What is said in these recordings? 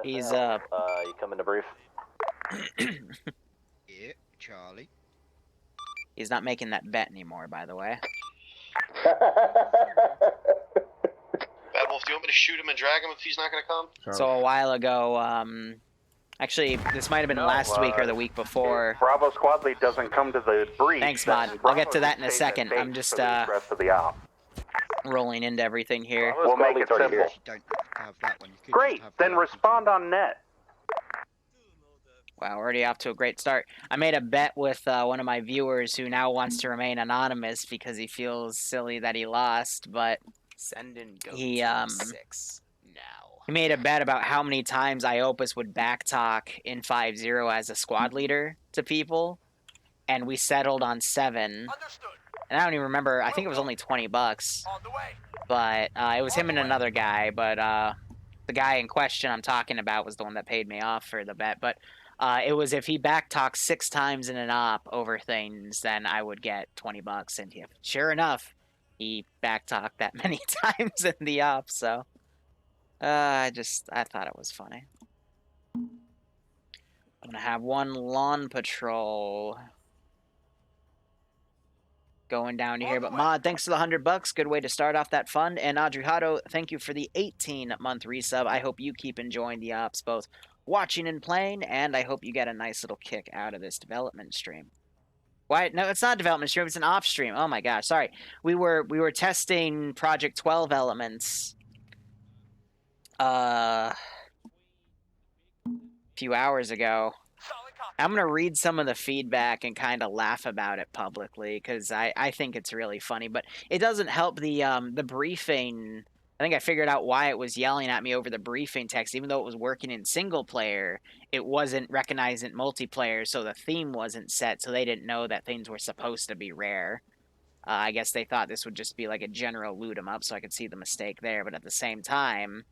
He's up. You coming to brief? Yeah, Charlie. He's not making that bet anymore, by the way. Bad Wolf, do you want me to shoot him and drag him if he's not going to come? Sure. So a while ago, actually, this might have been last week or the week before. Bravo squad lead doesn't come to the brief. Thanks, Mod. I'll get to that in a second. I'm just rest of the op. rolling into everything here. We'll make it simple. You don't have that one. You could Great, just have then the respond on net. Wow, already off to a great start. I made a bet with one of my viewers who now wants to remain anonymous because he feels silly that he lost, but Send in go he 6 now. he made a bet about how many times Iopus would backtalk in 5-0 as a squad leader to people, and we settled on 7. Understood. And I don't even remember. I think it was only $20, On the way. but it was him and another guy. But the guy in question I'm talking about was the one that paid me off for the bet. But it was if he backtalked 6 times in an op over things, then I would get $20. And sure enough, he backtalked that many times in the op. So I thought it was funny. I'm gonna have one lawn patrol going down to here. But Mod, thanks for the $100. Good way to start off that fund. And Adriano, thank you for the 18-month resub. I hope you keep enjoying the ops, both watching and playing, and I hope you get a nice little kick out of this development stream. Why? No, it's not a development stream. It's an off stream. Oh my gosh, sorry. We were testing Project 12 elements a few hours ago. I'm going to read some of the feedback and kind of laugh about it publicly because I think it's really funny. But it doesn't help the briefing. I think I figured out why it was yelling at me over the briefing text. Even though it was working in single player, it wasn't recognizing multiplayer, so the theme wasn't set, so they didn't know that things were supposed to be rare. I guess they thought this would just be like a general loot 'em up, so I could see the mistake there. But at the same time,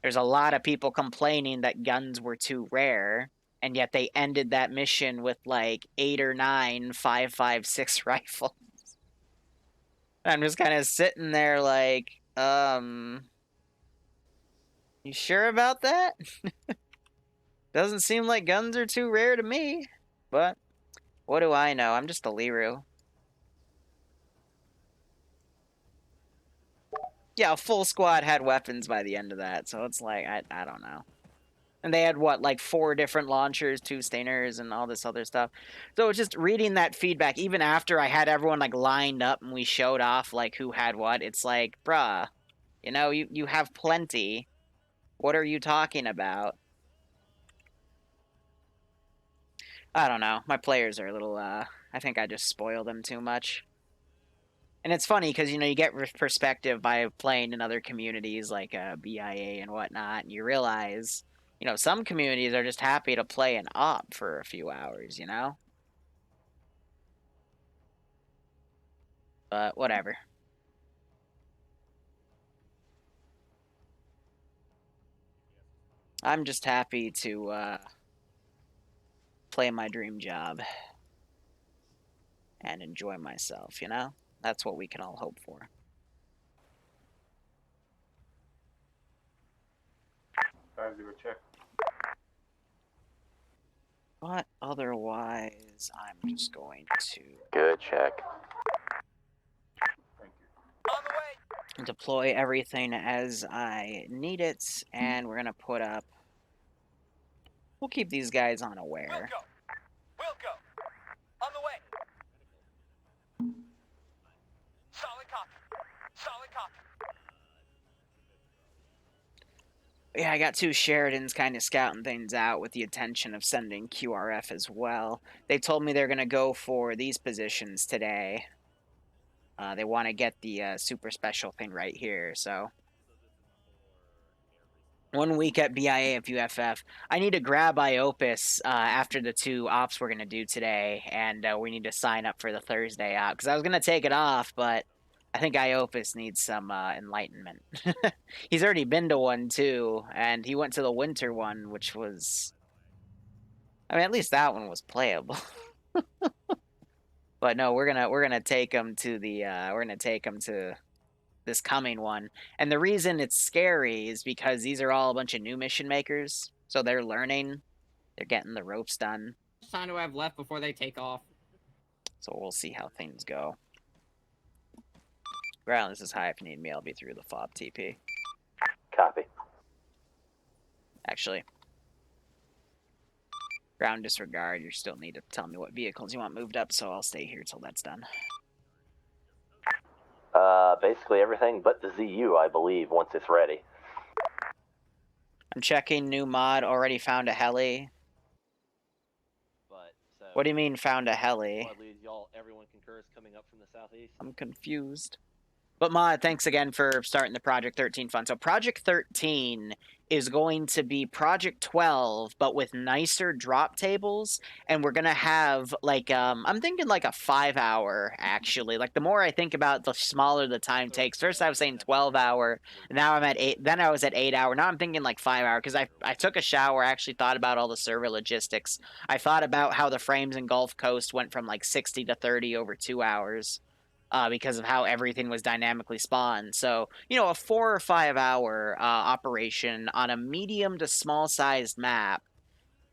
there's a lot of people complaining that guns were too rare. And yet they ended that mission with like 8 or 9 5.56 rifles. I'm just kind of sitting there like, you sure about that? Doesn't seem like guns are too rare to me. But what do I know? I'm just a Liru. Yeah, a full squad had weapons by the end of that, so it's like, I don't know. And they had, what, like 4 different launchers, 2 stainers, and all this other stuff. So just reading that feedback, even after I had everyone, like, lined up and we showed off, like, who had what, it's like, bruh, you know, you have plenty. What are you talking about? I don't know. My players are a little, I think I just spoil them too much. And it's funny because, you know, you get perspective by playing in other communities like BIA and whatnot, and you realize, you know, some communities are just happy to play an op for a few hours, you know? But whatever. I'm just happy to play my dream job and enjoy myself, you know? That's what we can all hope for. Time to do a check. But otherwise, I'm just going to Good check. Thank you. On the way. deploy everything as I need it, and we're going to put up... We'll keep these guys We'll unaware. go. We'll go. On the way. Solid copy. Solid copy. Yeah, I got 2 Sheridans kind of scouting things out with the intention of sending QRF as well. They told me they're going to go for these positions today. They want to get the super special thing right here, so... 1 week at BIA if UFF. I need to grab Iopus after the 2 ops we're going to do today, and we need to sign up for the Thursday op, because I was going to take it off, but I think Iopus needs some enlightenment. He's already been to one, too, and he went to the winter one, which was... I mean, at least that one was playable. But no, we're gonna take him to the we're gonna take him to this coming one. And the reason it's scary is because these are all a bunch of new mission makers, so they're learning, they're getting the ropes done. How much time do I have left before they take off? So we'll see how things go. Ground, this is high. If you need me, I'll be through the fob TP. Copy. Actually, ground disregard. You still need to tell me what vehicles you want moved up, so I'll stay here till that's done. Basically everything but the ZU, I believe, once it's ready. I'm checking new mod. Already found a heli. But, so, What do you mean found a heli? squad leads, y'all, everyone concurs coming up from the southeast. I'm confused. But Mod, thanks again for starting the Project 13 fund. So Project 13 is going to be Project 12, but with nicer drop tables, and we're gonna have like I'm thinking like a 5-hour actually. Like the more I think about, the smaller the time takes. First I was saying 12-hour, now I'm at 8. Then I was at 8-hour. Now I'm thinking like 5-hour because I took a shower. I actually thought about all the server logistics. I thought about how the frames in Gulf Coast went from like 60 to 30 over 2 hours. Because of how everything was dynamically spawned. So, you know, a 4 or 5 hour operation on a medium to small sized map.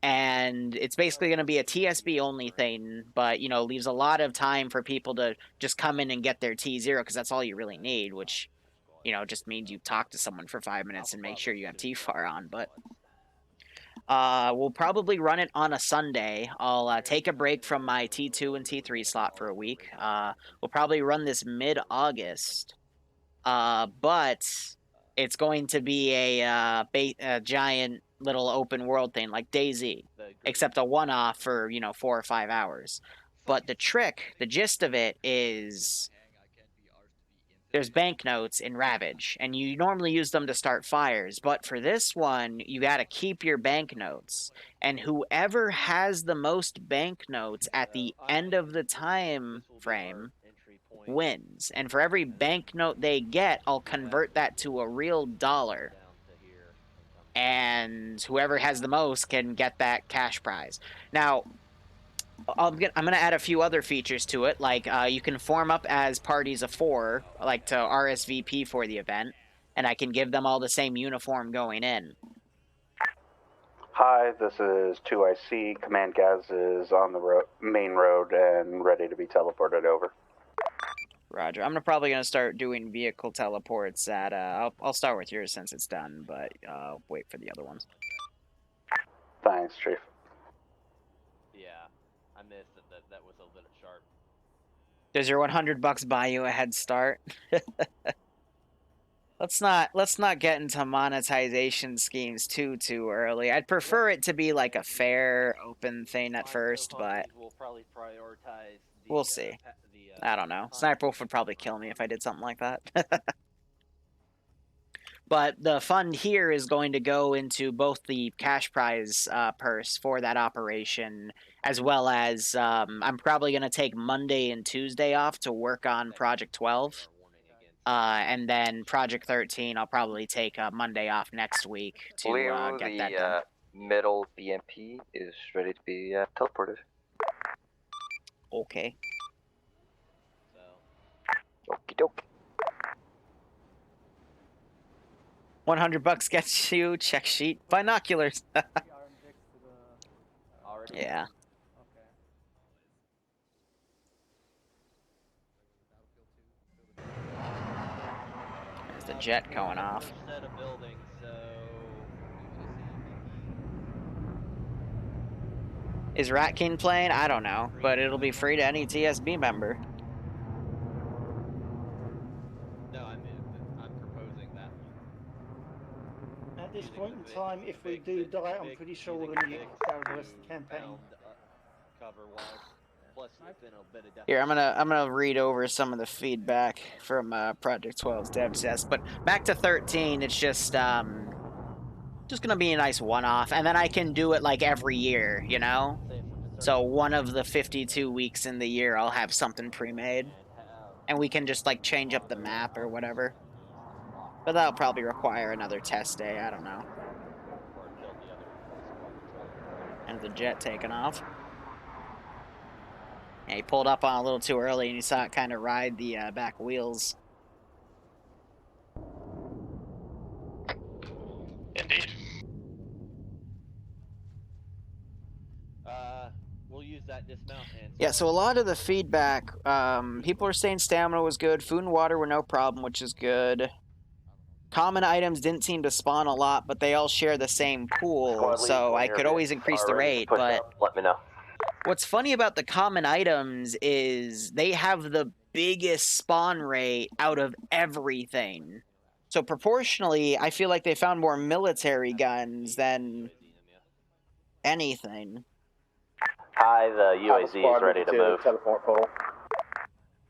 And it's basically going to be a TSB only thing, but, you know, leaves a lot of time for people to just come in and get their T0 because that's all you really need, which, you know, just means you talk to someone for 5 minutes and make sure you have T-FAR on. But we'll probably run it on a Sunday. I'll take a break from my T2 and T3 slot for a week. We'll probably run this mid-August, but it's going to be a giant little open world thing like DayZ, except a one-off for, you know, 4 or 5 hours. But the trick, the gist of it is there's banknotes in Ravage, and you normally use them to start fires, but for this one, you gotta keep your banknotes, and whoever has the most banknotes at the end of the time frame wins. And for every banknote they get, I'll convert that to a real dollar, and whoever has the most can get that cash prize. Now, I'm gonna add a few other features to it, like you can form up as parties of 4, like to RSVP for the event, and I can give them all the same uniform going in. Hi, this is 2IC. Command Gaz is on the main road and ready to be teleported over. Roger. I'm probably gonna start doing vehicle teleports at. I'll start with yours since it's done, but wait for the other ones. Thanks, Chief. Yeah, I missed it. That was a little sharp. Does your $100 buy you a head start? Let's not get into monetization schemes too early. I'd prefer it to be like a fair, open thing at first, but We'll probably prioritize the, we'll see. I don't know. Sniper Wolf would probably kill me if I did something like that. But the fund here is going to go into both the cash prize purse for that operation, as well as I'm probably going to take Monday and Tuesday off to work on Project 12. And then Project 13, I'll probably take Monday off next week to Liru, get that done. Middle BMP is ready to be teleported. Okay. Okie doke. $100 gets you check sheet binoculars. Yeah. There's the jet going off. Is Rat King playing? I don't know, but it'll be free to any TSB member. No, I'm proposing that. At this point in time, if we do die, I'm pretty sure we're going to get kicked out of the rest of the campaign. Here, I'm gonna read over some of the feedback from Project 12's dev test. But back to 13, it's just gonna be a nice one-off, and then I can do it like every year, you know. So one of the 52 weeks in the year, I'll have something pre-made, and we can just like change up the map or whatever. But that'll probably require another test day. I don't know. And the jet taking off. Yeah, he pulled up on a little too early, and you saw it kind of ride the back wheels. dismount and. Yeah, so a lot of the feedback, people are saying stamina was good, food and water were no problem, which is good. Common items didn't seem to spawn a lot, but they all share the same pool, Squad lead, so when I your could always Vics increase are the ready to rate, push but out, let me know. what's funny about the common items is they have the biggest spawn rate out of everything. So proportionally, I feel like they found more military guns than anything. Hi, the UAZ is ready to move. Teleport pole.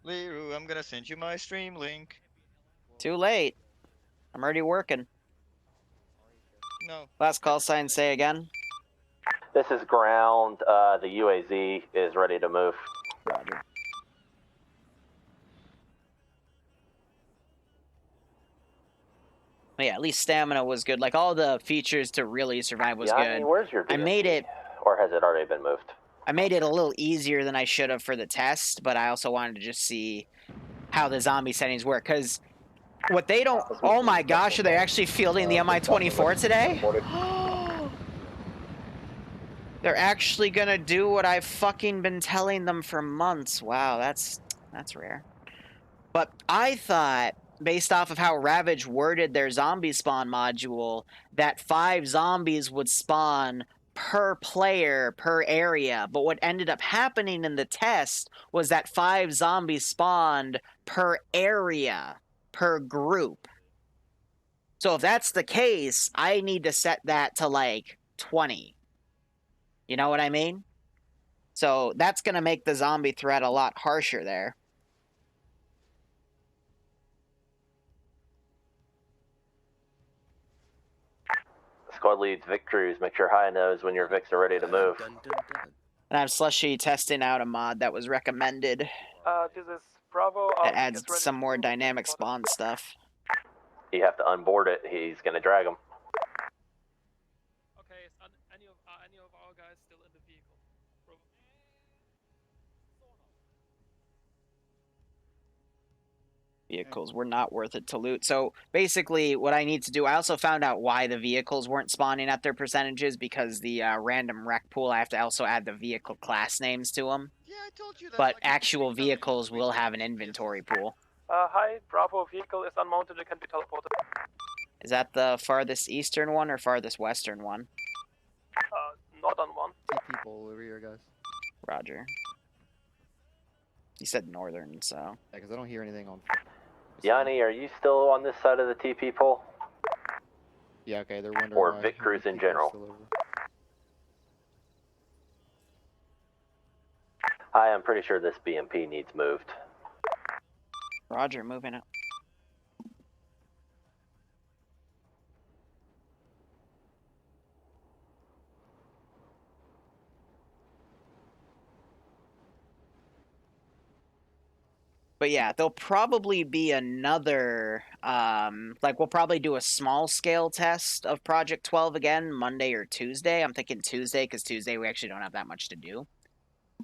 Liru, I'm gonna send you my stream link. Too late. I'm already working. No. Last call sign, say again. This is ground. The UAZ is ready to move. Roger. But yeah, at least stamina was good. Like, all the features to really survive was Yanni, good. where's your I made BMP? it... Or has it already been moved? I made it a little easier than I should have for the test, but I also wanted to just see how the zombie settings work, because what they don't... Oh my gosh, are they actually fielding the Mi-24 today? They're actually gonna do what I've fucking been telling them for months. Wow, that's rare. But I thought, based off of how Ravage worded their zombie spawn module, that 5 zombies would spawn per player, per area. But what ended up happening in the test was that 5 zombies spawned per area, per group. So if that's the case, I need to set that to like 20. You know what I mean? So that's going to make the zombie threat a lot harsher there. Squad leads Vic Crews. Make sure High knows when your Vics are ready to move. And I'm slushy testing out a mod that was recommended This is Bravo. that adds some more dynamic spawn stuff. You have to unboard it. He's gonna drag him. Okay, is any of our guys still in the vehicle? Bravo. Vehicles were not worth it to loot. So basically what I need to do, I also found out why the vehicles weren't spawning at their percentages, because the random rec pool, I have to also add the vehicle class names to them. Yeah, I told you that. But like, actual vehicles will have an inventory pool. Hi, Bravo. Vehicle is unmounted. It can be teleported. Is that the farthest eastern one or farthest western one? Northern one. People over here, guys. Roger. You said northern, so... Yeah, because I don't hear anything on... Yanni, are you still on this side of the TP pole? Yeah, okay, they're wondering Or why Vic Crews in people are general? still over. I'm pretty sure this BMP needs moved. Roger, moving it. But yeah, there'll probably be another, like, we'll probably do a small scale test of Project 12 again, Monday or Tuesday. I'm thinking Tuesday, because Tuesday we actually don't have that much to do,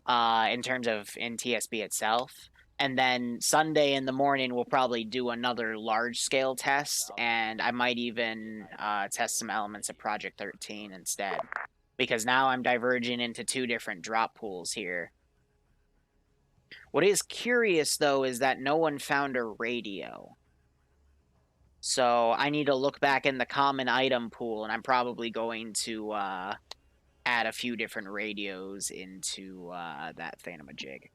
in terms of in TSB itself. And then Sunday in the morning, we'll probably do another large scale test, and I might even test some elements of Project 13 instead. Because now I'm diverging into 2 different drop pools here. What is curious, though, is that no one found a radio. So I need to look back in the common item pool, and I'm probably going to add a few different radios into that thingamajig.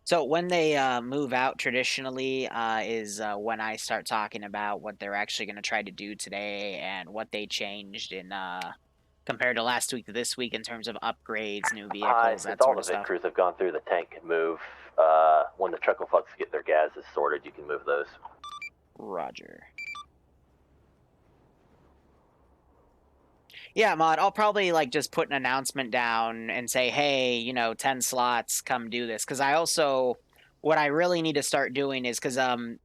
So when they move out, traditionally is when I start talking about what they're actually going to try to do today and what they changed in compared to last week to this week in terms of upgrades, new vehicles, that Since all sort the of Vic stuff. Crews have gone through, the tank can move. When the chuckle fucks get their gases sorted, you can move those. Roger. Yeah, Mod, I'll probably, like, just put an announcement down and say, hey, you know, 10 slots, come do this. Because I also what I really need to start doing is because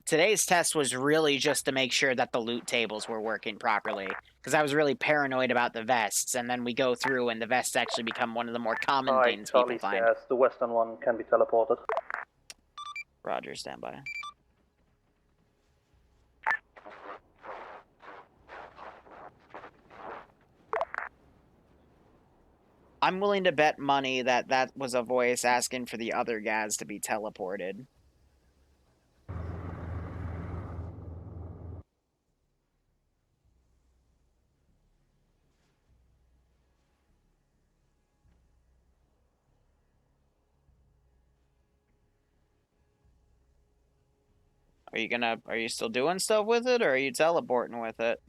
today's test was really just to make sure that the loot tables were working properly. Because I was really paranoid about the vests, and then we go through and the vests actually become one of the more common things people find. Yes, the western one can be teleported. Roger, stand by. I'm willing to bet money that that was a voice asking for the other guys to be teleported. Are you still doing stuff with it, or are you teleporting with it?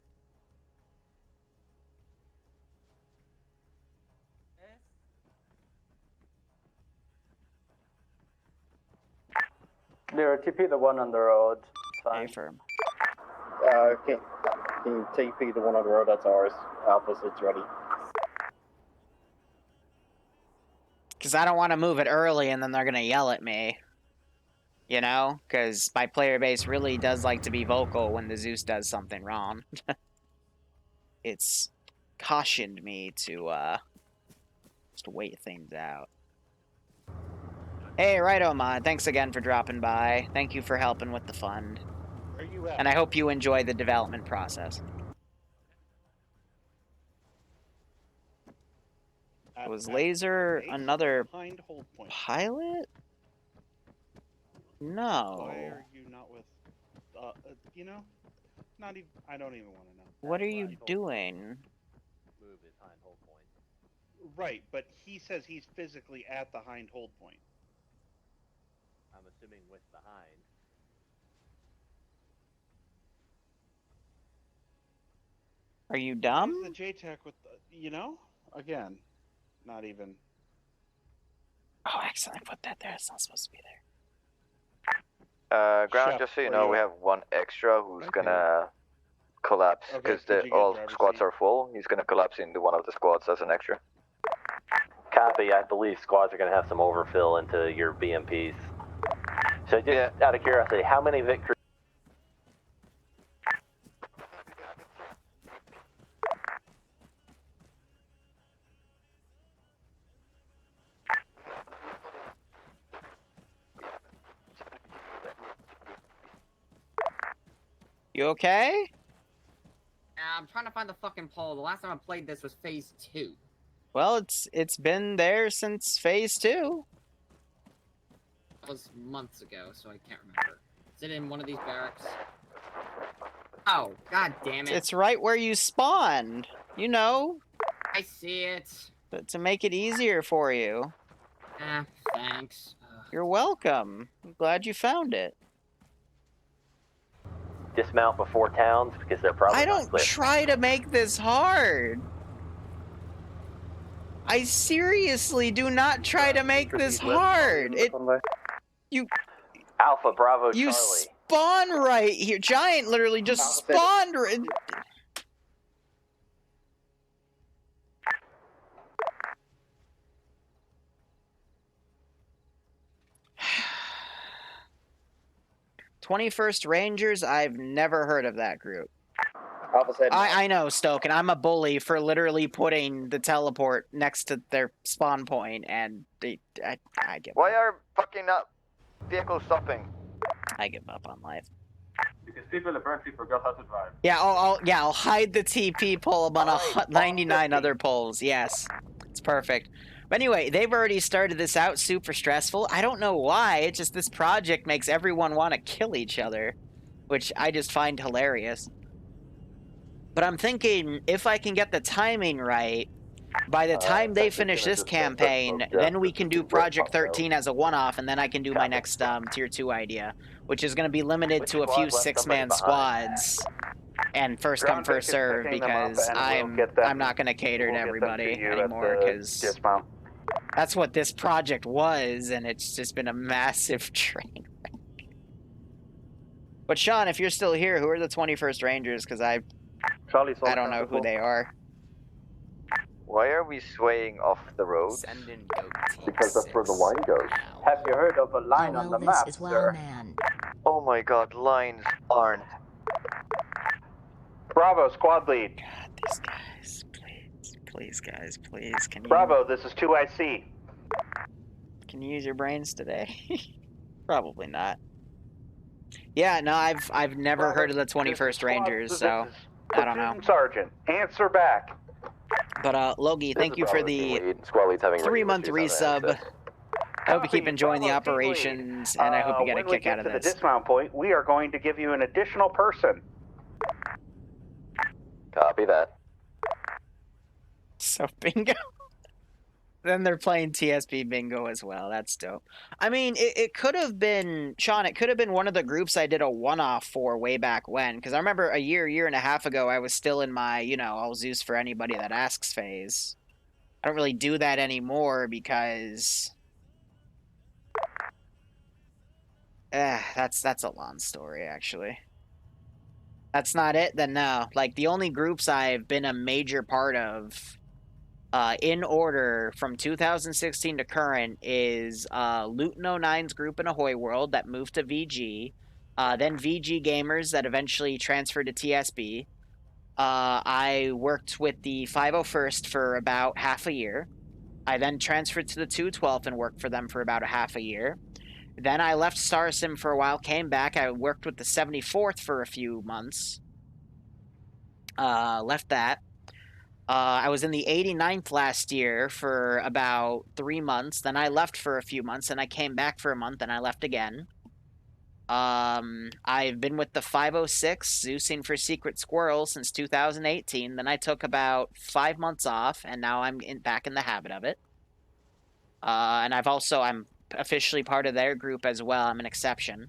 Liru, TP the one on the road. A firm. Can you TP the one on the road? That's ours. Alpha, it's ready. Because I don't want to move it early and then they're going to yell at me. You know? Because my player base really does like to be vocal when the Zeus does something wrong. It's cautioned me to just wait things out. Hey, righto, Mod. Thanks again for dropping by. Thank you for helping with the fund. Where are you at? And I hope you enjoy the development process. Was Laser another pilot? No. Why are you not with, you know, not even, I don't even want to know. What are you doing? Move his hind hold point. Right, but he says he's physically at the hind hold point. I'm assuming with the hind. Are you dumb? Where's the JTAC with the, you know? Again, not even. Oh, excellent. I put that there. It's not supposed to be there. Ground, Chef, just so you where know, you we at? have one extra who's Okay. gonna collapse Okay, because did you get all driver's squads seat? are full. He's gonna collapse into one of the squads as an extra. Copy. I believe squads are going to have some overfill into your BMPs. So just out of curiosity, how many victories? You okay? I'm trying to find the fucking pole. The last time I played this was phase 2. Well, it's been there since phase 2. That was months ago, so I can't remember. Is it in one of these barracks? Oh, god damn it. It's right where you spawned. You know, I see it. to make it easier for you. Ah, thanks. You're welcome. I'm glad you found it. Dismount before towns because they're probably I not don't clear. try to make this hard. I seriously do not try to make this hard. You Alpha Bravo you Charlie. spawn right here. Giant literally just spawned right. "21st Rangers." I've never heard of that group. I know, Stoke, and I'm a bully for literally putting the teleport next to their spawn point, and I give Why up. are fucking vehicles stopping? I give up on life. Because people apparently forgot how to drive. Yeah, I'll hide the TP pole on 99 other poles. Yes, it's perfect. But anyway, they've already started this out super stressful. I don't know why. It's just this project makes everyone want to kill each other, which I just find hilarious. But I'm thinking if I can get the timing right, by the time they finish this campaign, then we can do Project 13 as a one-off, and then I can do my next Tier 2 idea, which is going to be limited to a few 6-man squads and first come, first serve, because I'm not going to cater to everybody anymore, because that's what this project was, and it's just been a massive train wreck. But Sean, if you're still here, who are the 21st Rangers? Because I don't know who they are. Why are we swaying off the road? Send in goat team Because that's where the 6 line goes. now. Have you heard of a line How on well the this map, is well sir? manned. Oh my god, lines aren't. Bravo, squad lead. God, these guys, please, guys, please, can you? Bravo, this is 2IC. Can you use your brains today? Probably not. Yeah, no, I've never Bravo, heard of the this is 21st squad- Rangers, this so is I don't know. Platoon Sergeant, answer back. But Logie, thank you for the Squad lead's having 3-month resub. I hope you keep enjoying the Bravo, team lead. operations, and I hope you get a kick out of When we get to this. the dismount point, we are going to give you an additional person. Copy that. So bingo. Then they're playing TSP bingo as well. That's dope. I mean, it could have been, Sean, it could have been one of the groups I did a one-off for way back when. Because I remember a year and a half ago, I was still in my, you know, I'll Zeus for anybody that asks phase. I don't really do that anymore because... that's a long story, actually. That's not it? Then no. Like, the only groups I've been a major part of... in order from 2016 to current is Luton 09's group in Ahoy World that moved to VG, then VG Gamers that eventually transferred to TSB. I worked with the 501st for about half a year. I then transferred to the 212th and worked for them for about a half a year. Then I left StarSim for a while, came back. I worked with the 74th for a few months. Left that. I was in the 89th last year for about 3 months. Then I left for a few months, and I came back for a month, and I left again. I've been with the 506, Zeusing for Secret Squirrel, since 2018. Then I took about 5 months off, and now I'm back in the habit of it. And I'm officially part of their group as well. I'm an exception.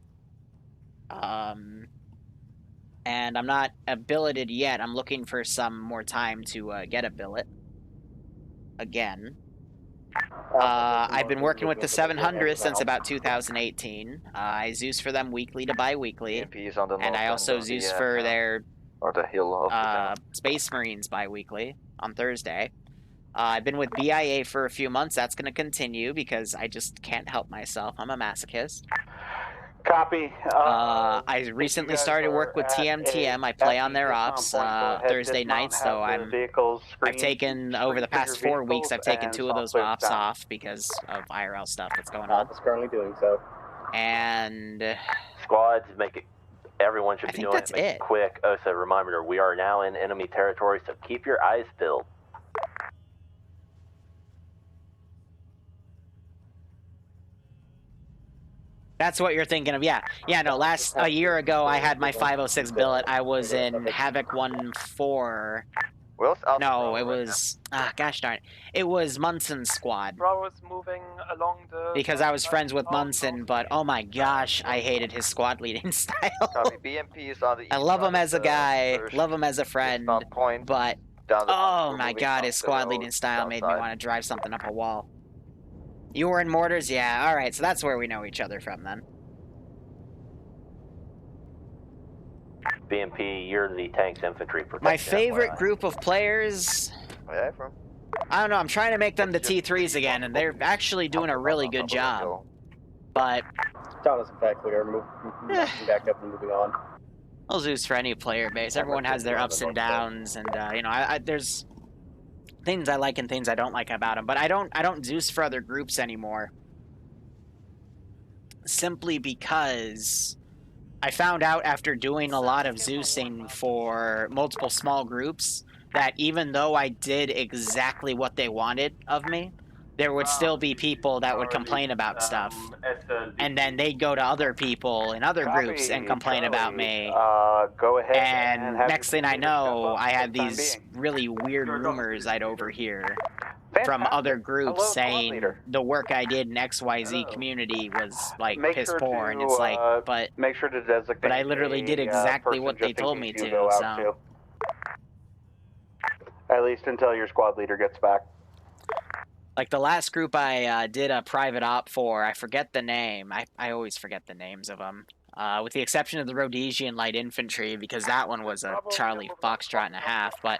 And I'm not billeted yet. I'm looking for some more time to get a billet. Again. I've been working with the 700 since about 2018. I Zeus for them weekly to bi-weekly. And I also Zeus for their or the hill of Space Marines bi-weekly on Thursday. I've been with BIA for a few months. That's going to continue because I just can't help myself. I'm a masochist. Copy. I recently started work with TMTM. I play on their ops Thursday nights, so I've taken, over the past 4 weeks, I've taken 2 of those ops off because of IRL stuff that's going on. Is currently doing so. And Squads, make it. Everyone should I be think doing that's it. Make it. it quick. Oh, so reminder, we are now in enemy territory, so keep your eyes peeled. that's what you're thinking of, yeah. Yeah, no, a year ago, I had my 506 billet. I was in Havoc 1-4. No, it was, gosh darn it. It was Munson's squad. Bravo's moving along the... Because I was friends with Munson, but oh my gosh, I hated his squad leading style. BMP is on the I love him as a guy, love him as a friend, but oh my god, his squad leading style made me want to drive something up a wall. You were in Mortars? Yeah, alright, so that's where we know each other from then. BMP, you're the tanks infantry protection. My favorite group of players... Where are you from? I don't know, I'm trying to make them the T3s again, and they're actually doing a really good job. But... Thomas, in fact, we are moving back up and moving on. I'll Zeus for any player base. Everyone has their ups and downs, and, you know, there's things I like and things I don't like about them. But I don't Zeus for other groups anymore. Simply because... I found out after doing a lot of Zeusing for multiple small groups that even though I did exactly what they wanted of me, there would still be people that would complain about stuff. And then they'd go to other people in other groups and complain about me. Go ahead. And next thing I know, I had these really weird rumors I'd overhear from other groups saying the work I did in XYZ community was like piss poor, and it's like, but make sure to designate. But I literally did exactly what they told me to. So at least until your squad leader gets back. Like the last group I did a private op for, I forget the name. I always forget the names of them. With the exception of the Rhodesian Light Infantry, because that one was a Charlie Foxtrot and a half. But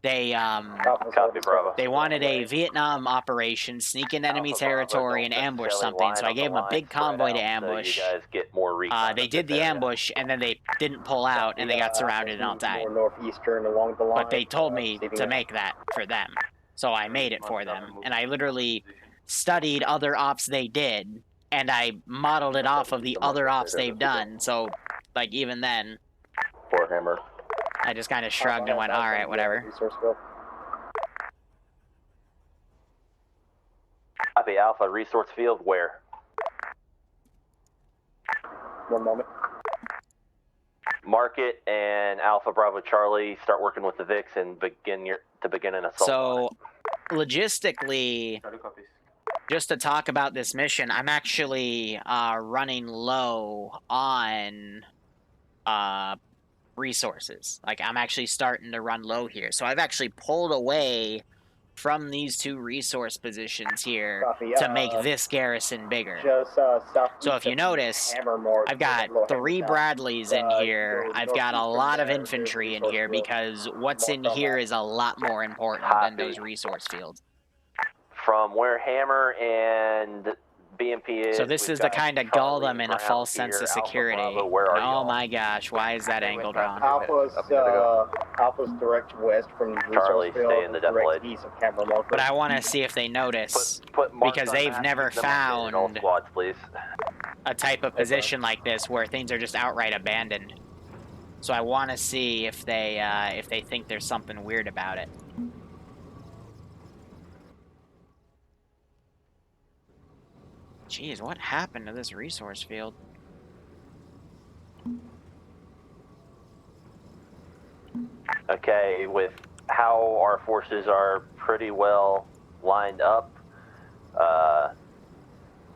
They Copy, Bravo. they wanted a Vietnam operation, sneak in enemy Alpha territory, Bravo, and ambush don't something. So I line gave on them the a big line, spread convoy to out ambush. So you guys get more recon They of did this the area. ambush, and then they didn't pull out, and they got surrounded and all died. More northeastern along the line. But they told me to make that for them, so I made it for them. And I literally studied other ops they did, and I modeled it off of the other ops they've done. So, like, even then, Warhammer. I just kind of shrugged and went, all right, whatever. Copy, Alpha, resource field, where? One moment. Market and Alpha Bravo Charlie start working with the VIX and begin an assault. So, logistically, just to talk about this mission, I'm actually running low on resources. Like, I'm actually starting to run low here. So I've actually pulled away from these two resource positions here to make this garrison bigger. So if you notice, I've got 3 Bradleys in here. I've got a lot of infantry in here because what's in here is a lot more important than those resource fields. From where Hammer and BMP is. So this is to kind of gull them in a false sense of security. Oh my gosh, why is that angle wrong? Alpha's direct west from the Charlie, stay in the direct east of Camera Marker. But I want to see if they notice, because they've never found squads, please. a type of position like this where things are just outright abandoned. So I want to see if they think there's something weird about it. Jeez, what happened to this resource field? Okay, with how our forces are pretty well lined up,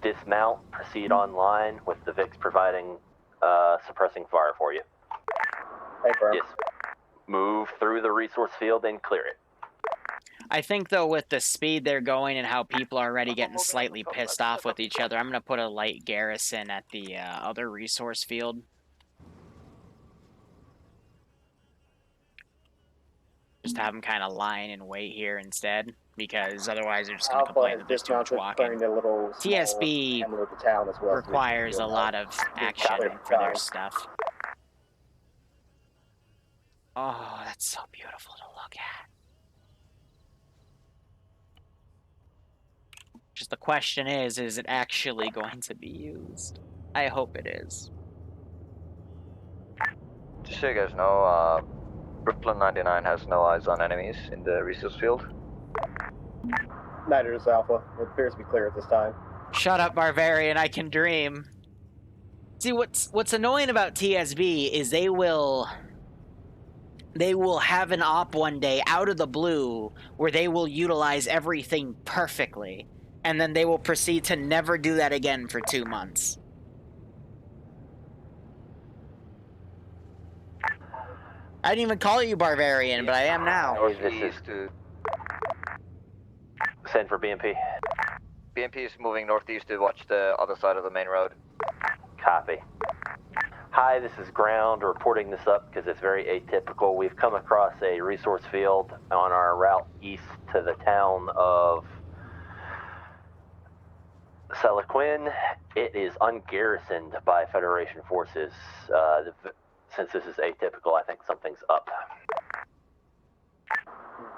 dismount, proceed online with the VIX providing suppressing fire for you. Hey, Firm. Yes. Move through the resource field and clear it. I think, though, with the speed they're going and how people are already getting slightly pissed off with each other, I'm going to put a light garrison at the other resource field. Just have them kind of line and wait here instead, because otherwise they're just going to complain that there's too much walking. TSB requires a lot of action for their stuff. Oh, that's so beautiful to look at. Just the question is it actually going to be used? I hope it is. Just so you guys know, Brooklyn 99 has no eyes on enemies in the resource field. Neither does Alpha. It appears to be clear at this time. Shut up, Barbarian, I can dream. See, what's annoying about TSB is they will have an op one day out of the blue where they will utilize everything perfectly, and then they will proceed to never do that again for 2 months. I didn't even call you Barbarian, but I am now. Send for BMP. BMP is moving northeast to watch the other side of the main road. Copy. Hi, this is Ground, reporting this up because it's very atypical. We've come across a resource field on our route east to the town of Selequin. It is ungarrisoned by Federation forces. Since this is atypical, I think something's up.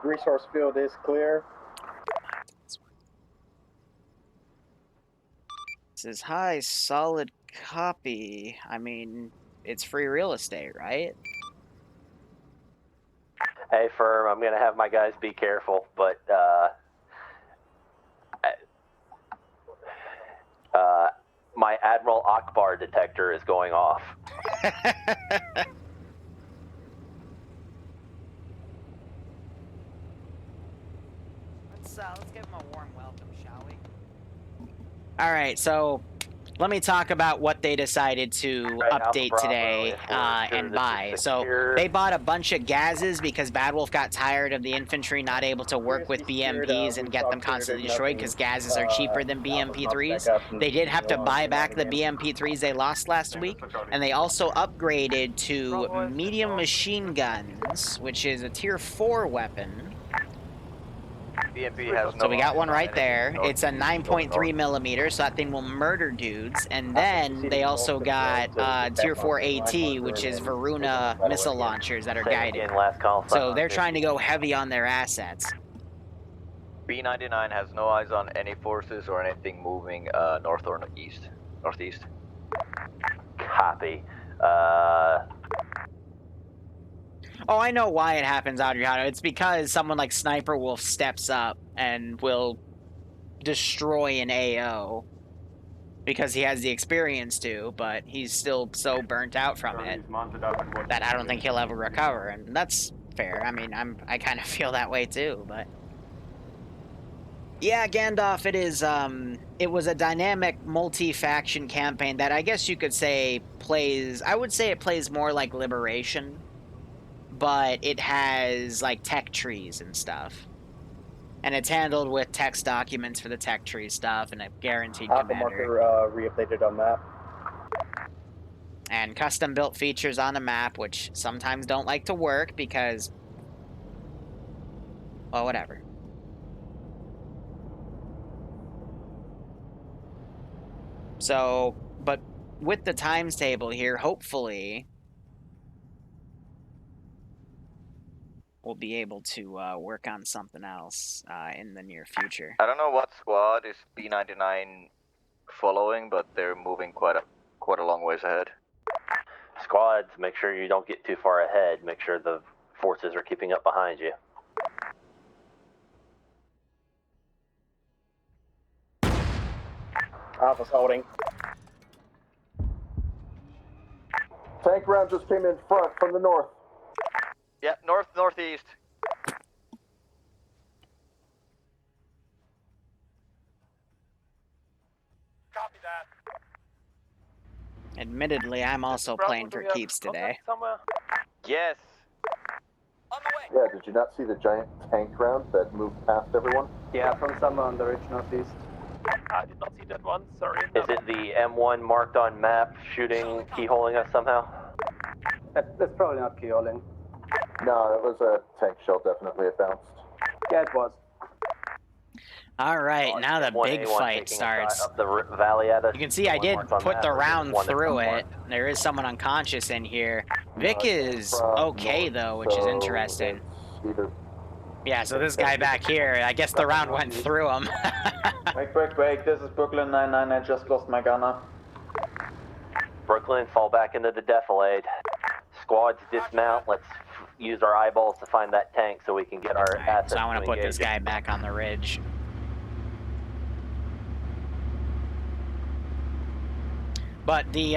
Resource field is clear. Says, hi, solid copy. I mean, it's free real estate, right? Hey, Firm, I'm going to have my guys be careful, but my Admiral Akbar detector is going off. Let's give him a warm welcome, shall we? Alright, so let me talk about what they decided to Right, Alpha update Bravo, today if we're sure and this is buy. So secure. they bought a bunch of gases because Bad Wolf got tired of the infantry not able to work with BMPs and get them constantly destroyed because gases are cheaper than BMP3s. They did have to buy back the BMP3s they lost last week, and they also upgraded to medium machine guns, which is a tier 4 weapon. BMP has no So we got one eyes on right there. enemies It's a northeast, 9.3 millimeter, so that thing will murder dudes. And then they also got tier 4 AT, which is Varuna missile launchers that are Say guided. again, last call. So they're trying to go heavy on their assets. B99 has no eyes on any forces or anything moving north or northeast. Copy. Oh, I know why it happens, Adriano. It's because someone like Sniper Wolf steps up and will destroy an AO. Because he has the experience to, but he's still so burnt out from it that I don't think he'll ever recover, and that's fair. I mean, I kind of feel that way too, but yeah, Gandalf, it was a dynamic multi-faction campaign that I guess you could say I would say it plays more like Liberation, but it has like tech trees and stuff. And it's handled with text documents for the tech tree stuff and a guaranteed commander. Re-updated on map. And custom built features on a map, which sometimes don't like to work because, well, whatever. So, but with the times table here, hopefully we'll be able to work on something else in the near future. I don't know what squad is B99 following, but they're moving quite a long ways ahead. Squads, make sure you don't get too far ahead. Make sure the forces are keeping up behind you. Alpha's holding. Tank round just came in front from the north. Yeah, northeast. Copy that. Admittedly, I'm also playing for keeps today. Yes. On the way. Yeah, did you not see the giant tank round that moved past everyone? Yeah, from somewhere on the ridge northeast. I did not see that one, sorry. Is it the M1 marked on map shooting, keyholing us somehow? That's probably not keyholing. No, it was a tank shell, definitely. It bounced. Yeah, it was. All right, now the big fight starts. Up the valley at us. You can see I did put the round through it. There is someone unconscious in here. Vic is okay, though, which is interesting. Yeah, so this guy back here, I guess the round went through him. Wait, this is Brooklyn 99, I just lost my gunner. Brooklyn, fall back into the defilade. Squads dismount, let's use our eyeballs to find that tank so we can get our assets. So I want to put this guy back on the ridge. But the,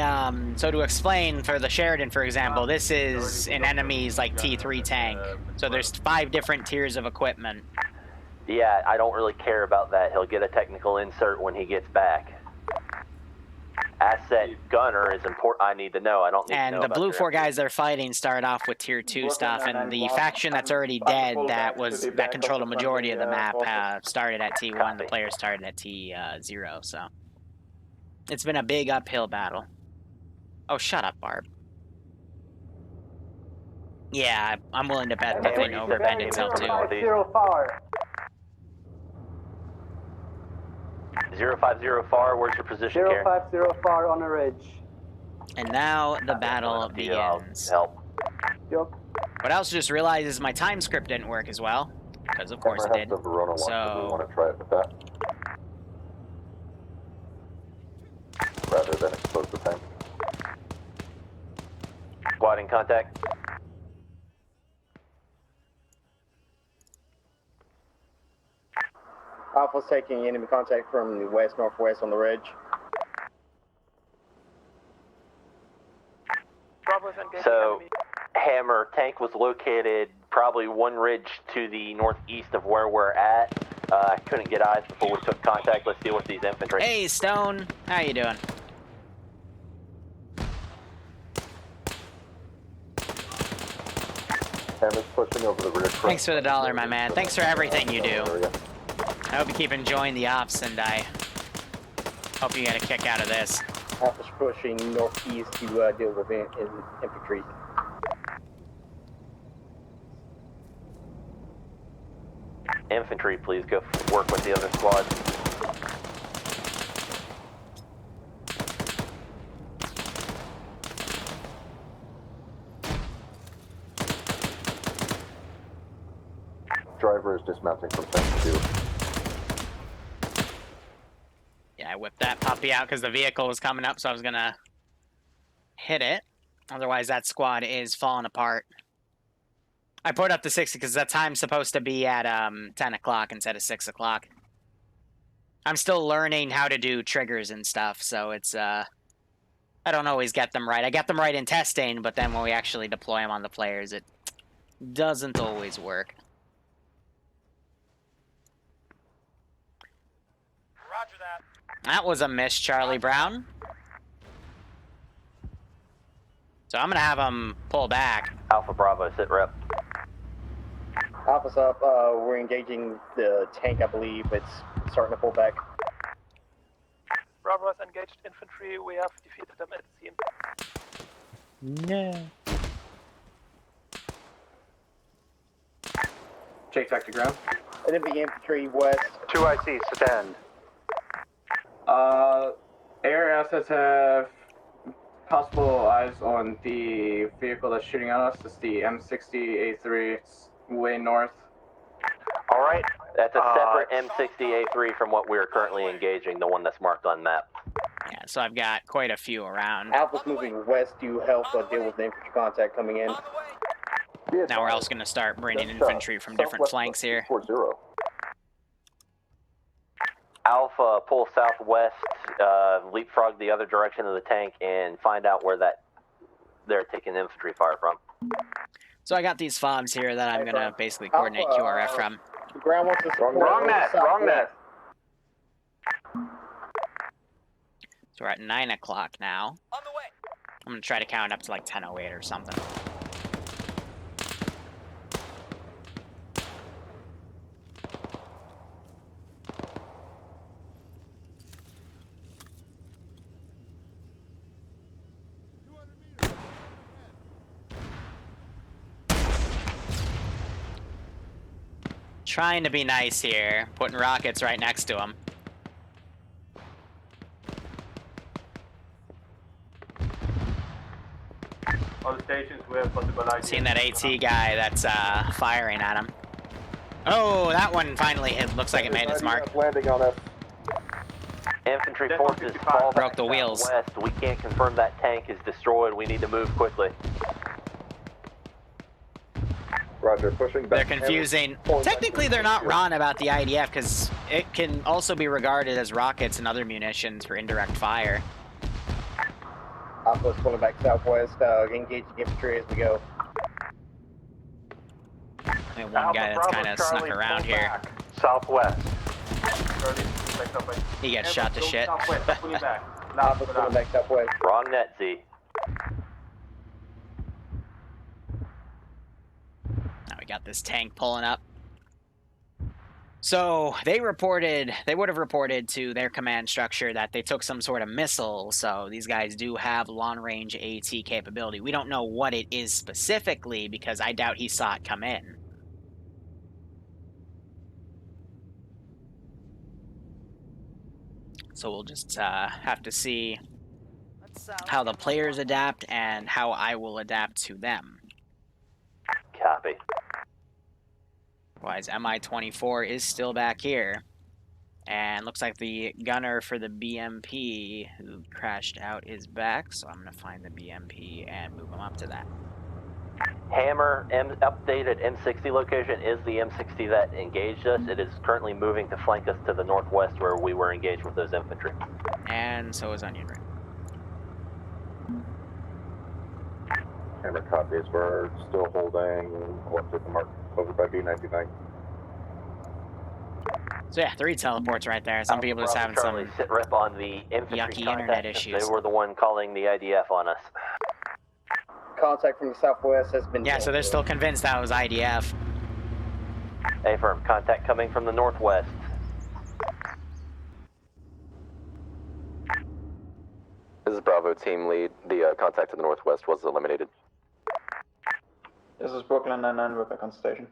so to explain for the Sheridan, for example, this is an enemy's, like, T3 tank. So there's 5 different tiers of equipment. Yeah, I don't really care about that. He'll get a technical insert when he gets back. Asset gunner is important. I need to know. I don't need to know. And the about blue your 4 guys they're fighting start off with tier 2 stuff, and the faction that's already dead that controlled a majority of the map started at T1. The players started at T0, so it's been a big uphill battle. Oh, shut up, Barb. Yeah, I'm willing to bet that they know Revenge itself too. 050 far, where's your position, Karen? 050 far on a ridge. And now the battle begins. Help. Yep. What I also just realized is my time script didn't work as well. Because of course it did. So... want to try it with that. Rather than expose the tank. Squad in contact. Alpha's taking enemy contact from the west-northwest on the ridge. So, Hammer, tank was located probably 1 ridge to the northeast of where we're at. I couldn't get eyes before we took contact. Let's deal with these infantry. Hey, Stone. How you doing? Sending over the rear. Thanks for the dollar, my man. Thanks for everything you do. I hope you keep enjoying the ops, and I hope you get a kick out of this. Alpha's pushing northeast to deal with infantry. Infantry, please go work with the other squad. Driver is dismounting from tank 2. Yeah, I whipped that puppy out because the vehicle was coming up, so I was gonna hit it. Otherwise, that squad is falling apart. I put up to 60 because that time's supposed to be at 10 o'clock instead of 6 o'clock. I'm still learning how to do triggers and stuff, so it's I don't always get them right. I get them right in testing, but then when we actually deploy them on the players, it doesn't always work. Roger that. That was a miss, Charlie Brown. So I'm gonna have him pull back. Alpha Bravo, sit rep. Alpha's up. We're engaging the tank, I believe. It's starting to pull back. Bravo has engaged infantry. We have defeated them at the scene. No. Jake, back to ground. Enemy infantry west. 2 IC, stand. Air assets have possible eyes on the vehicle that's shooting at us. It's the M60A3. It's way north. All right. That's a separate M60A3 from what we are currently engaging, the one that's marked on map. Yeah, so I've got quite a few around. Alpha's moving west to help deal with the infantry contact coming in. Now we're also going to start bringing infantry from different flanks here. 40. Alpha, pull southwest, leapfrog the other direction of the tank, and find out where they're taking infantry fire from. So I got these fobs here that I'm going to basically coordinate QRF from. The ground wants to support. Wrong net. So we're at 9 o'clock now. On the way. I'm going to try to count up to like 10:08 or something. Trying to be nice here, putting rockets right next to him. All the stations, we have possible ID. Seen that AT guy that's firing at him. Oh, that one finally hit. Looks like it made its mark. Landing on us. Infantry forces fall Broke the wheels. west. We can't confirm that tank is destroyed. We need to move quickly. Roger, pushing back. They're confusing. Technically, they're not wrong about the IDF because it can also be regarded as rockets and other munitions for indirect fire. Alpha's pulling back southwest, engaging infantry as we go. And one guy that's kind of snuck around here. Southwest. He gets shot to shit. Alpha's pulling back southwest. Wrong net, Z. Now we got this tank pulling up. So they would have reported to their command structure that they took some sort of missile. So these guys do have long-range AT capability. We don't know what it is specifically because I doubt he saw it come in. So we'll just have to see how the players adapt and how I will adapt to them. Copy. Otherwise, MI-24 is still back here. And looks like the gunner for the BMP who crashed out is back. So I'm going to find the BMP and move him up to that. Hammer, updated M60 location is the M60 that engaged us. It is currently moving to flank us to the northwest where we were engaged with those infantry. And so is Onion Ring. Hammer copies. We're still holding what's at the mark over by B99. So yeah, 3 teleports right there. Some people just having Charlie, some sit rep on the infantry yucky contact internet since issues. They were the one calling the IDF on us. contact from the southwest has been... Yeah, so they're still convinced that was IDF. Affirm. Contact coming from the northwest. This is Bravo team lead. The contact to the northwest was eliminated. This is Brooklyn 99, we're back on station.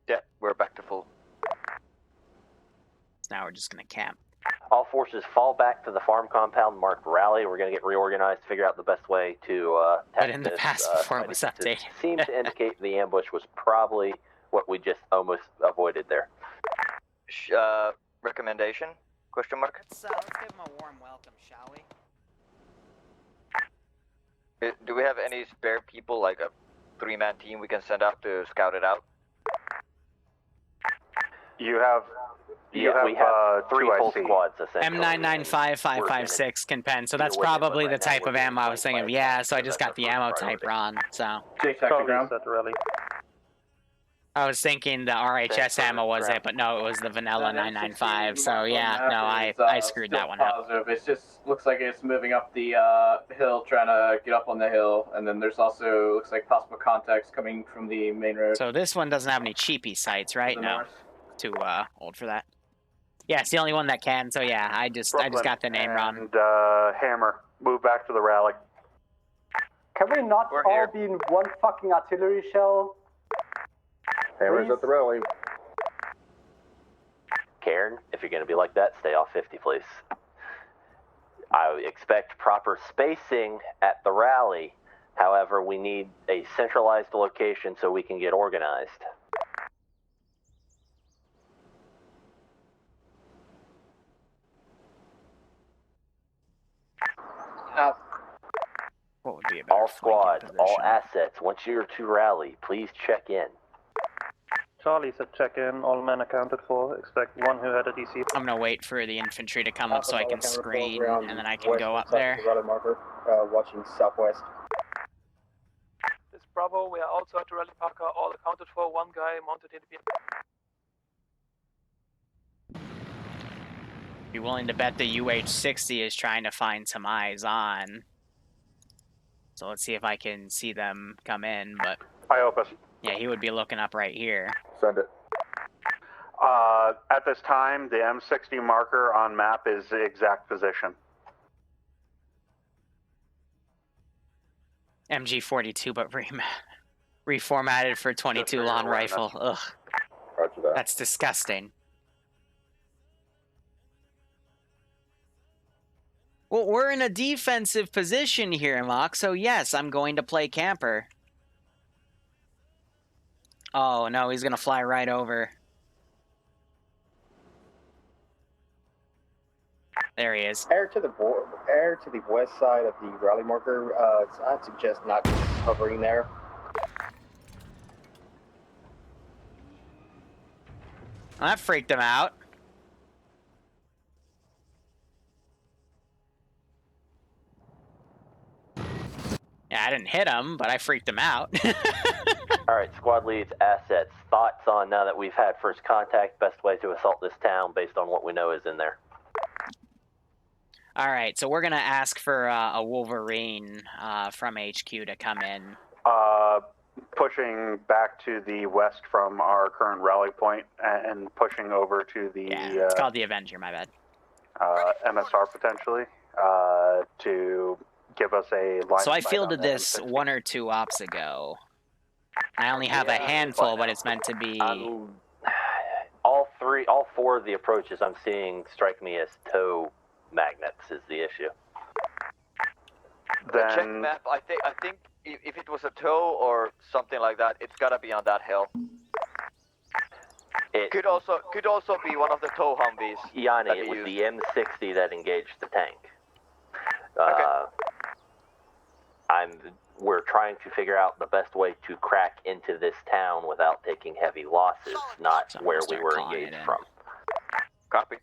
Yeah, we're back to full. So now we're just gonna camp. All forces fall back to the farm compound marked rally. We're going to get reorganized, figure out the best way to But in the past, before it was updated. Seems to indicate the ambush was probably what we just almost avoided there. Recommendation? Question mark? Let's give them a warm welcome, shall we? Do we have any spare people, like a 3-man team we can send out to scout it out? You have... we have 3 full squads, essentially. M995556 can pen, so that's probably the type of ammo I was thinking of. Yeah, so I just got the ammo type wrong, so... I was thinking the RHS ammo was it, but no, it was the vanilla 995, so yeah, no, I screwed that one up. It just looks like it's moving up the hill, trying to get up on the hill, and then there's also, looks like possible contacts coming from the main road. So this one doesn't have any cheapy sights, right? No, too old for that. Yeah, it's the only one that can, so yeah, I just got the name wrong. And Hammer, move back to the rally. Can we not all be in one fucking artillery shell? Hammer's at the rally. Karen, if you're going to be like that, stay off 50, please. I expect proper spacing at the rally. However, we need a centralized location so we can get organized. What would be a all squads, all assets, once you're to rally, please check in. Charlie said check in, all men accounted for, expect one who had a DC. I'm gonna wait for the infantry to come up so I can screen, and then I can go up there. Marker, watching southwest. This is Bravo, we are also at the rally Parker, all accounted for, one guy mounted in the Be willing to bet the UH-60 is trying to find some eyes on. So let's see if I can see them come in, but... IOPUS. Yeah, he would be looking up right here. Send it. At this time, the M60 marker on map is the exact position. MG42, but reformatted for 22 long rifle. Ugh. Roger that. That's disgusting. Well, we're in a defensive position here, Mock, so yes, I'm going to play camper. Oh, no, he's going to fly right over. There he is. Air to the west side of the rally marker. I'd suggest not hovering there. Well, that freaked him out. Yeah, I didn't hit him, but I freaked him out. All right, squad leads, assets, thoughts on now that we've had first contact, best way to assault this town based on what we know is in there. All right, so we're going to ask for a Wolverine from HQ to come in. Pushing back to the west from our current rally point and pushing over to the... Yeah, it's called the Avenger, my bad. MSR potentially to give us a line. So I fielded this 1 or 2 ops ago. I only have a handful, but it's meant to be... all 4 of the approaches I'm seeing strike me as tow magnets is the issue. Then... Check map. I think if it was a tow or something like that, it's gotta be on that hill. It could also be one of the tow Humvees. Yanni, it was the M60 that engaged the tank. Okay. We're trying to figure out the best way to crack into this town without taking heavy losses, not where we were engaged from. Copy.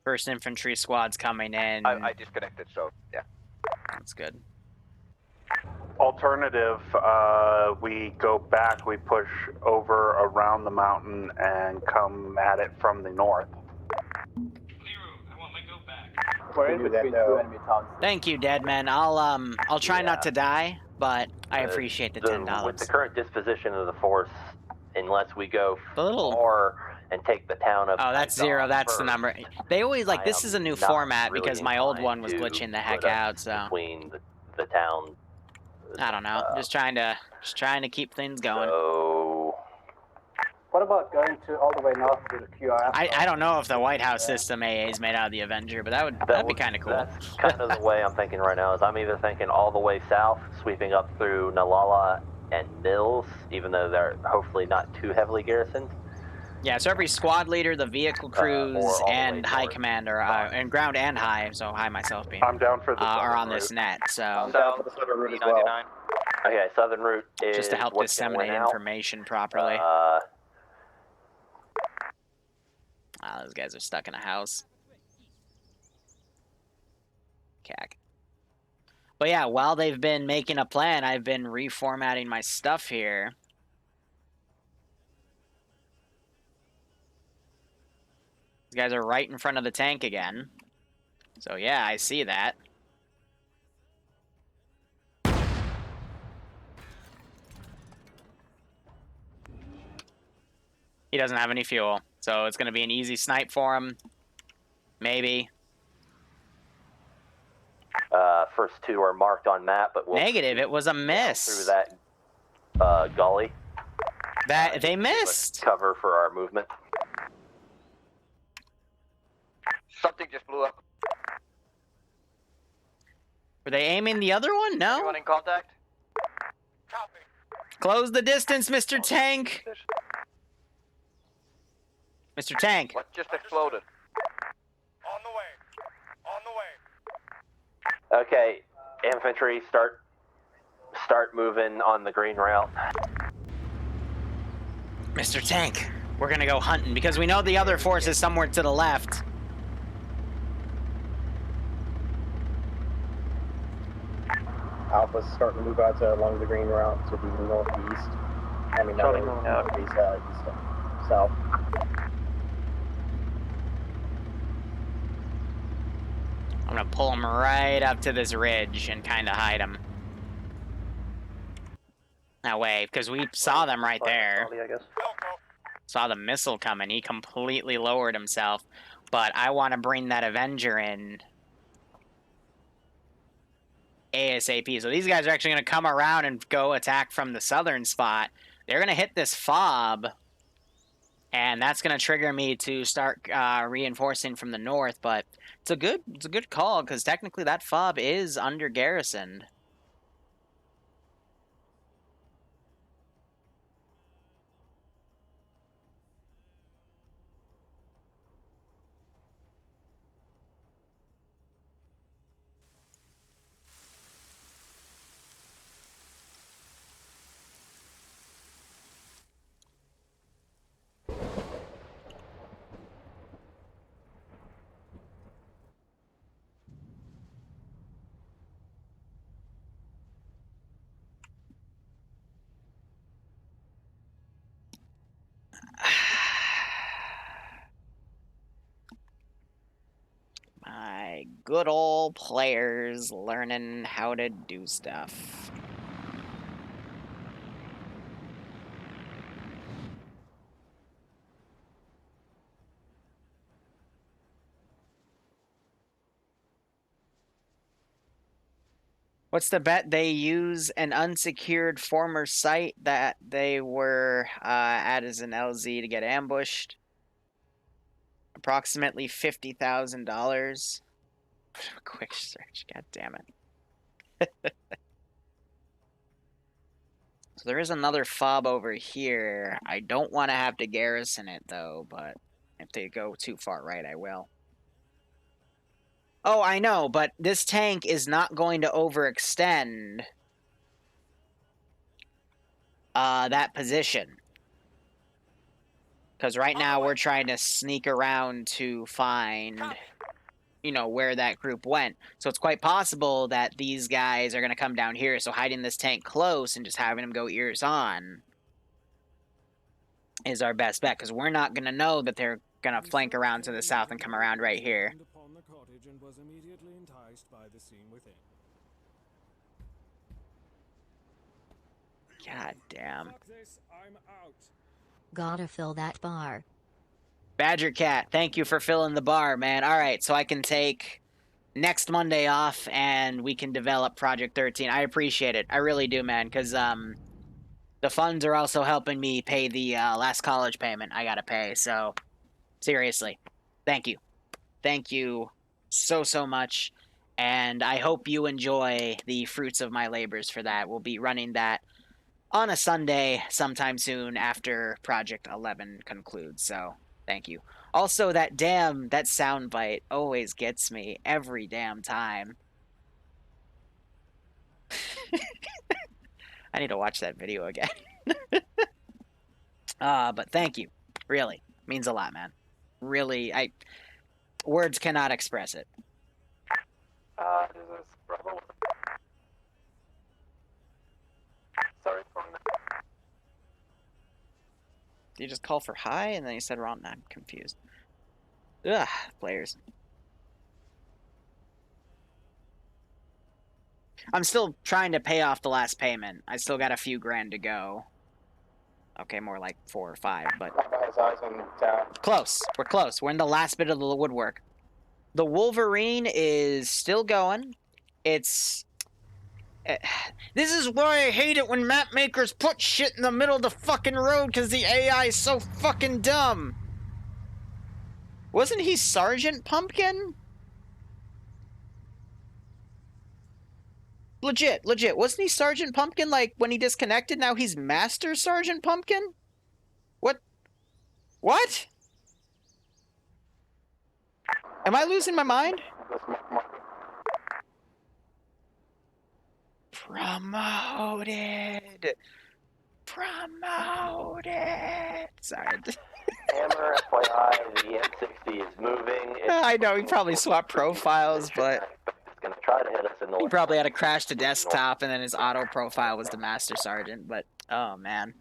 First infantry squad's coming in. I disconnected, so yeah. That's good. Alternative, we go back, we push over around the mountain and come at it from the north. Liru, I want my go back. We're in Do that, between two though. enemy tanks. Thank you, Deadman. I'll try not to die, but I appreciate the $10. With the current disposition of the force, unless we go The little- far and take the town of... Oh, that's 0. That's first, the number. They always like, this I is a new am not format really because my old one inclined was to glitching the heck put us out, so. Between the town... I don't know. Just trying to keep things going. So... What about going to all the way north to the QRF? I don't know if the White House system AA is made out of the Avenger, but that'd be kind of cool. That's kind of the way I'm thinking right now. Is I'm either thinking all the way south, sweeping up through Nalala and Mills, even though they're hopefully not too heavily garrisoned. Yeah, so every squad leader, the vehicle crews, and high commander, and ground and high, so high myself being, I'm down for the are on route. this net, so. I'm down for the southern route as well. Okay, southern route is Just to help what's gonna disseminate win out. information properly. Those guys are stuck in a house. Cack. But yeah, while they've been making a plan, I've been reformatting my stuff here. These guys are right in front of the tank again. So yeah, I see that. He doesn't have any fuel, so it's going to be an easy snipe for him. Maybe. First two are marked on map, but we'll Negative, it was a miss. through that gully. That they missed. Cover for our movement. Something just blew up. Were they aiming the other one? No. Anyone in contact? Close the distance, Mr. Tank. Mr. Tank. What just exploded? On the way. On the way. Okay, infantry, start moving on the green route. Mr. Tank, we're gonna go hunting because we know the other force is somewhere to the left. Alpha's starting to move out along the green route to the northeast. I mean, not northeast, south. I'm gonna pull him right up to this ridge and kind of hide him. That way, because we saw them right there. Saw the missile coming. He completely lowered himself. But I want to bring that Avenger in ASAP. So these guys are actually going to come around and go attack from the southern spot. They're going to hit this fob. And that's going to trigger me to start reinforcing from the north. But it's a good call, because technically that fob is under garrisoned. My good old players learning how to do stuff. What's the bet? They use an unsecured former site that they were at as an LZ to get ambushed. Approximately $50,000. Quick search, god damn it. So there is another fob over here. I don't want to have to garrison it though, but if they go too far right, I will. Oh, I know, but this tank is not going to overextend that position. Because right now we're trying to sneak around to find, you know, where that group went. So it's quite possible that these guys are going to come down here. So hiding this tank close and just having them go ears on is our best bet. Because we're not going to know that they're going to flank around to the south and come around right here. the cottage and was immediately enticed by the scene within. God damn. Fuck this, I'm out. Gotta fill that bar. Badger Cat, thank you for filling the bar, man. All right, so I can take next Monday off and we can develop Project 13. I appreciate it. I really do, man, because the funds are also helping me pay the last college payment I gotta pay. So, seriously, thank you. Thank you so much. And I hope you enjoy the fruits of my labors for that. We'll be running that on a Sunday sometime soon after Project 11 concludes. So, thank you. Also, that soundbite always gets me every damn time. I need to watch that video again. But thank you. Really. Means a lot, man. Really, words cannot express it. This is Bravo. Sorry for that. You just call for hi and then you said wrong. I'm confused. Ugh, players. I'm still trying to pay off the last payment. I still got a few grand to go. Okay, more like 4 or 5, but close. We're close. We're in the last bit of the woodwork. The Wolverine is still going. It's... this is why I hate it when map makers put shit in the middle of the fucking road because the AI is so fucking dumb. Wasn't he Sergeant Pumpkin? Legit. Wasn't he Sergeant Pumpkin, like, when he disconnected? Now he's Master Sergeant Pumpkin? What? Am I losing my mind? Promoted! Sorry. Hammer, FYI, the M60 is moving. I know, he probably swapped profiles, but... Gonna try to hit us in the he probably had to crash to desktop, and then his auto profile was the Master Sergeant, but... oh, man.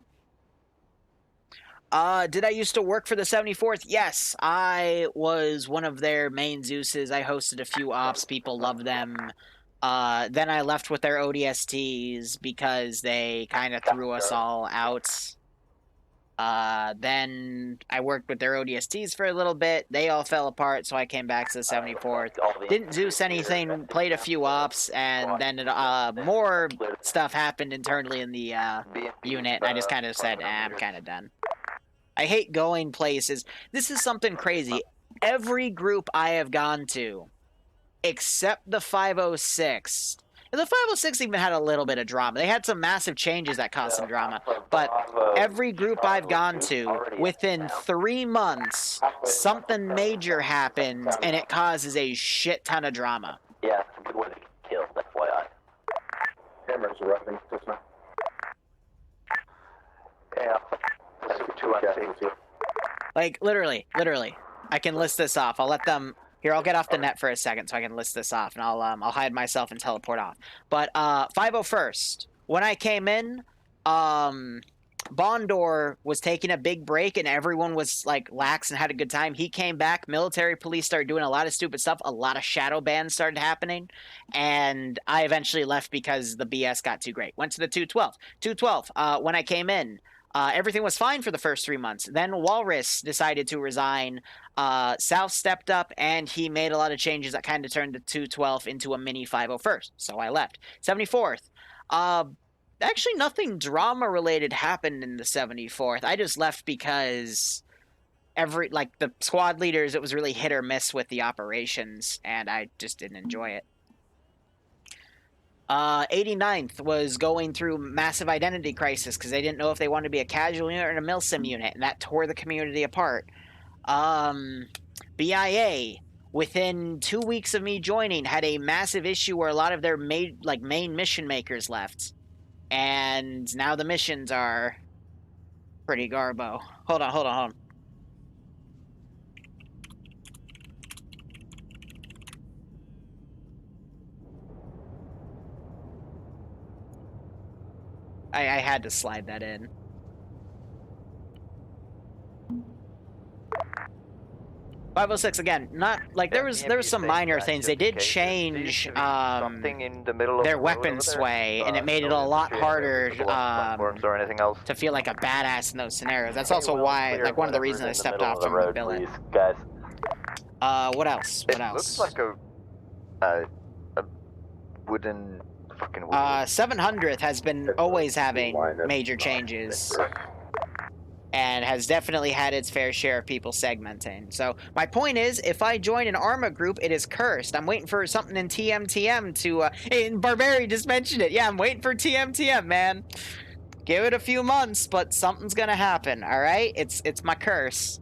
Did I used to work for the 74th? Yes, I was one of their main Zeuses. I hosted a few ops. People loved them. Then I left with their ODSTs because they kind of threw us all out. Then I worked with their ODSTs for a little bit. They all fell apart, so I came back to the 74th. Didn't Zeus anything, played a few ops, and then more stuff happened internally in the unit. I just kind of said, I'm kind of done. I hate going places. This is something crazy. Every group I have gone to, except the 506. And the 506 even had a little bit of drama. They had some massive changes that caused some drama. But every group I've gone to, within 3 months, something major happens, and it causes a shit ton of drama. Yeah, it's a good way to get killed, FYI. Hammer's erupting just now. Yeah. Like, literally. I can list this off. I'll let them... Here, I'll get off the net for a second so I can list this off, and I'll hide myself and teleport off. But 501st, when I came in, Bondor was taking a big break, and everyone was like lax and had a good time. He came back. Military police started doing a lot of stupid stuff. A lot of shadow bans started happening, and I eventually left because the BS got too great. Went to the 212. 212. When I came in. Everything was fine for the first 3 months. Then Walrus decided to resign. South stepped up, and he made a lot of changes that kind of turned the 212 into a mini 501st. So I left. 74th. Actually, nothing drama-related happened in the 74th. I just left because the squad leaders, it was really hit or miss with the operations, and I just didn't enjoy it. 89th was going through massive identity crisis because they didn't know if they wanted to be a casual unit or a milsim unit, and that tore the community apart. BIA, within 2 weeks of me joining, had a massive issue where a lot of their main mission makers left, and now the missions are pretty garbo. Hold on. I had to slide that in. 506 again. Not like there was some minor things. They did change something in the middle of their the road weapon over there? sway, and it made it a lot harder or anything else? to feel like a badass in those scenarios. That's also why, like, one of the reasons I stepped off from the billet. Guys. What else? What else? Looks like a wooden fucking. 700th has been always having major changes. And has definitely had its fair share of people segmenting. So my point is, if I join an Arma group, it is cursed. I'm waiting for something in TMTM to, and Barbary just mentioned it. Yeah, I'm waiting for TMTM, man. Give it a few months, but something's gonna happen, all right? It's my curse.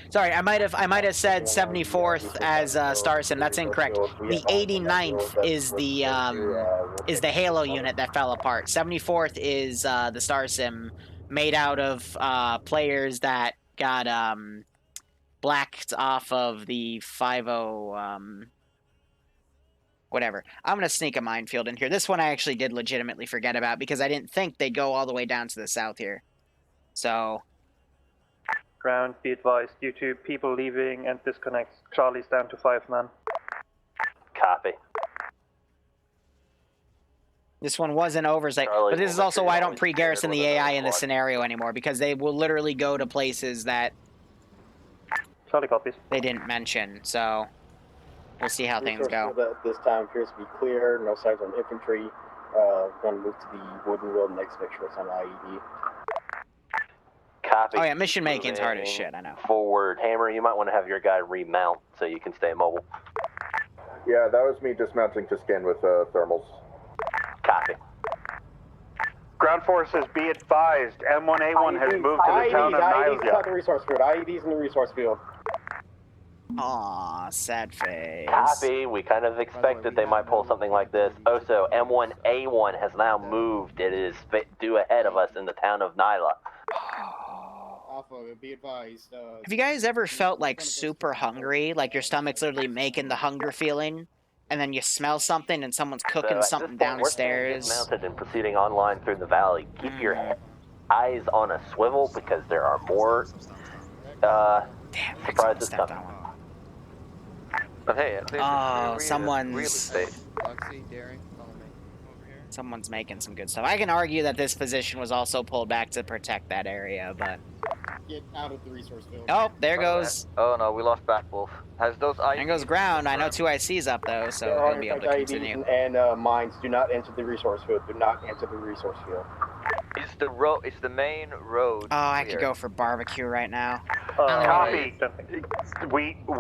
Sorry, I might have said 74th as Starsim. That's incorrect. The 89th is the Halo unit that fell apart. 74th is the Starsim, made out of players that got blacked off of the 50 whatever. I'm gonna sneak a minefield in here. This one I actually did legitimately forget about because I didn't think they'd go all the way down to the south here. So. Ground, be advised, due to people leaving and disconnects, Charlie's down to 5 men. Copy. This one was an oversight, but this is also why I don't pre-garrison the AI in this scenario anymore, because they will literally go to places that Charlie copies. They didn't mention, so we'll see how things go. This time appears to be clear, no signs on infantry. Going to move to the wooden wheel next, make sure it's on IED. Copy. Oh yeah, mission making's hard as shit, I know. Forward. Hammer, you might want to have your guy remount so you can stay mobile. Yeah, that was me dismounting to scan with thermals. Copy. Ground forces, be advised, M1A1 has moved to the town of IEDs inside the resource field. IEDs in the resource field. Aw, sad face. Copy. We kind of expected they might pull something like this. Also, M1A1 has now moved. It is due ahead of us in the town of Nyla. Off of it, be advised. Have you guys ever felt like super hungry? Like your stomach's literally making the hunger feeling? And then you smell something and someone's cooking something downstairs? We're mounted and proceeding online through the valley. Keep your eyes on a swivel because there are more surprises coming. But hey, at least someone's... real estate. Someone's making some good stuff. I can argue that this position was also pulled back to protect that area, but... Get out of the resource field. Oh, there goes... Oh no, we lost Batwolf. Has those IEDs... There goes ground. I know 2 ICs up, though, so he'll be able to continue. And mines, do not enter the resource field. Do not enter the resource field. It's the main road. Oh, I could go for barbecue right now. Copy.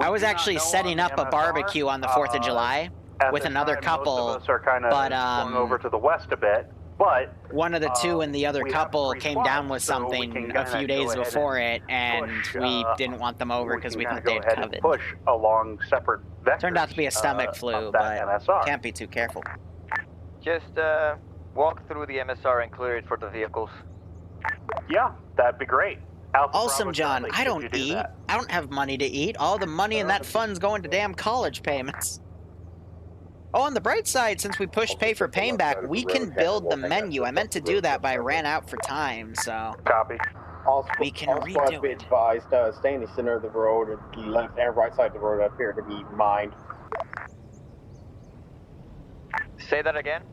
I was actually setting up a barbecue on the 4th of July with another couple, most of us are kind of flung over to the west a bit, but one of the two in the other couple came down with something a few days before it, and we didn't want them over because we thought they'd COVID. Push along separate vectors. Turned out to be a stomach flu, but can't be too careful. Just walk through the MSR and clear it for the vehicles. Yeah, that'd be great. Awesome, John. I don't eat. I don't have money to eat. All the money in that fund's going to damn college payments. Oh, on the bright side, since we pushed pay for pain back, we can build the menu. I meant to do that, but I ran out for time, so... Copy. We can redo it. Advised, stay in the center of the road, the left and right side of the road appear to be mined. Say that again?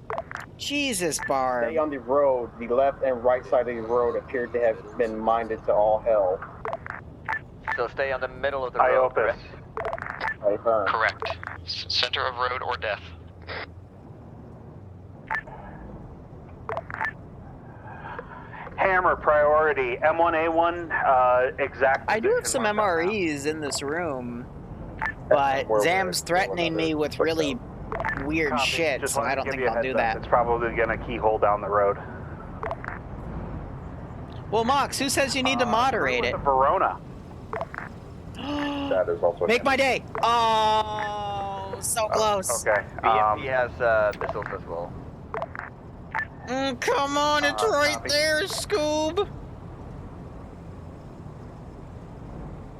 Jesus, Barb. Stay on the road. The left and right side of the road appear to have been mined to all hell. So stay on the middle of the road, correct? Correct. Center of road or death. Hammer priority. M1A1, exact. I do have some MREs in this room, but Zam's threatening me with really weird shit, so I don't think I'll do that. It's probably gonna keyhole down the road. Well, Mox, who says you need to moderate it? Verona. That is also Make my day! Oh, so close. Okay. BMP has missiles as well. Come on, it's right there, Scoob!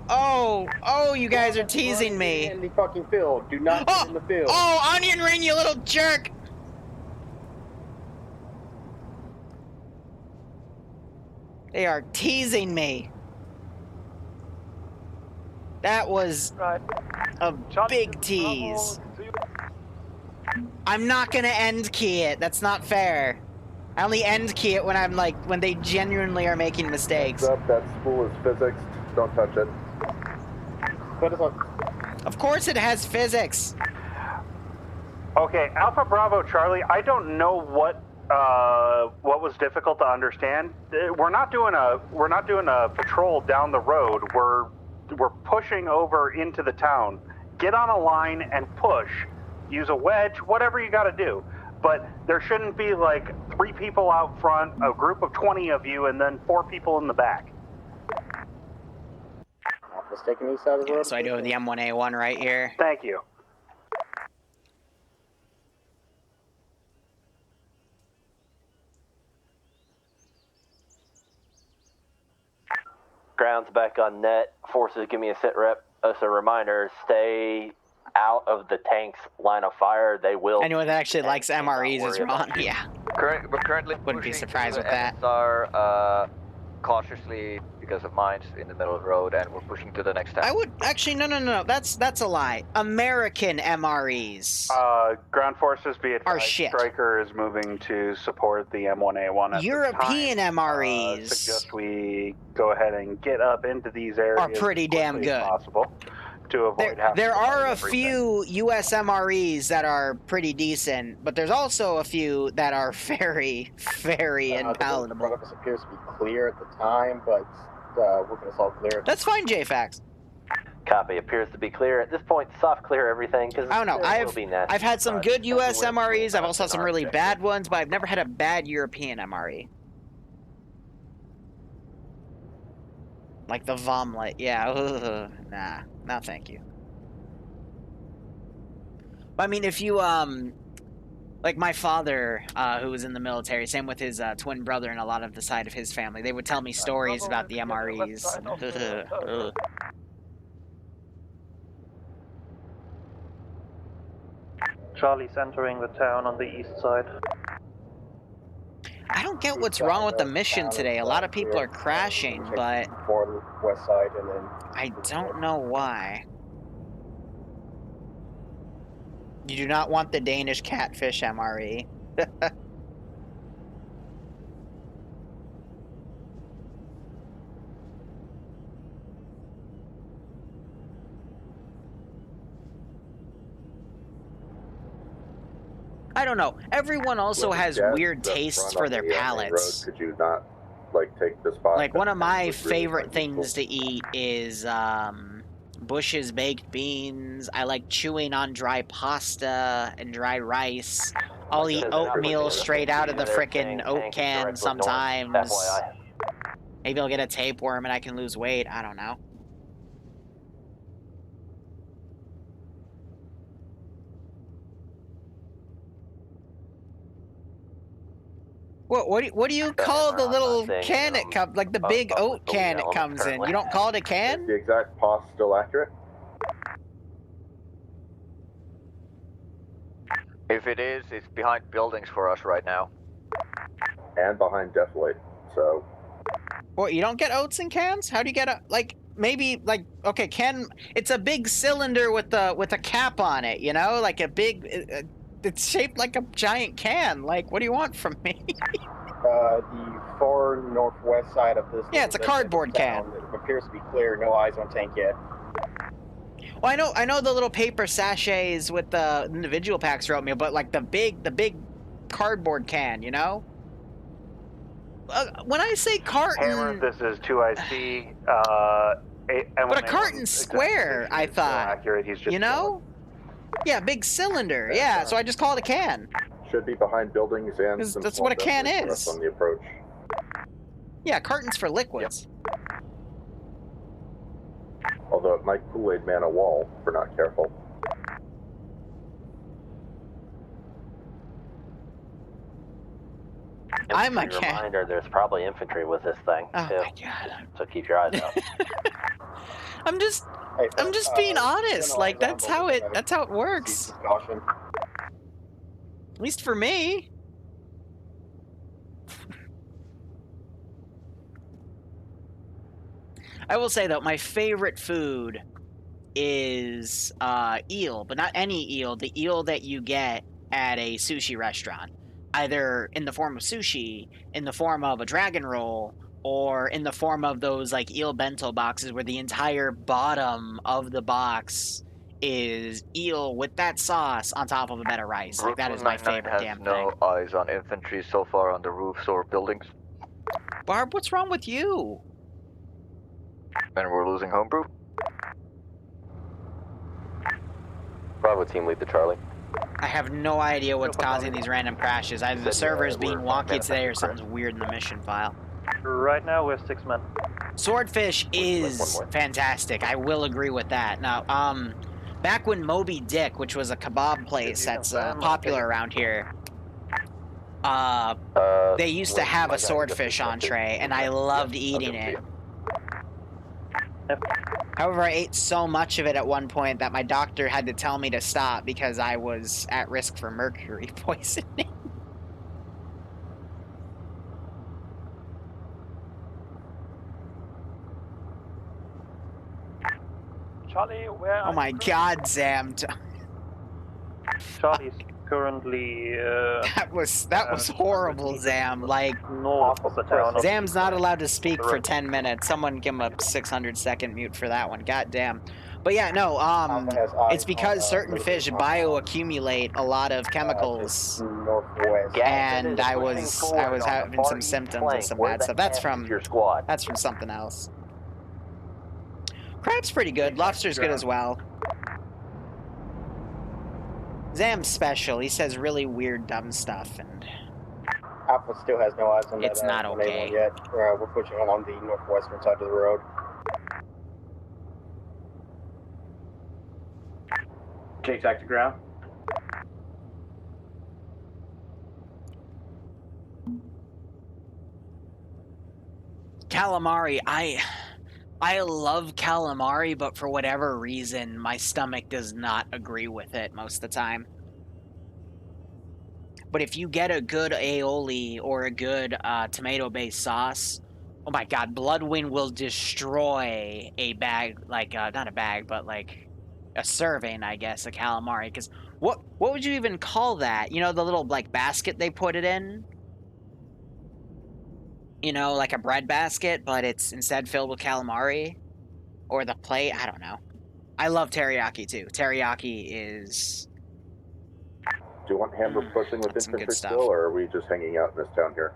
Oh, you guys are teasing me. In the fucking field. Do not get in the field. Oh, onion ring, you little jerk! They are teasing me. That was a big tease. I'm not gonna end key it. That's not fair. I only end key it when I'm like, when they genuinely are making mistakes. Heads up, that spool is physics. Don't touch it. Of course it has physics. Okay, Alpha Bravo Charlie, I don't know what was difficult to understand. We're not doing a patrol down the road. We're pushing over into the town. Get on a line and push. Use a wedge, whatever you got to do. But there shouldn't be like 3 people out front, a group of 20 of you, and then 4 people in the back. Taking east side of the road. So I do the M1A1 right here. Thank you. Ground's back on net. Forces give me a sit rep. As a reminder, stay out of the tank's line of fire. They will. Anyone that actually likes MREs is wrong. Yeah. We're currently wouldn't be surprised with that. NSR, cautiously because of mines in the middle of the road, and we're pushing to the next town. I would actually no. That's a lie. American MREs. Ground forces be advised. Are shit. Stryker is moving to support the M1A1. At European this time. MREs. Suggest we go ahead and get up into these areas. Are pretty damn good. Possible to avoid there are a few US MREs that are pretty decent, but there's also a few that are very, very unpalatable. The front of us appears to be clear at the time, but we're going to solve clear. That's fine, JFAX. Copy. Appears to be clear. At this point, soft clear everything. Cause I don't know. I've had some good US MREs. I've also had some really bad ones, but I've never had a bad European MRE. Like the Vomlet. Yeah. Nah. No, thank you. I mean, if you, like my father, who was in the military, same with his twin brother and a lot of the side of his family, they would tell me stories about the MREs. Charlie's entering the town on the east side. I don't get what's wrong with the mission today. A lot of people are crashing, but west side and then I don't know why. You do not want the Danish catfish MRE. I don't know. Everyone also has weird tastes for their palates. Could you not, like, take the spot? Like, one of my favorite things to eat is, Bush's baked beans. I like chewing on dry pasta and dry rice. I'll eat oatmeal straight out of the frickin' oat can sometimes. Maybe I'll get a tapeworm and I can lose weight. I don't know. What do you call the little can it comes, like the big oat can it comes in? You don't call it a can? Is the exact pos still accurate? If it is, it's behind buildings for us right now. And behind Deathlight, so... What, you don't get oats in cans? How do you get a, like, maybe, like, okay, it's a big cylinder with a cap on it, you know? Like a big, it's shaped like a giant can. Like, what do you want from me? The far northwest side of this... Yeah, it's a cardboard can. It appears to be clear, no eyes on tank yet. Well, I know the little paper sachets with the individual packs for oatmeal, but like the big cardboard can, you know? When I say carton... Hammer, this is 2IC, but a carton's square, I thought. Accurate. He's just you know? Yeah, big cylinder. Yeah, so I just call it a can. Should be behind buildings and... That's what a can is. On the approach. Yeah, cartons for liquids. Yep. Although it might Kool-Aid man a wall if we're not careful. I'm a can. Reminder, there's probably infantry with this thing, oh too. My God. So keep your eyes out. I'm just being honest. Like, that's how it works. At least for me. I will say, though, my favorite food is eel, but not any eel. The eel that you get at a sushi restaurant, either in the form of sushi, in the form of a dragon roll, or in the form of those like eel bento boxes where the entire bottom of the box is eel with that sauce on top of a bed of rice. Like, that is my favorite damn thing. No eyes on infantry so far on the roofs or buildings. Barb, what's wrong with you? And we're losing homebrew? Bravo team, lead the Charlie. I have no idea what's causing these random crashes. Either the server's being wonky today or something's weird in the mission file. Right now, we're 6 men. Swordfish is fantastic. I will agree with that. Now, back when Moby Dick, which was a kebab place that's popular around here, they used to have a swordfish entree, and I loved eating it. However, I ate so much of it at one point that my doctor had to tell me to stop because I was at risk for mercury poisoning. Charlie, where Oh my god, Zam. Charlie's currently that was horrible, Zam. Like, north of the town. Zam's not allowed to speak for 10 minutes. Someone give him a 600-second mute for that one. God damn. But yeah, no, it's because certain fish bioaccumulate a lot of chemicals, and I was having some symptoms of some bad stuff. That's from something else. Crab's pretty good. Lobster's good as well. Zam's special. He says really weird, dumb stuff, and Alpha still has no eyes on that. It's not okay. Yet. We're pushing along the northwestern side of the road. J-tac to ground. Calamari, I love calamari, but for whatever reason, my stomach does not agree with it most of the time. But if you get a good aioli or a good tomato-based sauce, oh my god, Bloodwind will destroy a bag, like, not a bag, but like a serving, I guess, of calamari. Because what would you even call that? You know, the little, like, basket they put it in? You know, like a bread basket, but it's instead filled with calamari? Or the plate? I don't know. I love teriyaki, too. Teriyaki is... Do you want Hammer pushing with infantry still, or are we just hanging out in this town here?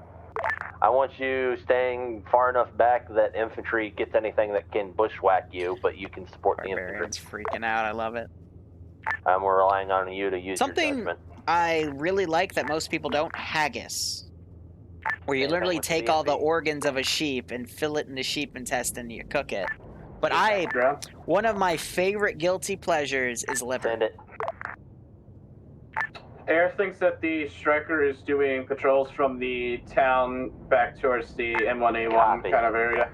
I want you staying far enough back that infantry gets anything that can bushwhack you, but you can support the infantry. It's freaking out. I love it. We're relying on you to use your judgment. I really like that most people don't, haggis. Where you literally take all the organs of a sheep and fill it in the sheep intestine and you cook it. But one of my favorite guilty pleasures is liver. Send it. Air thinks that the striker is doing patrols from the town back towards the M1A1 kind of area.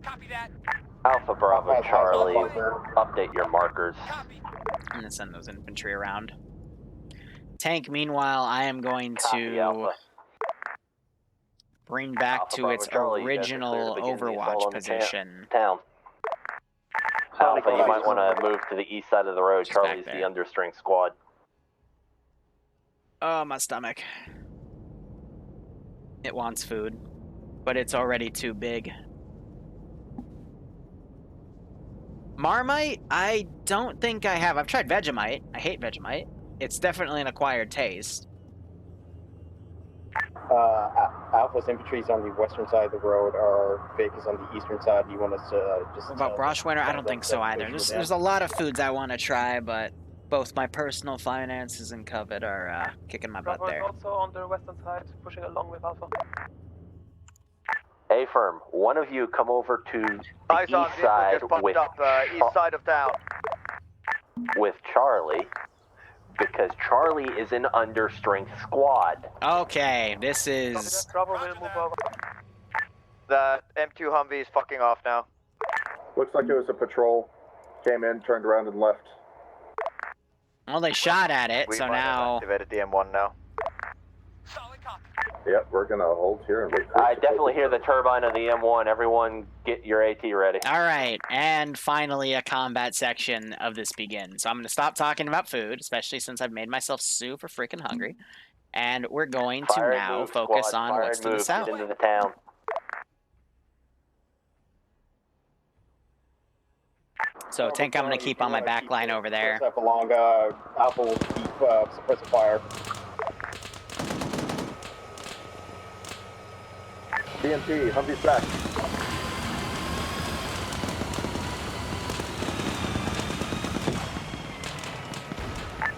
Copy that. Alpha Bravo Charlie, update your markers. I'm gonna send those infantry around. Tank, meanwhile, I am going to bring back to its original Overwatch position. Town. Alpha, you might want to move to the east side of the road. Charlie's the understrength squad. Oh, my stomach. It wants food, but it's already too big. Marmite? I don't think I have. I've tried Vegemite. I hate Vegemite. It's definitely an acquired taste. Alpha's infantry is on the western side of the road. Our Vic is on the eastern side. You want us to just... What about Broshwinter? I don't think so either. There's a lot of foods I want to try, but both my personal finances and covet are kicking my butt there. Also on the western side, pushing along with Alpha. A-firm, one of you come over to the east side with east side of town with Charlie, because Charlie is an understrength squad. Okay, this is... Bravo will move over. The M2 Humvee is fucking off now. Looks like it was a patrol. Came in, turned around, and left. Well, they shot at it, so now... activated the M1 now. Yep, we're gonna hold here and wait for I definitely hear the turbine of the M1. Everyone get your AT ready. All right, and finally a combat section of this begins. So I'm going to stop talking about food, especially since I've made myself super freaking hungry. And we're going to Fire and now move, focus squad. on Fire what's and to the move. south. Get into the town. So tank I'm going to keep on my back line over there. Up along, Alpha will keep suppressive fire. BMP, Humvee's back.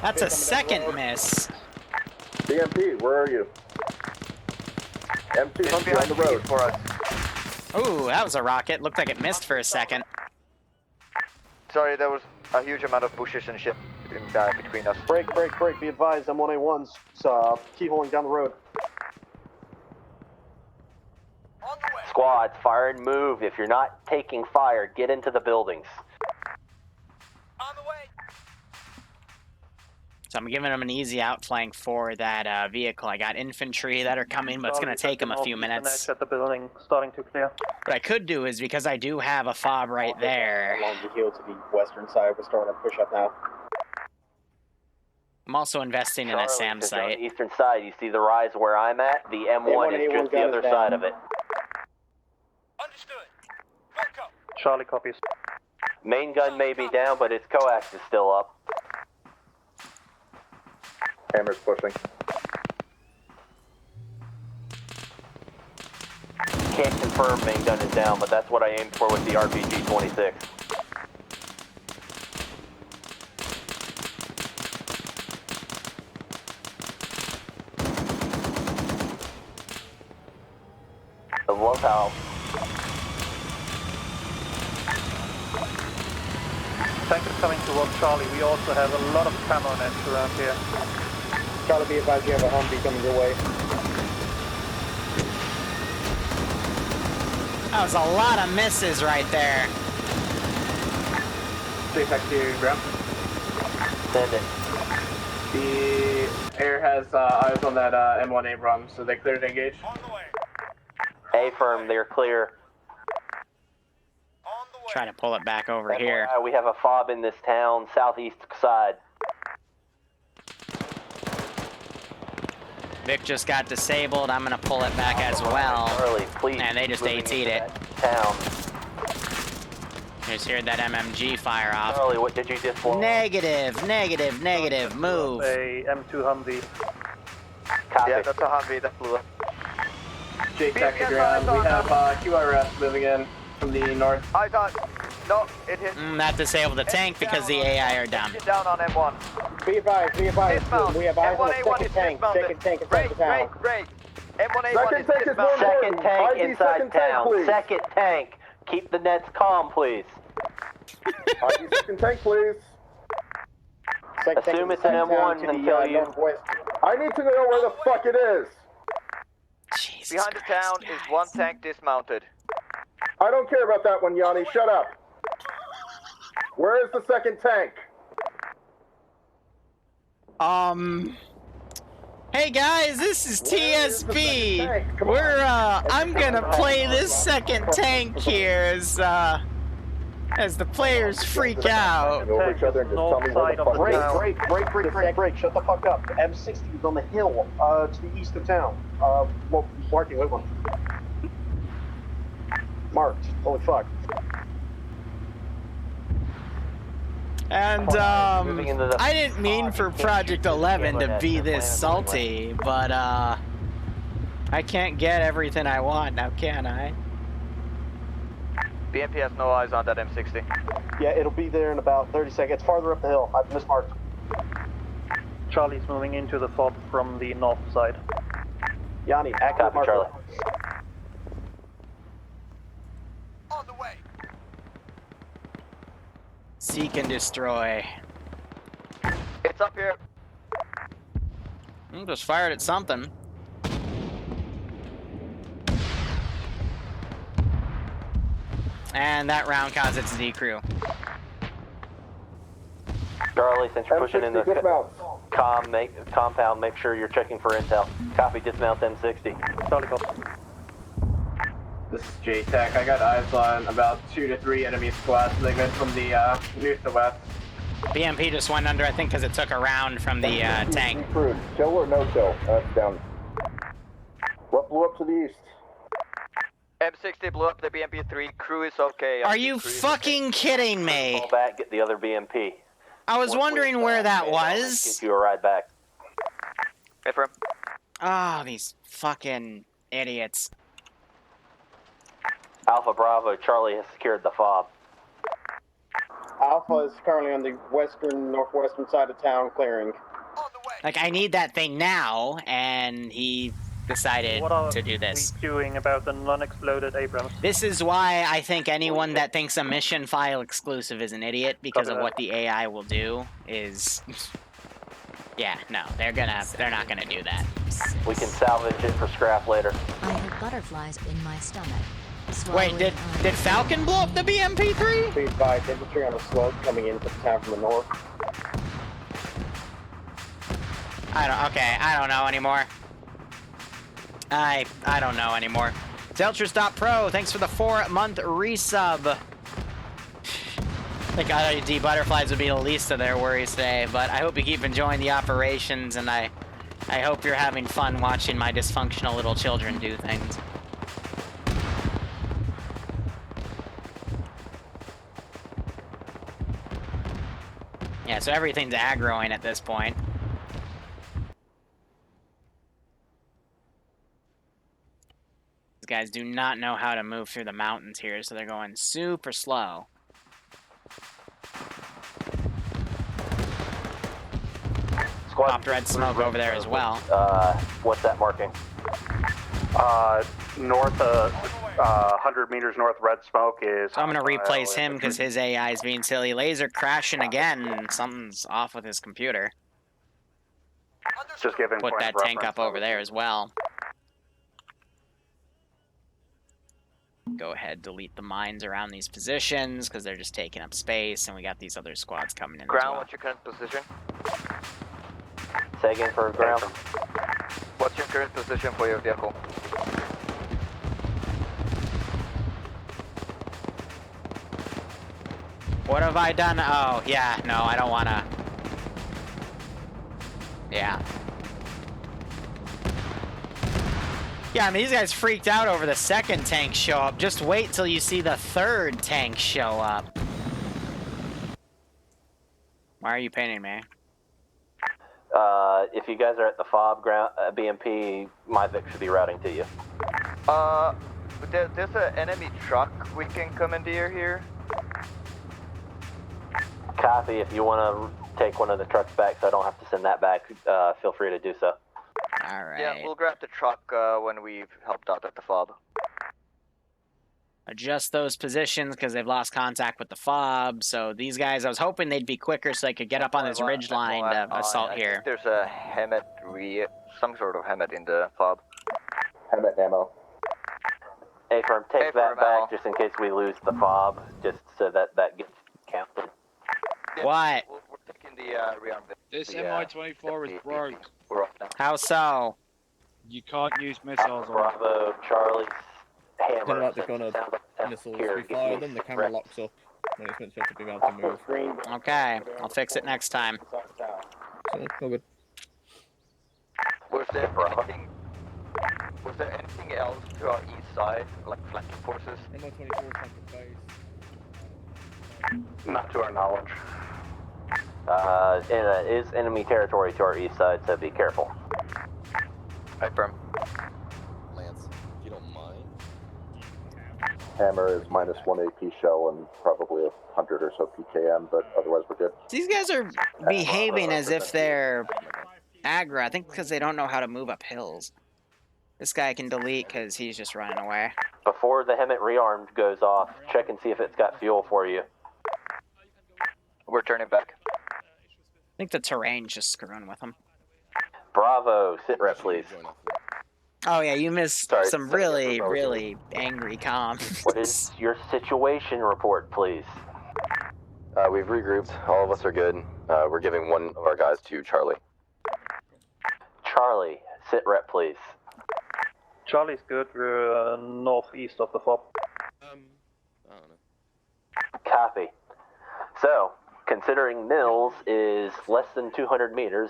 That's a second miss. BMP, where are you? M2 Humvee on the road for us. Ooh, that was a rocket. Looked like it missed for a second. Sorry, there was a huge amount of bushes and shit between us. Break. Be advised, M1A1's keep holding down the road. Squads, fire and move. If you're not taking fire, get into the buildings. So I'm giving them an easy outflank for that vehicle. I got infantry that are coming, but it's going to take them a few minutes. At the building, starting to clear. What I could do is, because I do have a fob right there, Along the hill to the western side, we're starting to push up now. I'm also investing in a SAM Charlie, site. on the eastern side, you see the rise where I'm at? The M1 is just the other side of it. Charlie copies. Main gun may be down, but its coax is still up. Hammer's pushing. Can't confirm main gun is down, but that's what I aimed for with the RPG-26. I love how Tank is coming towards Charlie. We also have a lot of camo nets around here. Charlie, be advised you have a Humvee coming your way. That was a lot of misses right there. Straight back to your ground. Send it. The air has eyes on that M1 Abrams, so they cleared to engage. A-firm, they're clear. Trying to pull it back over here. We have a fob in this town, southeast side. Vic just got disabled. I'm going to pull it back as well. Early, please. And they just AT'd it. Town. Just heard that MMG fire off. Charlie, what did you just blow? Negative. Move. A M2 Humvee. Copy. Yeah, that's a Humvee that blew up. Jake, back to ground. We have QRS moving in from the north. I got. No, it hit. That disabled the tank because the AI are down. Hit down on M1. Be advised. Dismount. We have eyes on the M1A1 second is tank. dismounted. Second tank inside the town. Great. M1A1 is dismounted. Second tank inside town. Second tank. Keep the nets calm, please. ID second tank, please. Assume it's an M1 until you... I need to know where the fuck it is. Jesus Behind the town is one tank dismounted. I don't care about that one, Yanni. Shut up. Where is the second tank? Hey guys, this is TSB. I'm gonna play this second tank here as the players freak out. Over each other and just tell me where the fuck it is. Break. Shut the fuck up. M60 is on the hill to the east of town. Marking, wait one. Marked. Holy fuck. And I didn't mean for Project 11 to be this salty, but I can't get everything I want now, can I? BMP has no eyes on that M60. Yeah, it'll be there in about 30 seconds. It's farther up the hill. I've mismarked. Charlie's moving into the fob from the north side. Yanni, accurate marker. Charlie. On the way. Seek and destroy. It's up here. Just fired at something. And that round caused its Z crew. Charlie, since you're pushing in the dismounts. compound, make sure you're checking for intel. Copy, dismount M60. This is J-Tech. I got eyes on about 2 to 3 enemy squads moving from the north to west. BMP just went under, I think, because it took a round from the tank. Kill or no kill? That's down. What blew up to the east? M60 blew up the BMP-3. Crew is okay. Are you fucking kidding me? Call back, get the other BMP. I was wondering where that was. Get you a ride back. Affirm. Oh, these fucking idiots. Alpha Bravo, Charlie has secured the fob. Alpha is currently on the northwestern side of town, clearing. Like, I need that thing now, and he decided to do this. What are we doing about the non-exploded Abrams? This is why I think anyone that thinks a mission file exclusive is an idiot, because of what the AI will do is... Yeah, no, they're not gonna do that. We can salvage it for scrap later. I have butterflies in my stomach. Wait, did Falcon blow up the BMP-3? Please advise infantry on a slope coming into the town from the north. I don't know anymore. I don't know anymore. Zeltrus.pro, thanks for the 4-month resub. I think IOD butterflies would be the least of their worries today, but I hope you keep enjoying the operations, and I hope you're having fun watching my dysfunctional little children do things. Yeah, so everything's aggroing at this point. These guys do not know how to move through the mountains here, so they're going super slow. Popped red smoke over there as well. What's that marking? North, 100 meters north, red smoke is... So I'm going to replace him because his AI is being silly. Laser crashing again. Something's off with his computer. Just giving Put that tank up over there as well. Go ahead, delete the mines around these positions because they're just taking up space, and we got these other squads coming in Ground, as well. what's your current position? Say again for ground. What's your current position for your vehicle? What have I done? Oh, yeah, no, I don't want to. Yeah. Yeah, I mean, these guys freaked out over the second tank show up. Just wait till you see the third tank show up. Why are you painting me? If you guys are at the FOB ground, BMP, my Vic should be routing to you. There's an enemy truck we can commandeer here. Copy. If you want to take one of the trucks back so I don't have to send that back, feel free to do so. Alright. Yeah, we'll grab the truck when we've helped out at the FOB. Adjust those positions because they've lost contact with the FOB. So these guys, I was hoping they'd be quicker so they could get up on this ridge line to assault here. There's a HEMET, some sort of HEMET in the FOB. HEMET ammo. A-firm, take that back just in case we lose the FOB, just so that gets counted. What? We're taking the rearm. This MI-24 is broke. We're off now. How so? You can't use missiles on it. Bravo, Charlie, hammer. Kind of like the gun of missiles. We fire them, the camera locks up when it's meant to be able to move. Okay, I'll fix it next time. So, all good. Was there anything else to our east side, like flanking forces? MI-24 flank base. Not to our knowledge. It is enemy territory to our east side, so be careful. Affirm. Lance, if you don't mind. Hammer is -1 AP shell and probably 100 or so PKM, but otherwise we're good. These guys are behaving as if they're aggro. I think because they don't know how to move up hills. This guy can delete because he's just running away. Before the HEMET rearmed goes off, check and see if it's got fuel for you. We're turning back. I think the terrain's just screwing with them. Bravo, sit rep, please. Oh yeah, you missed some really, really angry comms. What is your situation report, please? We've regrouped. All of us are good. We're giving one of our guys to Charlie. Charlie, sit rep, please. Charlie's good. We're northeast of the FOB. I don't know. Copy. So, considering Mills is less than 200 meters,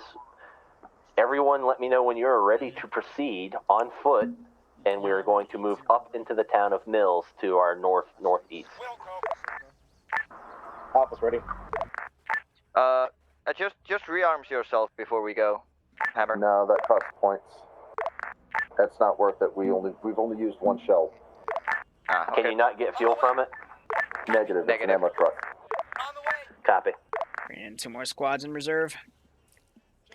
everyone let me know when you're ready to proceed on foot, and we are going to move up into the town of Mills to our northeast. Alpha's ready. Just rearms yourself before we go, Hammer. No, that costs points. That's not worth it. We've only used one shell. Can you not get fuel from it? Negative. It's an ammo truck. Copy. Bring in 2 more squads in reserve.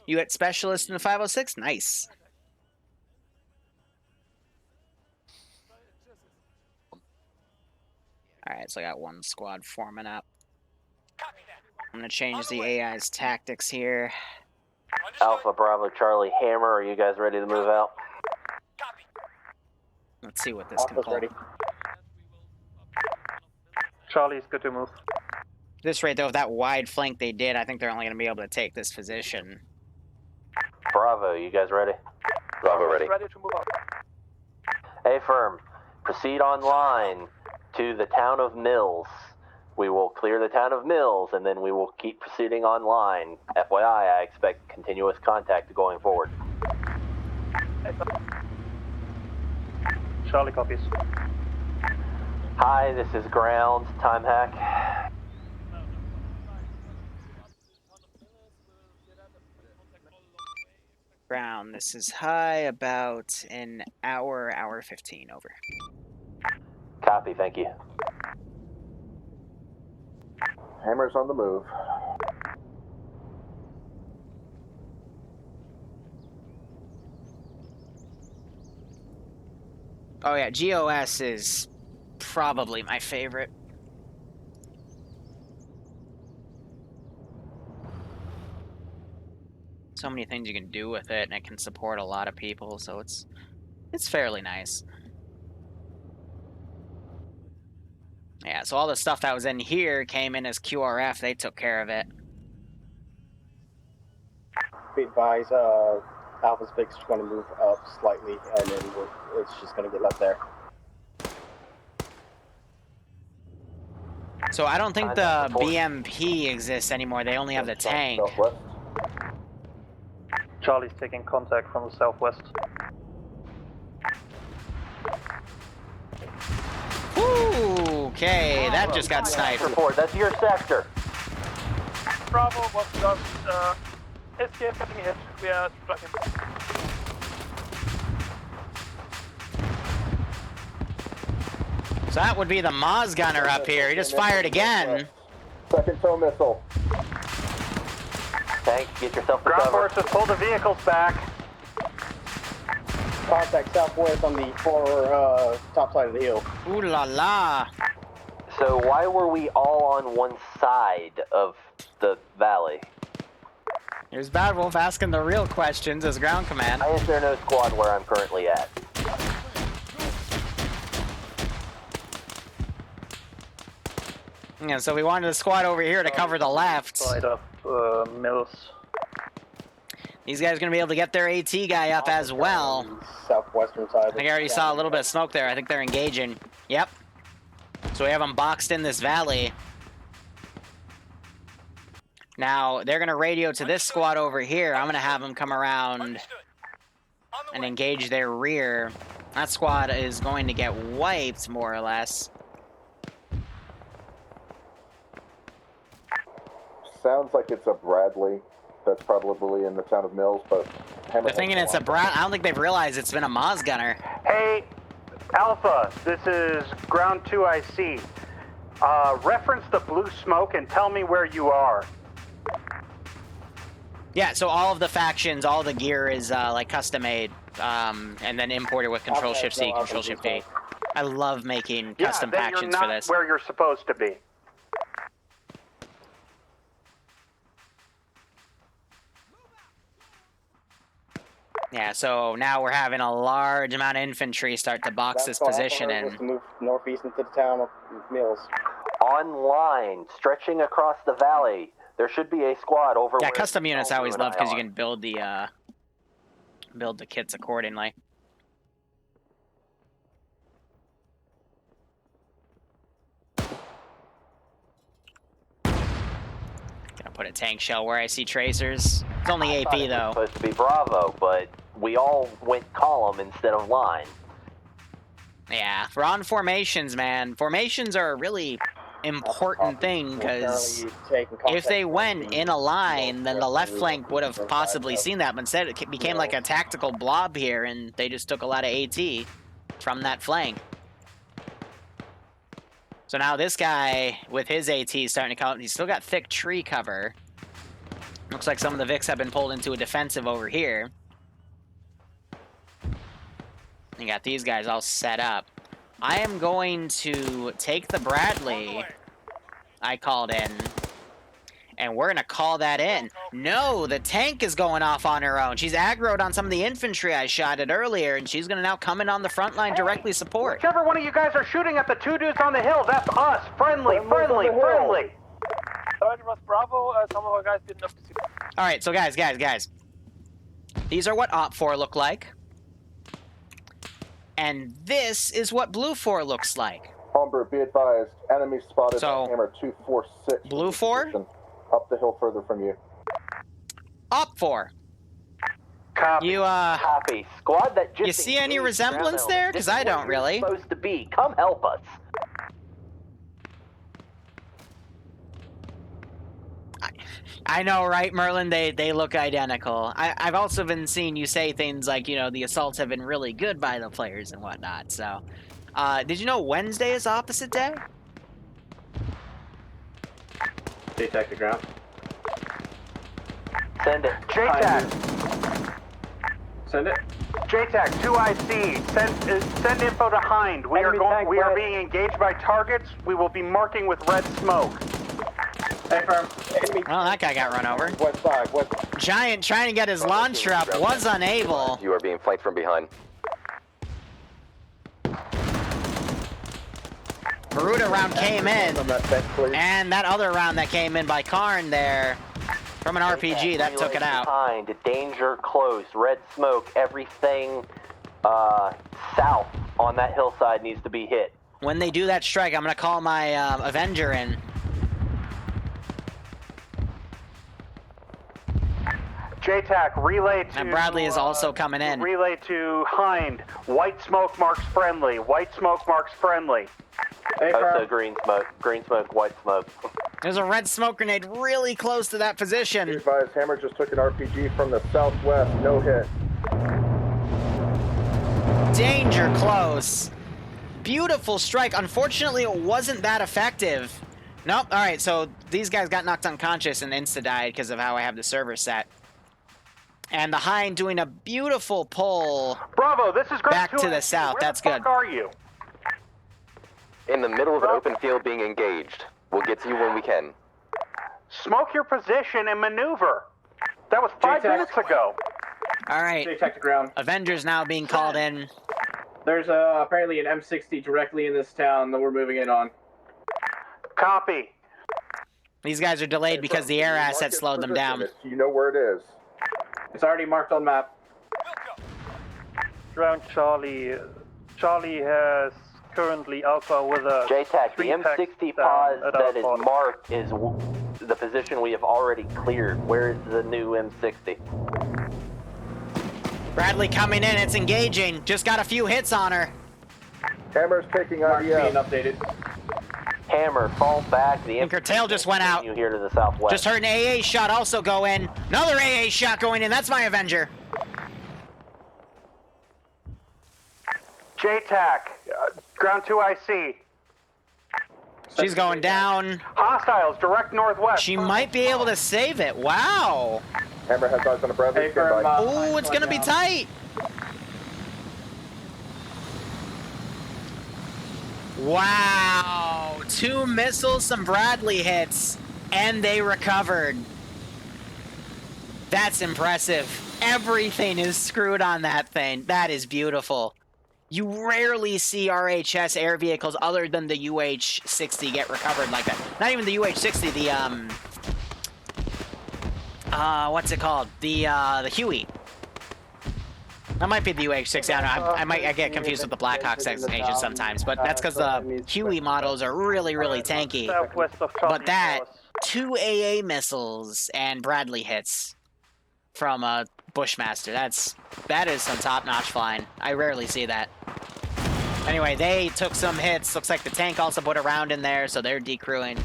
You at specialist in the 506? Nice. Alright, so I got 1 squad forming up. I'm going to change the AI's tactics here. Alpha, Bravo, Charlie, Hammer, are you guys ready to move out? Let's see what this can pull. Ready. Charlie's good to move. This rate, though, with that wide flank they did, I think they're only going to be able to take this position. Bravo, you guys ready? Bravo ready. Ready to move out. Hey, firm, proceed online to the town of Mills. We will clear the town of Mills, and then we will keep proceeding online. FYI, I expect continuous contact going forward. Charlie copies. Hi, this is Ground, time hack. Ground, this is high, about an hour 15, over. Copy, thank you. Hammer's on the move. Oh yeah, GOS is probably my favorite. So many things you can do with it, and it can support a lot of people, so it's fairly nice. Yeah, so all the stuff that was in here came in as QRF. They took care of it. Be advised, Alpha's Vic's going to move up slightly, and then it's just going to get left there. So I don't think the BMP exists anymore. They only have the tank. Southwest. Charlie's taking contact from the southwest. Ooh, okay, that just got sniped. Report, that's your sector. Bravo was just SKF getting hit. We are tracking. So that would be the Moz gunner up here. He just fired again. Second tow missile. Tank, get yourself to Ground cover. forces, pull the vehicles back. Contact southwest on the top side of the hill. Ooh la la. So why were we all on one side of the valley? Here's Bad Wolf asking the real questions as ground command. Why is there no squad where I'm currently at? Yeah, so we wanted the squad over here to cover the left. Side of Mills. These guys are going to be able to get their AT guy up as well. Southwestern side. I think I already saw a little bit of smoke there. I think they're engaging. Yep. So we have them boxed in this valley. Now, they're going to radio to this squad over here. I'm going to have them come around and engage their rear. That squad is going to get wiped, more or less. Sounds like it's a Bradley. That's probably in the town of Mills, but... They're thinking it's a Brad. I don't think they've realized it's been a Moz gunner. Hey, Alpha, this is Ground 2 IC. Reference the blue smoke and tell me where you are. Yeah, so all of the factions, all the gear is like custom made, and then imported with Control Shift C, Control Shift D. I love making custom factions for this. Where you're supposed to be. Yeah, so now we're having a large amount of infantry start to box this position in. To move northeast into the town of Mills. Online, stretching across the valley, There should be a squad over. Yeah, where custom units I always Andrew love and I because you are. can build the kits accordingly. Gonna put a tank shell where I see tracers. It's only AP though. Supposed to be Bravo, but we all went column instead of line. Yeah, we're on formations, man. Formations are a really important thing because if they went in a line, then the left flank would have possibly seen that. But instead, it became like a tactical blob here, and they just took a lot of AT from that flank. So now this guy with his AT is starting to come. He's still got thick tree cover. Looks like some of the Vics have been pulled into a defensive over here. You got these guys all set up. I am going to take the Bradley I called in, and we're going to call that in. No, the tank is going off on her own. She's aggroed on some of the infantry I shot at earlier, and she's going to now come in on the front line directly support. Whichever one of you guys are shooting at the two dudes on the hill, that's us. Friendly. Sergeant was Bravo, some of our guys didn't know. All right, so guys. These are what Op 4 look like. And this is what Blue 4 looks like. Homebrew, be advised. Enemy spotted So, Hammer 246. Blue 4? Up the hill further from you. Op 4. Copy. You, Copy. Squad that just you see any resemblance ground there? element. Because This is I what don't you're really. Supposed to be. Come help us. I know, right, Merlin? They look identical. I've also been seeing you say things like, you know, the assaults have been really good by the players and whatnot, so. Did you know Wednesday is opposite day? Stay tech to ground. Send it. JTAC. Send it. JTAC, 2IC. Send info to Hind. We are being engaged by targets. We will be marking with red smoke. Hey, firm. Well, that guy got run over. West side, west. Giant trying to get his launcher up, was unable. You are being flanked from behind. Baruda round came in, and that other round that came in by Karn there, from an RPG, that took it out. Behind, danger close, red smoke, everything south on that hillside needs to be hit. When they do that strike, I'm going to call my Avenger in. JTAC, relay to... And Bradley is also coming in. Relay to Hind. White smoke marks friendly. White smoke marks friendly. Hey, also green smoke, white smoke. There's a red smoke grenade really close to that position. Be advised, Hammer just took an RPG from the southwest. No hit. Danger close. Beautiful strike. Unfortunately, it wasn't that effective. Nope. All right, so these guys got knocked unconscious and insta-died because of how I have the server set. And the Hind doing a beautiful pull. Bravo, this is back to the south. That's good. Where the fuck are you? In the middle of an open field being engaged. We'll get to you when we can. Smoke your position and maneuver. That was 5 minutes ago. All right. Stay tech to ground. Avengers now being called in. There's apparently an M60 directly in this town that we're moving in on. Copy. These guys are delayed because the air asset slowed them down. You know where it is. It's already marked on map. Ground Charlie. Charlie has currently Alpha with a... JTAC, the M60 pause that is marked is the position we have already cleared. Where is the new M60? Bradley coming in, it's engaging. Just got a few hits on her. Hammer's taking Mark's IDF. being updated. Hammer, fall back. The Anchor tail just went out. You here to the southwest. Just heard an AA shot also go in. Another AA shot going in. That's my Avenger. JTAC, ground 2IC. She's going down. Hostiles, direct northwest. She might be able to save it. Wow. Hammer has eyes on a Bradley. Hey, firm, Oh, it's going to be tight. Wow. 2 missiles, some Bradley hits, and they recovered. That's impressive. Everything is screwed on that thing. That is beautiful. You rarely see RHS air vehicles other than the UH-60 get recovered like that. Not even the UH-60, what's it called? The Huey. That might be the UH-6. I get confused with the Blackhawk designation sometimes, but that's because the Huey models are really, really tanky. But that 2 AA missiles and Bradley hits from a Bushmaster. That is some top-notch flying. I rarely see that. Anyway, they took some hits. Looks like the tank also put a round in there, so they're decrewing.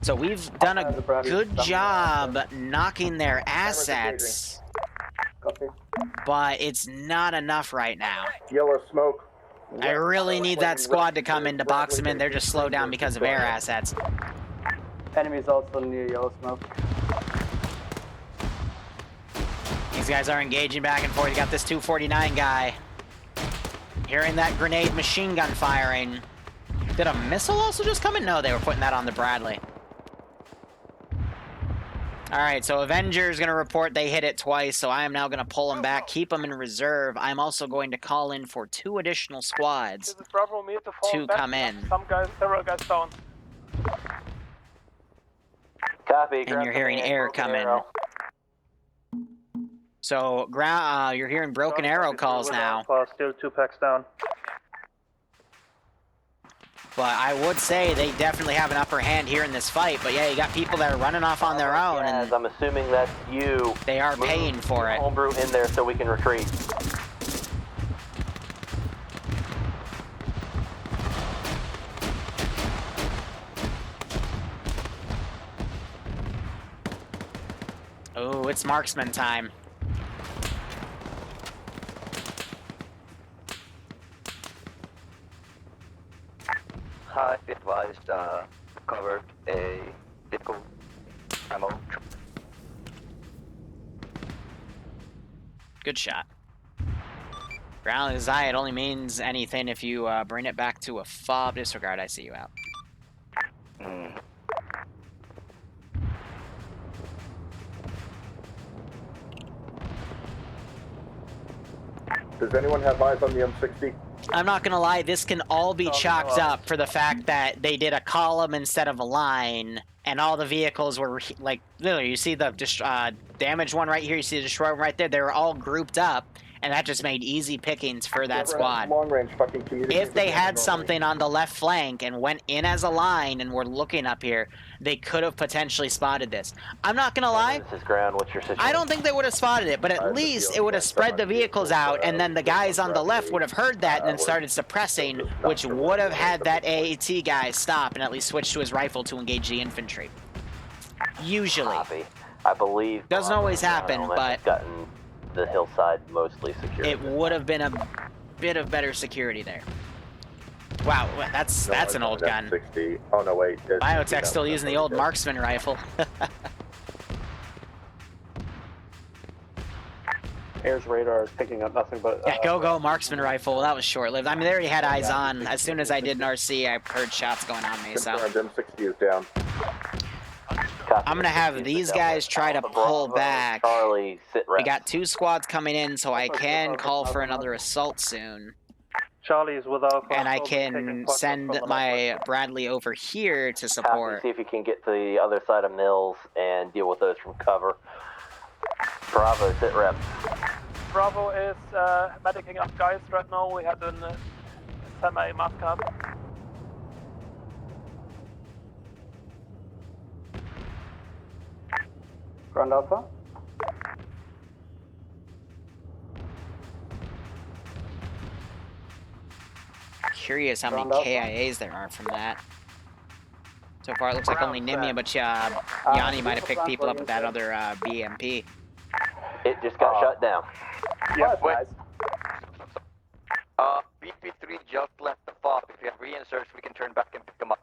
So we've done a good job knocking their assets, but it's not enough right now. Yellow smoke. I really need that squad to come in to box them in. They're just slowed down because of air assets. Enemies also near yellow smoke. These guys are engaging back and forth. You got this 249 guy. Hearing that grenade machine gun firing. Did a missile also just come in? No, they were putting that on the Bradley. Alright, so Avenger's going to report they hit it twice, so I am now going to pull them back, keep them in reserve. I'm also going to call in for 2 additional squads to come in. Several guys down. Copy. And you're hearing air coming. So, you're hearing broken arrow calls now. Still 2 packs down. But I would say they definitely have an upper hand here in this fight. But yeah, you got people that are running off on their own, and I'm assuming that's you. They are paying for it. Homebrew in there so we can retreat. Oh, it's marksman time. Hi, advised, covered a vehicle ammo. Good shot. Ground Zai, it only means anything if you bring it back to a fob. Disregard, I see you out. Does anyone have eyes on the M60? I'm not gonna lie, this can all be chalked up for the fact that they did a column instead of a line, and all the vehicles were, like, literally, you see the damaged one right here, you see the destroyed one right there, they were all grouped up, and that just made easy pickings for that squad. Long-range fucking If they had something on the left flank and went in as a line and were looking up here, they could have potentially spotted this. I'm not gonna lie, This is ground. What's your situation? I don't think they would have spotted it, but at least it would have spread the vehicles out, and then the guys on the left would have heard that and then started suppressing, which would have had that AAT guy stop and at least switch to his rifle to engage the infantry. Usually. Copy. I believe doesn't always happen, but gotten the hillside mostly secure. It would have been a bit of better security there. Wow, that's an old gun. 60. Oh no, wait. Biotech's still using the old marksman rifle. Air's radar is picking up nothing but... Yeah, go marksman rifle. That was short-lived. I mean, they already had eyes on. As soon as I did an RC, I heard shots going on me, so... M60 is down. I'm gonna have these guys try to pull back. Charlie, sit We got 2 squads coming in, so I can call for another assault soon. Charlie is without. And I can send my Bradley over here to support. See if you can get to the other side of Mills and deal with those from cover. Bravo, sit rep. Bravo is medicing up guys right now. We had a semi-mask up. Ground Alpha. Curious how many KIAs there are from that. So far, it looks like only Nimia, but Yanni might have picked people up with that other BMP. It just got shut down. Yep, wait. BP3 just left the fob. If you have reinserts, we can turn back and pick them up.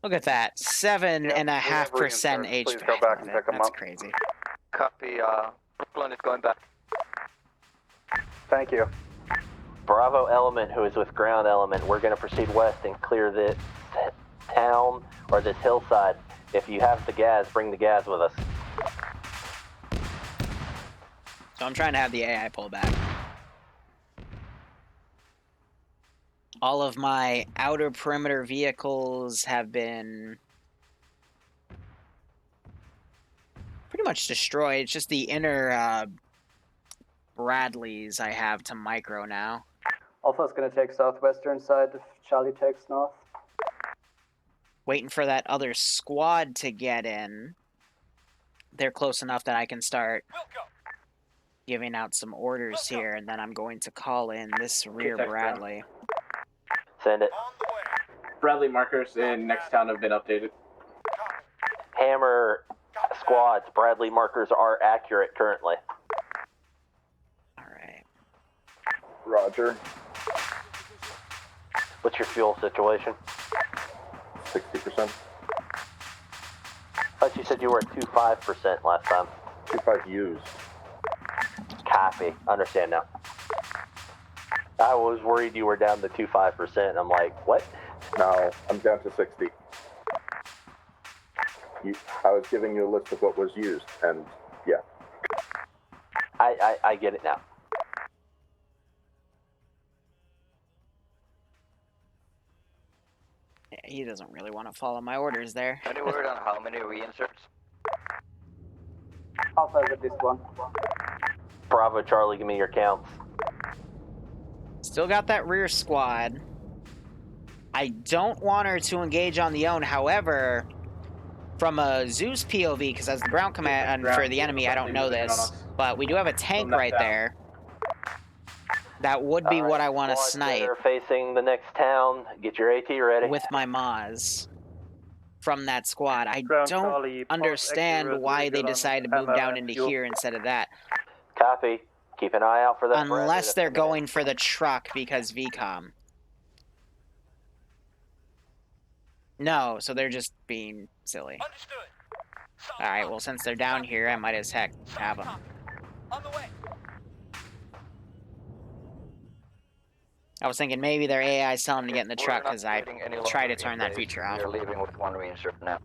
Look at that, 7.5% HP. Please go back and pick them That's up. crazy. Copy, Brooklyn is going back. Thank you. Bravo element, who is with ground element, we're going to proceed west and clear this town or this hillside. If you have the gas, bring the gas with us. So I'm trying to have the AI pull back. All of my outer perimeter vehicles have been much destroyed. It's just the inner Bradleys I have to micro now. Alpha's gonna take southwestern side if Charlie takes north. Waiting for that other squad to get in. They're close enough that I can start giving out some orders here, and then I'm going to call in this rear Bradley. Send it. Bradley markers in next town have been updated. Hammer squads, Bradley markers are accurate currently. Alright. Roger. What's your fuel situation? 60%. I thought you said you were at 25% last time. 25 used. Copy. Understand now. I was worried you were down to 25%. I'm like, what? No, I'm down to 60. I was giving you a list of what was used, and yeah. I get it now. Yeah, he doesn't really want to follow my orders there. Any word on how many reinserts? Alpha is at least one. Bravo, Charlie, give me your counts. Still got that rear squad. I don't want her to engage on the own. However, from a Zeus POV, because as the ground command for the enemy, I don't know this, but we do have a tank right there. That would be what I want to snipe. Facing the next town. Get your AT ready. With my Maz from that squad. I don't understand why they decided to move down into here instead of that. Copy. Keep an eye out for that. Unless they're going for the truck because VCOM. No, so they're just being silly. Alright, well, since they're down here, I might as heck have them. I was thinking maybe their AI is telling them to get in the truck because I try to turn that feature off. We're leaving with one reinsert now.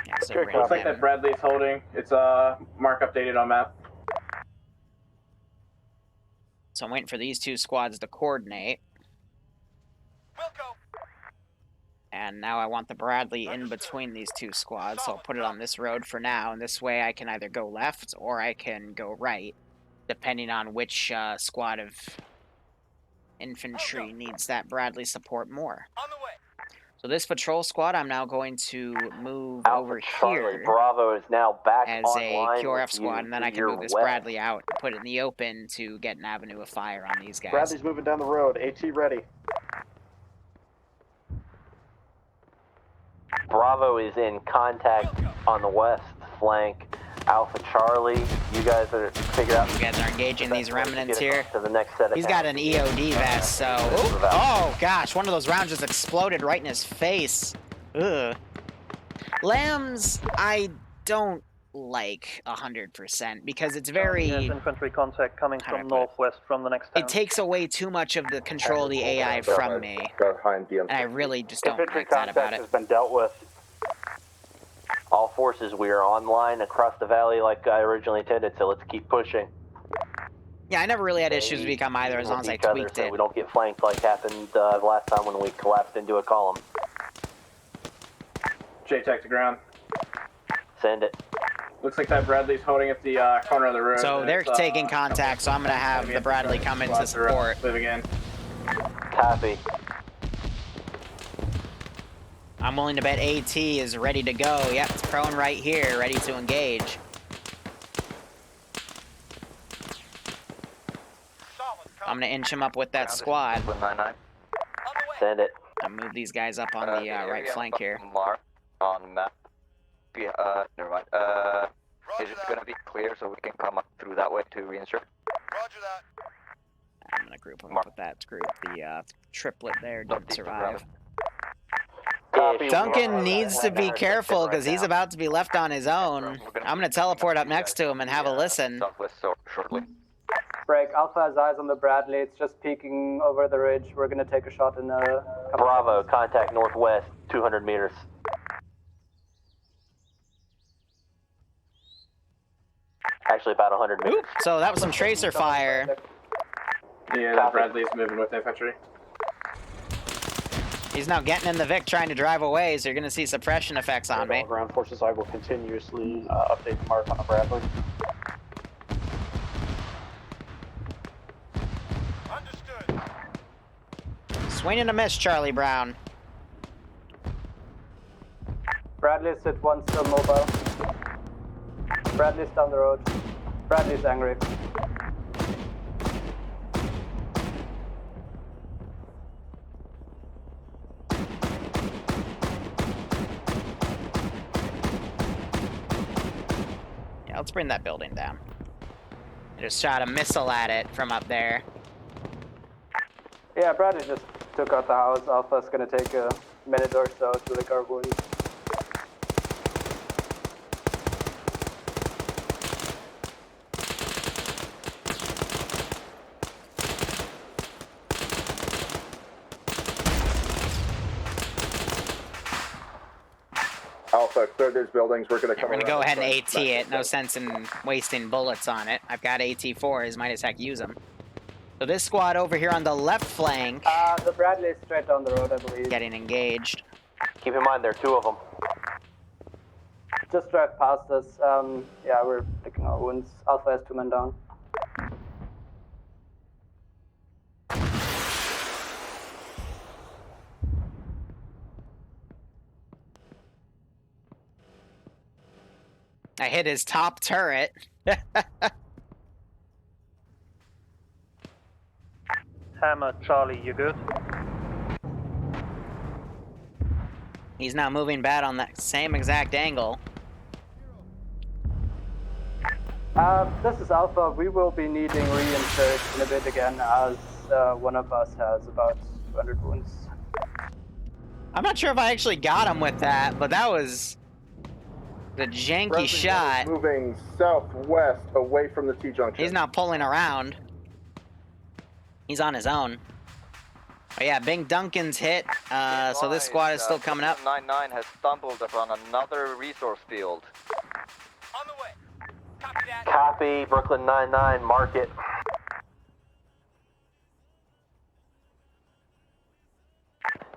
Yeah, so Looks like that Bradley's holding. It's mark updated on map. So I'm waiting for these two squads to coordinate. And now I want the Bradley in between these two squads, so I'll put it on this road for now, and this way I can either go left or I can go right, depending on which squad of infantry needs that Bradley support more. So this patrol squad, I'm now going to move over here. Bravo is now back as a QRF squad, and then I can move this Bradley out and put it in the open to get an avenue of fire on these guys. Bradley's moving down the road. AT ready. Bravo is in contact on the west flank. Alpha Charlie, you guys are figured out. You guys are engaging these remnants here. To the next set of He's got an EOD vest, so... Oh, gosh, one of those rounds just exploded right in his face. Ugh. Lambs, I don't like 100% because it's very... Yes, infantry contact coming from northwest from the next town. It takes away too much of the control of the AI from me. And I really just don't like that about it. Has been dealt with. All forces, we are online across the valley like I originally intended, so let's keep pushing. Yeah, I never really had issues with VCOM either, as long as I tweaked so it. we don't get flanked like happened last time when we collapsed into a column. JTAC to ground. Send it. Looks like that Bradley's holding at the corner of the road. So they're taking contact, so I'm going to have the Bradley come in to support. Moving in. Copy. I'm willing to bet AT is ready to go. Yep, it's prone right here, ready to engage. I'm going to inch him up with that squad. Send it. I'll move these guys up on the right flank here. Mark on map. Yeah, never mind. Is it going to be clear so we can come up through that way to reinsert? Roger that. I'm going to group them up with that group. The triplet there didn't survive. Duncan needs to be careful because he's about to be left on his own. I'm going to teleport up next to him and have a listen. Break. Alpha has eyes on the Bradley. It's just peeking over the ridge. We're going to take a shot in a couple Bravo, contact northwest, 200 meters. Actually, about 100 meters. So that was some tracer fire. Yeah, that Bradley's moving with infantry. He's now getting in the Vic trying to drive away, so you're going to see suppression effects on me. Ground forces, I will continuously update the mark on the Bradley. Understood. Swing and a miss, Charlie Brown. Bradley's at 1 still mobile. Bradley's down the road. Bradley's angry. Yeah, let's bring that building down. I just shot a missile at it from up there. Yeah, Bradley just took out the house. Alpha's gonna take a minute or so to lick our wounds. Alpha, clear these buildings. We're going to come We're going to around go ahead and and AT it. No sense in wasting bullets on it. I've got AT4s. Might as heck use them. So this squad over here on the left flank. The Bradley is straight down the road, I believe. Getting engaged. Keep in mind, there are 2 of them. Just drive past us. Yeah, we're licking our wounds. Alpha has 2 men down. I hit his top turret. Hammer, Charlie, you good? He's now moving bad on that same exact angle. This is Alpha. We will be needing reinsert in a bit again, as one of us has about 200 wounds. I'm not sure if I actually got him with that, but that was the janky shot. Moving southwest away from the T-junction. He's not pulling around. He's on his own. Oh yeah, Bing Duncan's hit, so this squad is still coming up. 99 has stumbled upon another resource field. On the way. Copy that. Copy, Brooklyn 99, mark it.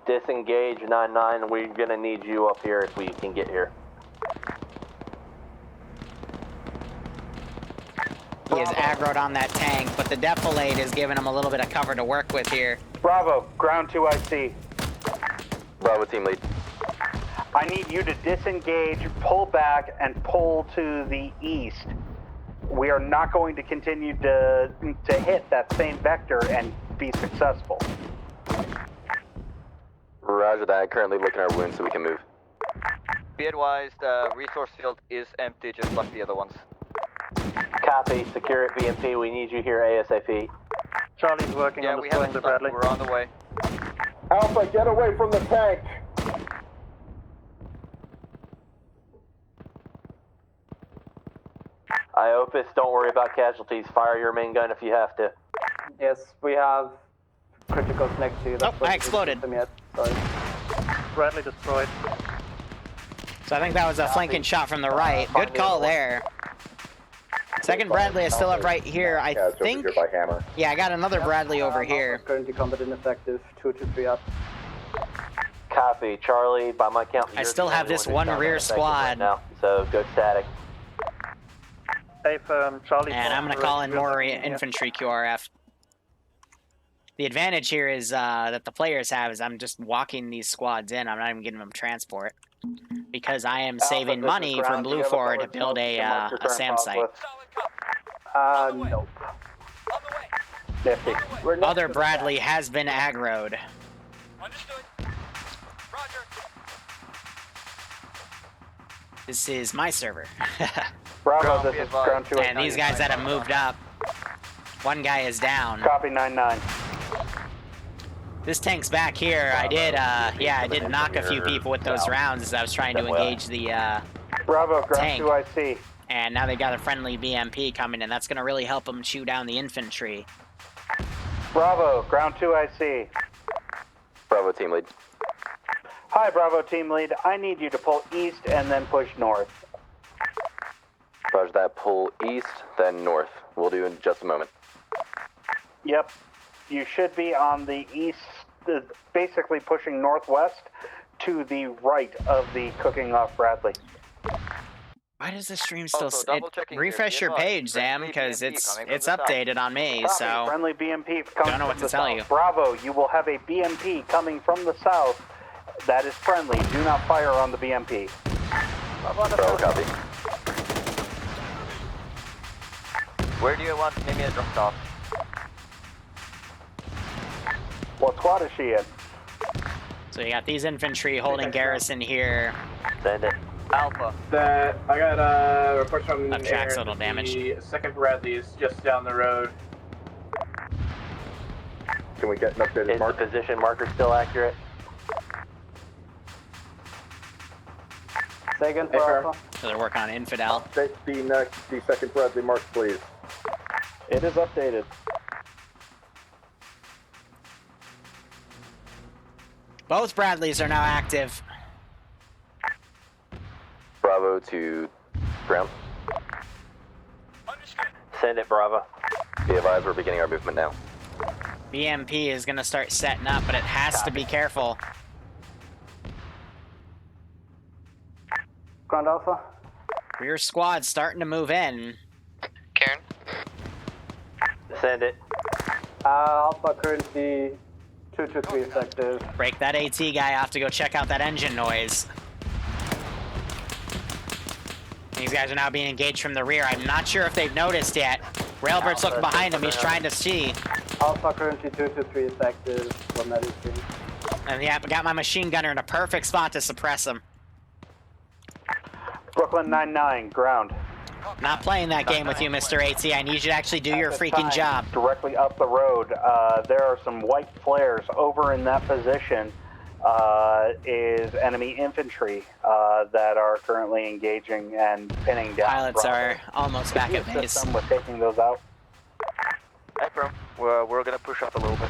Disengage 99, we're gonna need you up here if we can get here. He is aggroed on that tank, but the defilade is giving him a little bit of cover to work with here. Bravo, ground 2 IC. Bravo team lead. I need you to disengage, pull back, and pull to the east. We are not going to continue to hit that same vector and be successful. Roger that. Currently looking at our wounds so we can move. Be advised, resource field is empty, just like the other ones. Copy, secure it, BMP, we need you here ASAP. Charlie's working on the cylinder, Bradley. We're on the way. Alpha, get away from the tank! Iopis, don't worry about casualties. Fire your main gun if you have to. Yes, we have criticals next to you. Oh, I exploded. Them yet. Sorry. Bradley destroyed. So I think that was a flanking shot from the right. Good call there. Second Bradley is still up right here, I think. Over here by Hammer. Yeah, I got another Bradley over here. Currently combat ineffective. 2 to 3 up. Copy, Charlie. By my count, I still have this one rear squad. Now, so go static. Hey, Charlie. And I'm going to call in more infantry QRF. The advantage here is that the players have is I'm just walking these squads in. I'm not even giving them transport. Because I am saving money from Blue Forward to build a SAM site. Nope. Other Bradley has been aggroed. Understood. Roger. This is my server. Bravo, this is ground 2. And these guys that have moved up, one guy is down. Copy 99. This tank's back here. I did, I did knock a few people with those rounds as I was trying to engage the Bravo, ground tank. 2 IC. And now they got a friendly BMP coming in. That's going to really help them chew down the infantry. Bravo, ground 2 IC. Bravo team lead. Hi, Bravo team lead. I need you to pull east and then push north. Roger that. Pull east, then north. We'll do in just a moment. Yep. You should be on the east basically pushing northwest to the right of the cooking off Bradley. Why does the stream still... double-checking refresh here, your page, Sam, because it's updated on me, so... Friendly BMP coming don't know what from to the tell south. you. Bravo, you will have a BMP coming from the south. That is friendly. Do not fire on the BMP. Bravo, copy. Where do you want Mimia dropped off? What squad is she in? So you got these infantry holding garrison here. Send it. Alpha. I got a report from Left track's a little damaged. The second Bradley is just down the road. Can we get an updated Is the position marker still accurate? Say again for Alpha. So they're working on Infidel. The second Bradley mark, please. It is updated. Both Bradleys are now active. Bravo to ground. Send it, Bravo. Be advised, we're beginning our movement now. BMP is going to start setting up, but it has to be careful. Ground Alpha. Rear squad's starting to move in. Karen? Send it. Alpha currently 223 effective. Break that AT guy off to go check out that engine noise. These guys are now being engaged from the rear. I'm not sure if they've noticed yet. Railbird's looking behind him. He's trying to see. Alpha currently 223 effective from that AT. And yeah, I got my machine gunner in a perfect spot to suppress him. Brooklyn 99, ground. Not playing that game with you, Mr. AT. I need you to actually do your freaking job. Directly up the road, there are some white flares over in that position. Is enemy infantry that are currently engaging and pinning down. Pilots are almost back at base. System with taking those out. Hey, bro. We're gonna push up a little bit.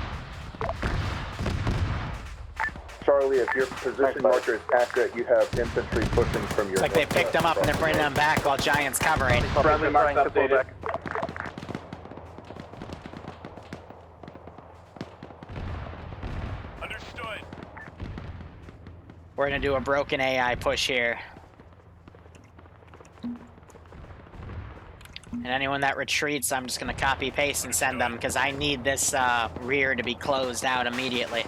Charlie, if your position marker is accurate, you have infantry pushing from your... It's like they picked them up and they're bringing them back while Giant's covering. Friendly marks updated. Understood. We're gonna do a broken AI push here. And anyone that retreats, I'm just gonna copy paste and send them because I need this rear to be closed out immediately.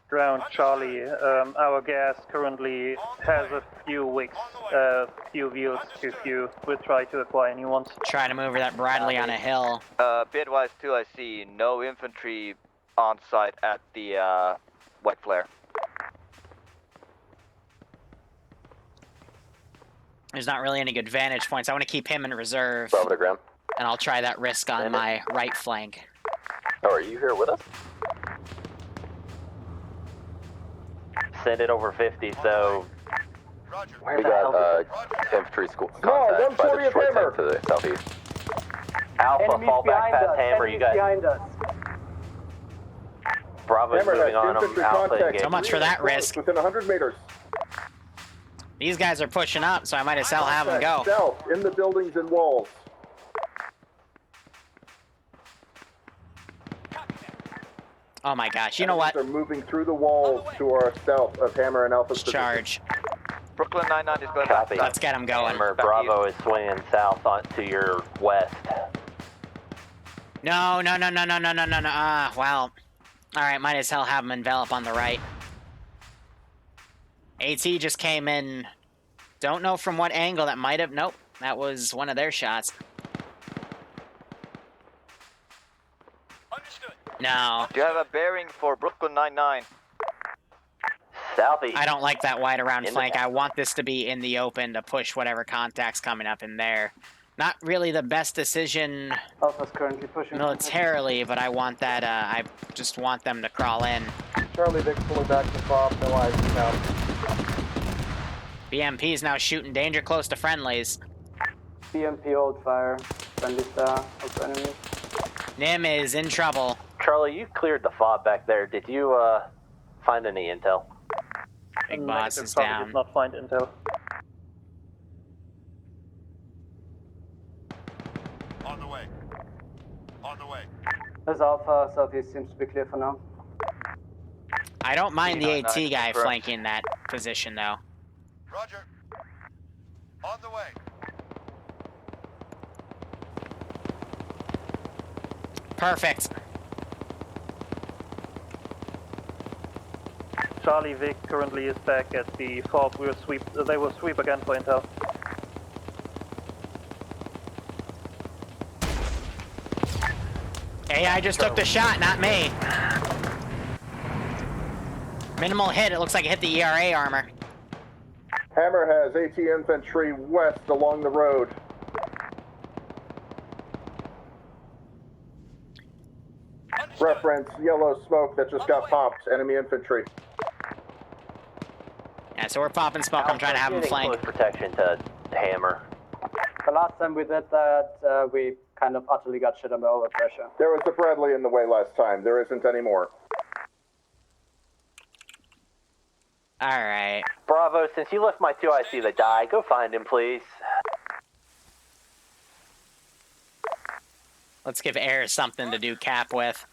Ground Charlie, our gas currently has a few wicks, few wheels too few. We'll try to acquire new ones. Try to move over that Bradley on a hill. Bit-wise too, I see no infantry on site at the white flare. There's not really any good vantage points. I want to keep him in reserve. Bravo to ground. And I'll try that risk on my right flank. Oh, are you here with us? Send it over 50, so... We got infantry school contact by the Detroit tank to the southeast. Alpha, Enemies fall back behind past us. Hammer, you got... Behind us. Bravo's Hammer, moving on infantry them, Alpha contact. engage. So much for that risk. Within 100 meters. These guys are pushing up, so I might as well have them go. South, in the buildings and walls. Oh my gosh, you know what? They're moving through the walls to our south of Hammer and Alpha's Charge. Brooklyn 99 is going Copy. Let's get them going. Hammer, Bravo is swinging south on to your west. No. Well. Alright, might as well have them envelop on the right. AT just came in. Don't know from what angle that might have... Nope, that was one of their shots. Understood. No. Do you have a bearing for Brooklyn 99? Southeast. I don't like that wide around flank. I want this to be in the open to push whatever contact's coming up in there. Not really the best decision Alpha's currently pushing. militarily, but I want that, I just want them to crawl in. Charlie, Vic, pulling back to Bob, no eyes now. BMP is now shooting danger close to friendlies. BMP old fire. Friendly star, also enemies. Nim is in trouble. Charlie, you cleared the fob back there. Did you, find any intel? Big boss is Charlie down. did not find intel. On the way. This Alpha, southeast seems to be clear for now. I don't mind the AT guy correct. flanking that position, though. Roger. On the way. Perfect. Charlie Vic currently is back at the fob. They will sweep again for intel. AI just took the shot, not me. Minimal hit. It looks like it hit the ERA armor. Hammer has AT infantry west along the road. Reference yellow smoke that just got popped. Enemy infantry. Yeah, so we're popping smoke. I'm trying to have him flank. Close protection to Hammer. The last time we did that, we kind of utterly got shit under overpressure. There was a Bradley in the way last time. There isn't anymore. Alright. Bravo, since you left my 2IC to die, go find him, please. Let's give Air something to do cap with.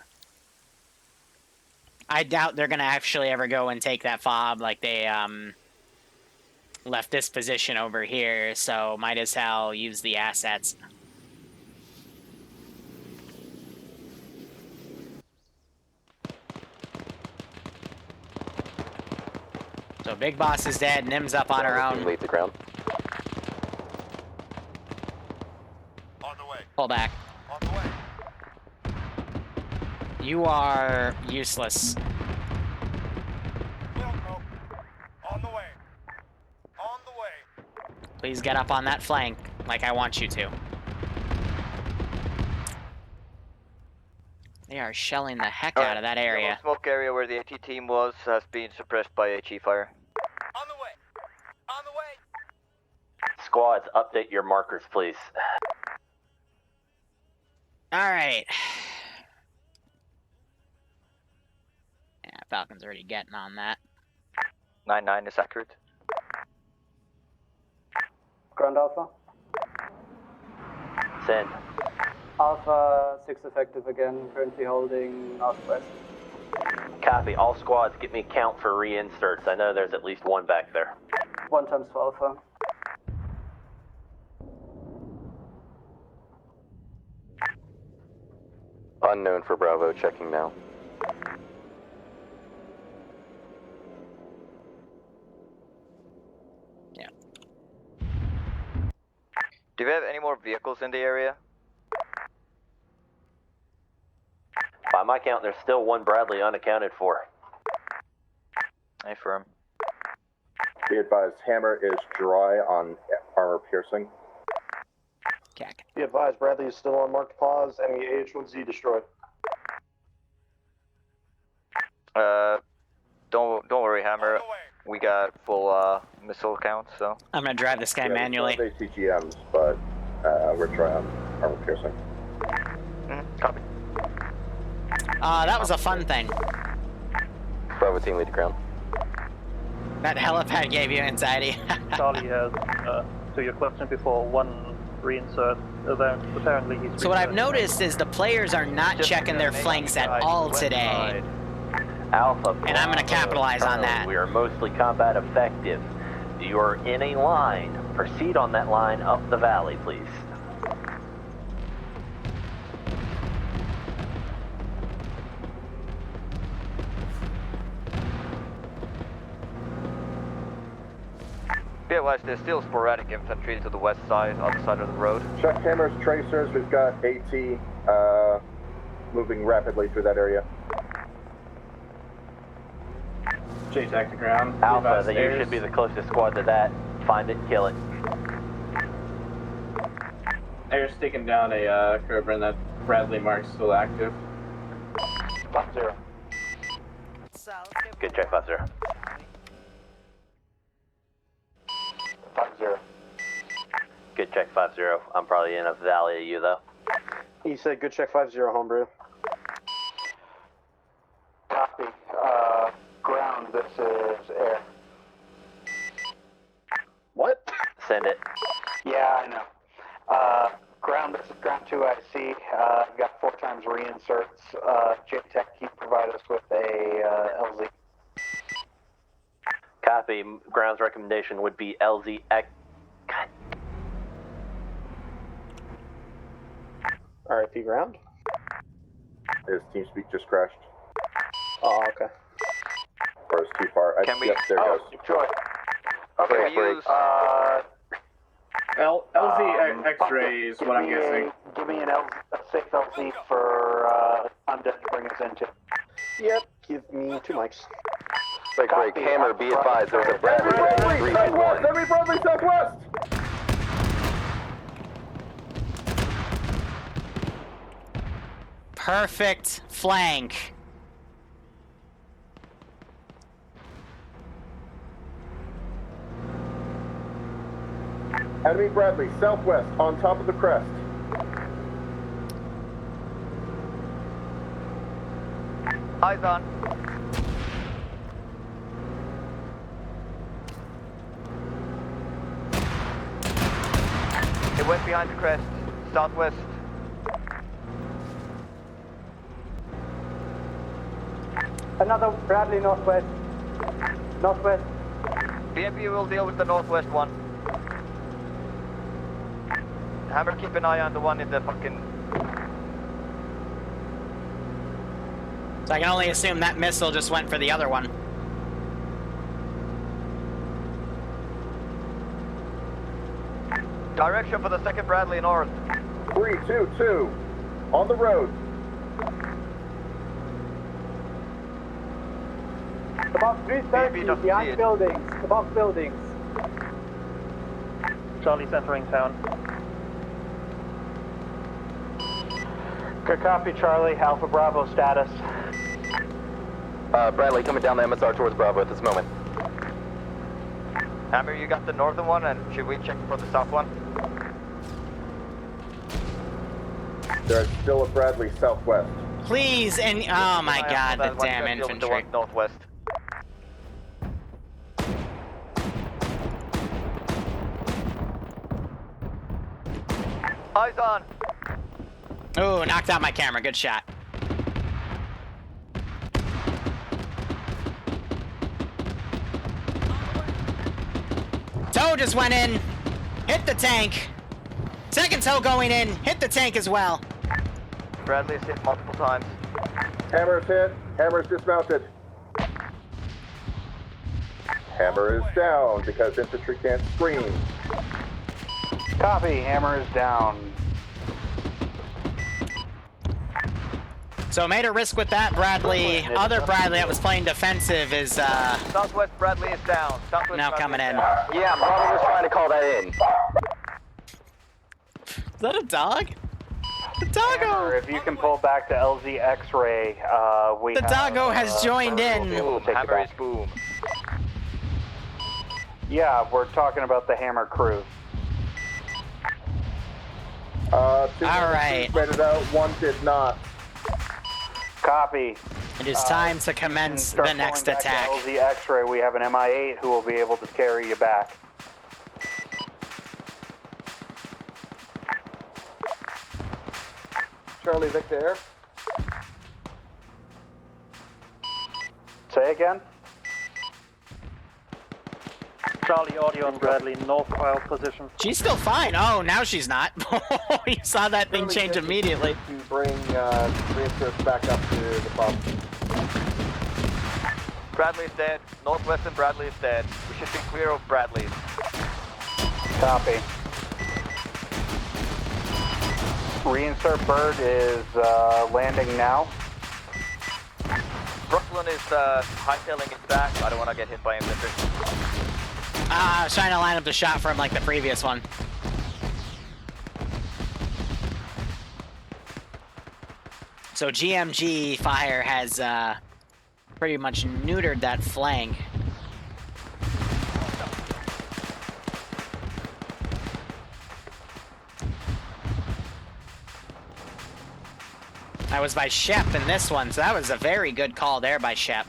I doubt they're gonna actually ever go and take that fob like they left this position over here, so might as well use the assets. So Big Boss is dead, Nim's up on her own. Leave the ground. On the way. Pull back. On the way. You are useless. Will go. On the way. On the way. Please get up on that flank like I want you to. They are shelling the heck out of that area. The smoke area where the AT team was has been suppressed by HE fire. On the way. On the way. Squads, update your markers, please. Alright. Yeah, Falcon's already getting on that. 9-9 is accurate. Ground Alpha. Send. Alpha 6 effective again, currently holding northwest. Copy. All squads, get me a count for reinserts. I know there's at least one back there. 1 times for Alpha. Unknown for Bravo, checking now. Yeah. Do we have any more vehicles in the area? By my count, there's still one Bradley unaccounted for. Affirm. Be advised, Hammer is dry on armor piercing. Cack. Be advised, Bradley is still on marked pause. Enemy AH-1Z destroyed. Don't worry, Hammer. We got full missile count, so. I'm gonna drive this guy manually. We have ATGMs, but we're dry on armor piercing. Copy. That was a fun thing. Bravo team, lead to ground. That helipad gave you anxiety. Charlie has, to your question before, 1 reinsert. Apparently he's. So what I've noticed is the players are not checking their flanks at all today. Alpha. And I'm gonna capitalize on that. We are mostly combat effective. You are in a line. Proceed on that line up the valley, please. Be advised, there's still sporadic infantry to the west side, other side of the road. Check Hammer's tracers. We've got AT moving rapidly through that area. JTAC to ground. Alpha, that you should be the closest squad to that. Find it, kill it. Air's taking down a Cobra and that Bradley mark's still active. 5-0. Good check, 5-0. 5-0. Good check, 5-0. I'm probably in a valley of you, though. He said good check 5-0, homebrew. Copy. Ground, this is air. What? Send it. Yeah, I know. Ground, this is ground 2 IC. I've got 4 times times reinserts. JTech, can you provide us with a LZ? Copy. Ground's recommendation would be LZX. RIP ground. His TeamSpeak just crashed. Oh, okay. Or is too far. Can we? Yep, there Oh, goes. Troy. Okay, use. LZ X-ray is what I'm guessing. Give me a safe LZ for Undead to bring us into. Yep, give me 2 mics. Break, Hammer, be advised, there's a Bradley Southwest! Every Bradley Southwest! Perfect flank. Enemy Bradley, southwest, on top of the crest. Eyes on. It went behind the crest, southwest. Another Bradley northwest. Northwest. BMP will deal with the northwest one. Hammer, keep an eye on the one in the fucking... So I can only assume that missile just went for the other one. Direction for the second Bradley north. 322, on the road. About 330, behind buildings. Above buildings. Charlie's entering town. Good copy, Charlie. Alpha Bravo status. Bradley coming down the MSR towards Bravo at this moment. Hammer, you got the northern one, and should we check for the south one? There's still a Bradley southwest. Please, and oh my god, the damn infantry. Northwest. Eyes on. Oh, knocked out my camera. Good shot. Tow just went in. Hit the tank. Second tow going in. Hit the tank as well. Bradley's hit multiple times. Hammer's hit. Hammer's dismounted. Hammer is down because infantry can't screen. Copy. Hammer is down. So made a risk with that Bradley. Other Bradley that was playing defensive is Southwest Bradley is down. Southwest now Bradley coming in. Yeah, I'm probably just trying to call that in. Is that a dog? The doggo! Hammer, if you can pull back to LZ X-ray, we The doggo has joined in. Boom. Hammer is boom. Yeah, we're talking about the Hammer crew. Two Alright. made it out, one did not. Copy. It is time to commence the next attack. LZ X-ray, we have an MI-8 who will be able to carry you back. Charlie Victor Air. Say again? Charlie audio on Bradley, northwest position. She's still fine. Oh, now she's not. You saw that thing change immediately. To bring reinforcements back up to the pub. Bradley is dead. Northwestern Bradley is dead. We should be clear of Bradley's. Copy. Reinsert Bird is landing now. Brooklyn is hightailing it back. I don't want to get hit by infantry. I was trying to line up the shot for him like the previous one. So GMG fire has pretty much neutered that flank. That was by Shep in this one, so that was a very good call there by Shep.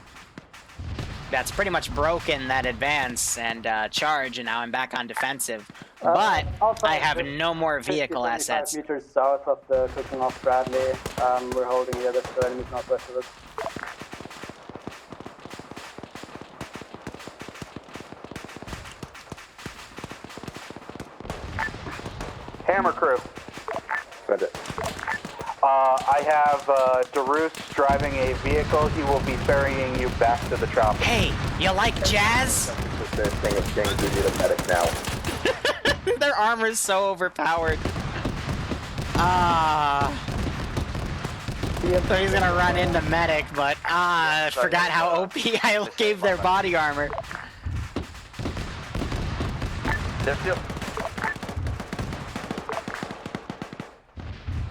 That's pretty much broken that advance and charge, and now I'm back on defensive. But Alpha, I have no more vehicle 50, assets. 75 meters south of the cooking off Bradley. We're holding here. That's the enemy's northwest of us. Hammer crew. Send it. I have DeRoos driving a vehicle. He will be ferrying you back to the chopper. Hey, you like jazz? The thing is, James, we need a medic now. Their armor's so overpowered. So he's gonna run into medic, but I forgot how OP I gave their body armor. They're still.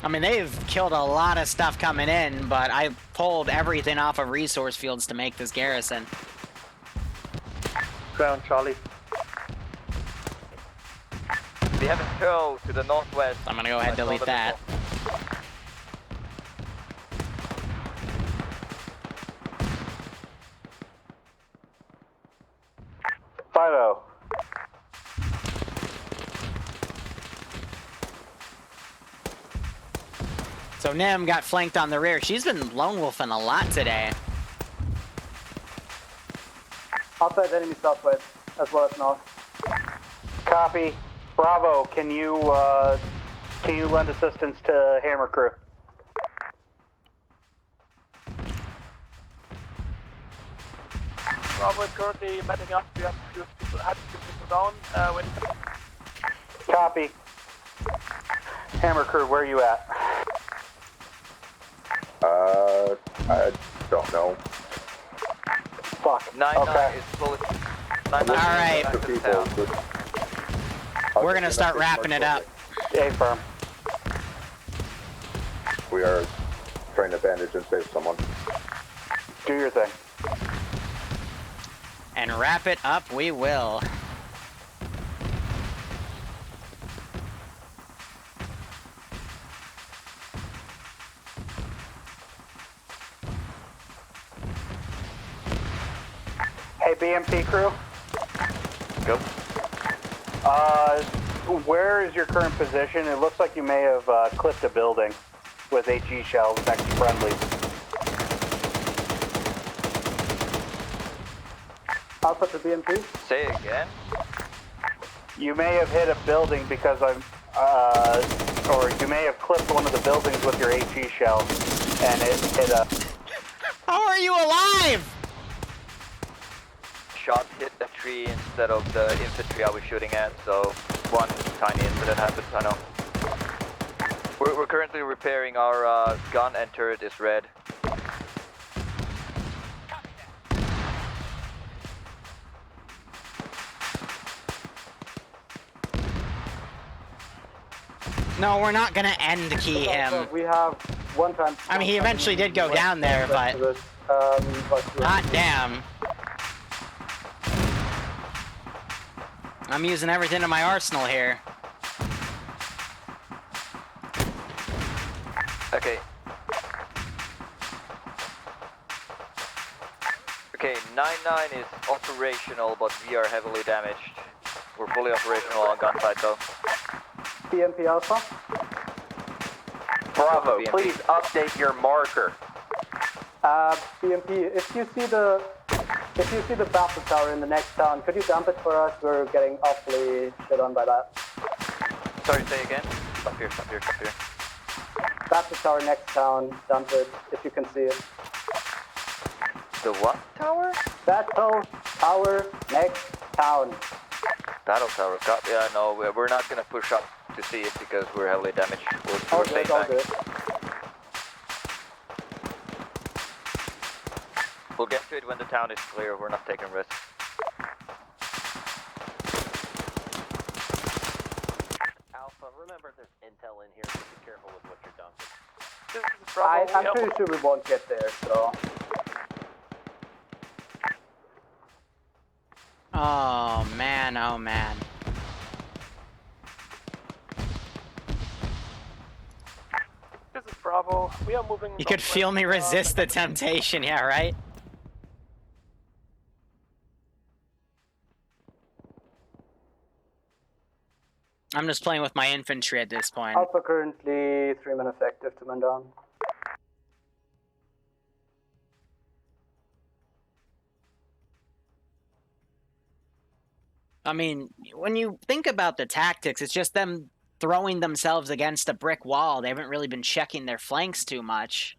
I mean, they've killed a lot of stuff coming in, but I pulled everything off of resource fields to make this garrison. Ground Charlie. We have a tow to the northwest. I'm gonna go ahead and delete that. Fido. So Nim got flanked on the rear. She's been lone wolfing a lot today. Outside enemy southwest, as well as north. Copy. Bravo, can you lend assistance to Hammer crew? Bravo is currently meeting up. We have to people down. Copy. Hammer crew, where are you at? I don't know. Fuck. 9-9 is fully. Alright. We're gonna start wrapping it up. A firm. We are trying to bandage and save someone. Do your thing. And wrap it up we will. Hey, BMP crew. Go. Where is your current position? It looks like you may have clipped a building with HE shells next to friendly. Alpha to BMP. Say again. You may have hit a building because or you may have clipped one of the buildings with your HE shell, and it hit a. How are you alive? Shot hit a tree instead of the infantry I was shooting at, so one tiny incident happened, I know. We're currently repairing our gun and turret is red. No, we're not gonna end key him. We have one time. I mean, he eventually did go down there, but hot damn. I'm using everything in my arsenal here. Okay. Okay, 9-9 is operational, but we are heavily damaged. We're fully operational on gunfight though. BMP Alpha. Bravo, BMP. please update your marker. BMP, if you see the battle tower in the next town, could you dump it for us? We're getting awfully shit on by that. Sorry, say again? Stop here, stop here, stop here. Battle tower next town, dump it, if you can see it. The what tower? Battle tower next town. Battle tower, yeah, no, we're not gonna push up to see it because we're heavily damaged. We're staying all back. good. We'll get to it when the town is clear, we're not taking risks. Alpha, remember there's intel in here, so be careful with what you're dumping. I'm pretty sure we won't get there, so. Oh man, oh man. This is Bravo. We are moving. You could feel me resist the temptation, yeah, right? I'm just playing with my infantry at this point. Alpha currently 3 men effective, 2 men down. I mean, when you think about the tactics, it's just them throwing themselves against a brick wall. They haven't really been checking their flanks too much.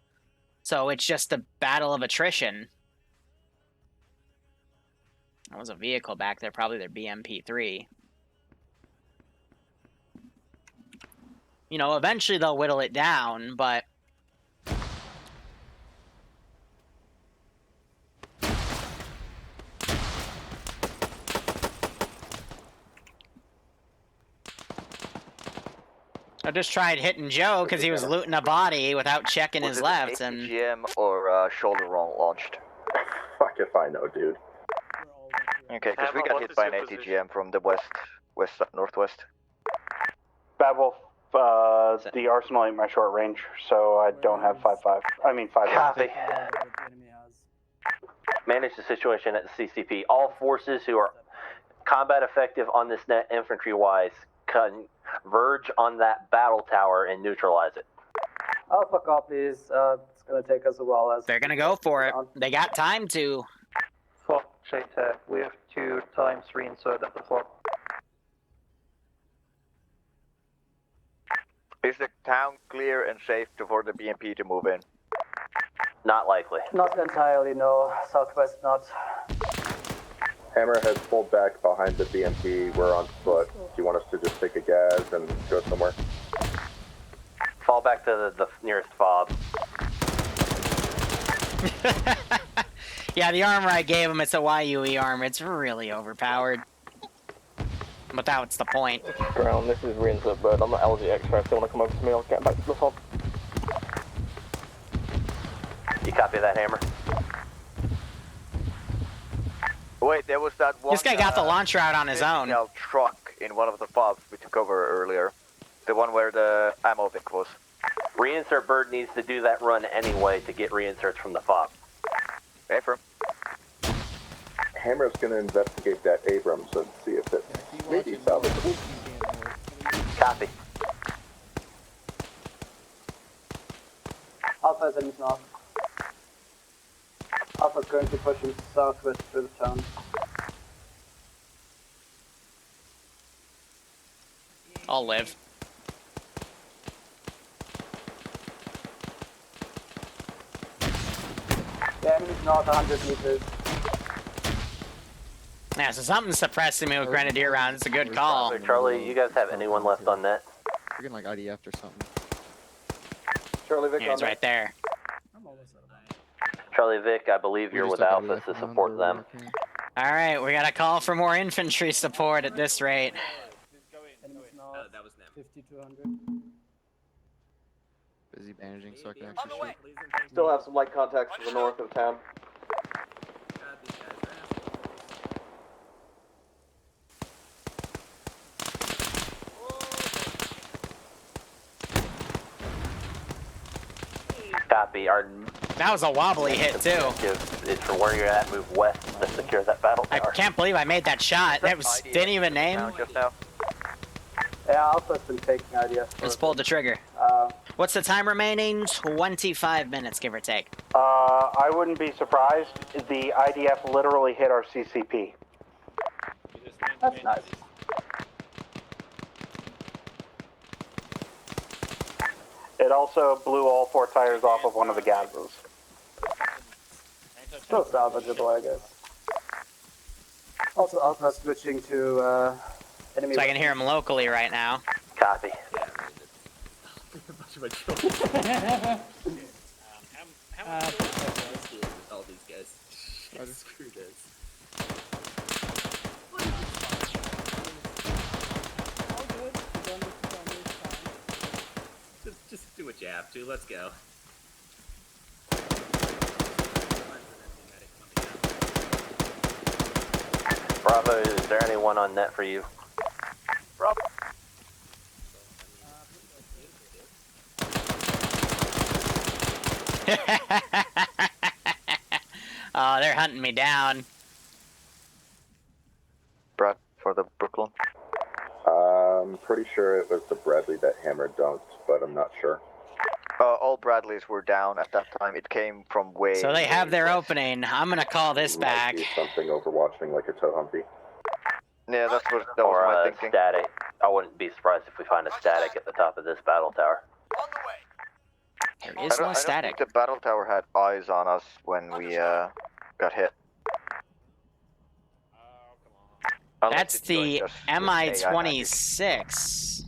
So it's just a battle of attrition. There was a vehicle back there, probably their BMP-3. You know, eventually they'll whittle it down, but... I just tried hitting Joe because he was looting a body without checking his left, and... ATGM or shoulder roll launched? Fuck if I know, dude. Okay, because we got hit by an ATGM from the northwest. Bad Wolf, the Arsenal ain't my short range, so I don't have 5.5. I mean 5. Copy. Manage the situation at the CCP. All forces who are combat effective on this net infantry-wise converge on that battle tower and neutralize it. Alpha copies. It's going to take us a while. As they're going to go for it. They got time to. For JTAG, we have 2 times reinsert at the fort. Is the town clear and safe for the BMP to move in? Not likely. Not entirely, no. Southwest not. Hammer has pulled back behind the BMP. We're on foot. Do you want us to just take a gas and go somewhere? Fall back to the nearest fob. Yeah, the armor I gave him, it's a YUE armor. It's really overpowered. But that's the point. Ground, this is reinsert bird. I'm not LGX, so if they want to come over to me, I'll get back to the fob. You copy that, Hammer? Wait, there was that one... This guy got the launcher out on his own. Truck in one of the fobs we took over earlier. The one where the ammo Vic was. Reinsert bird needs to do that run anyway to get reinserts from the fob. Affirm. Hammer's going to investigate that Abrams and see if it maybe salvageable. Copy. Alpha is in north. Alpha is currently pushing southwest through the town. I'll live. Yeah, enemy's north 100 meters. Yeah, so something's suppressing me with grenadier rounds. It's a good call. Charlie, you guys have anyone left on net? We're getting like IDF or something. Charlie Vic, Yeah, he's right there. Charlie Vic, I believe you're with Alpha to support them. Alright, we got a call for more infantry support at this rate. That was 5200. Busy bandaging so I can actually shoot. Still have some light contacts to the north of town. Copy. That was a wobbly hit, too. Is for where you're at, move west to secure that battle tower. I can't believe I made that shot. That was didn't even aim. Yeah, Alpha's been taking IDF. Just pulled the trigger. What's the time remaining? 25 minutes, give or take. I wouldn't be surprised. The IDF literally hit our CCP. That's nice. It also blew all 4 tires off of one of the gases. Still salvageable, I guess. Also, Alpha switching to enemy. So I can hear him locally right now. Copy. All these guys. I'll just screw this. Just do what you have to. Let's go. Bravo, is there anyone on net for you? Bravo. Oh, they're hunting me down. Brad, for the Brooklyn. I'm pretty sure it was the Bradley that hammered dunked, but I'm not sure. All Bradleys were down at that time. It came from way. So they have their opening. I'm gonna call this back. Might be something overwatching like a tow humpy. Yeah, that was my thinking. Static. I wouldn't be surprised if we find a static at the top of this battle tower. There is no static. I don't think the battle tower had eyes on us when we got hit. That's the Mi-26.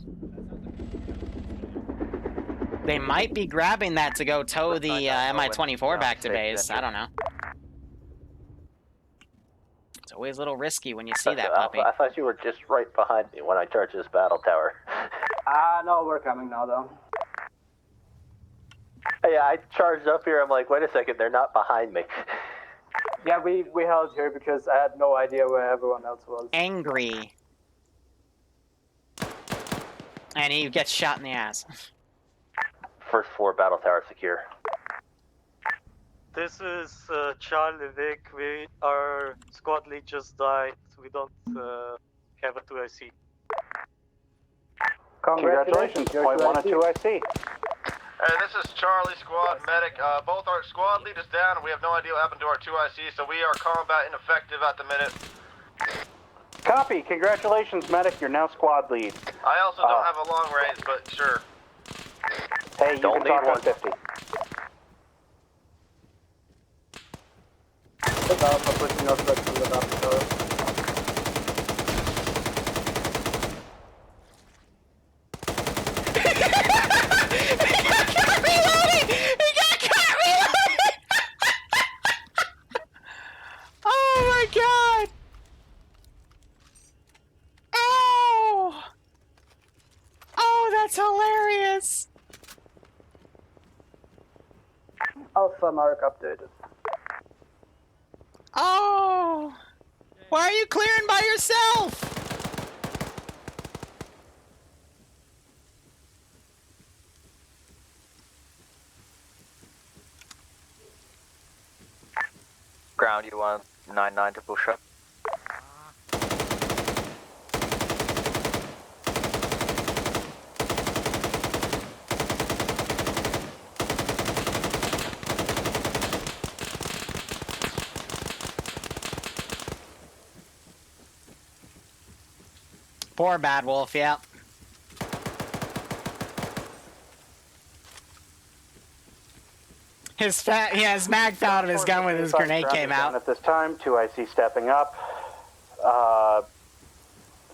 They might be grabbing that to go tow the Mi-24 back to base. I don't know. It's always a little risky when you see that puppy. I thought you were just right behind me when I charged this battle tower. No, we're coming now, though. Yeah, I charged up here. I'm like, wait a second, they're not behind me. Yeah, we held here because I had no idea where everyone else was. Angry. And he gets shot in the ass. First floor battle tower secure. This is Charlie Vic. Our squad lead just died. We don't have a 2IC. Congratulations, point 1 and 2IC. Hey, this is Charlie, squad medic. Both our squad lead is down, and we have no idea what happened to our 2IC, so we are combat ineffective at the minute. Copy. Congratulations, medic. You're now squad lead. I also don't have a long range, but sure. Hey, you don't can talk on 50. Pushing us back from the battle tower. Hilarious! Alpha mark updated. Oh! Why are you clearing by yourself? Ground, you want 9-9 to push up? Poor Bad Wolf, yeah. His mag fell out of his gun when his grenade came out. At this time, 2IC stepping up.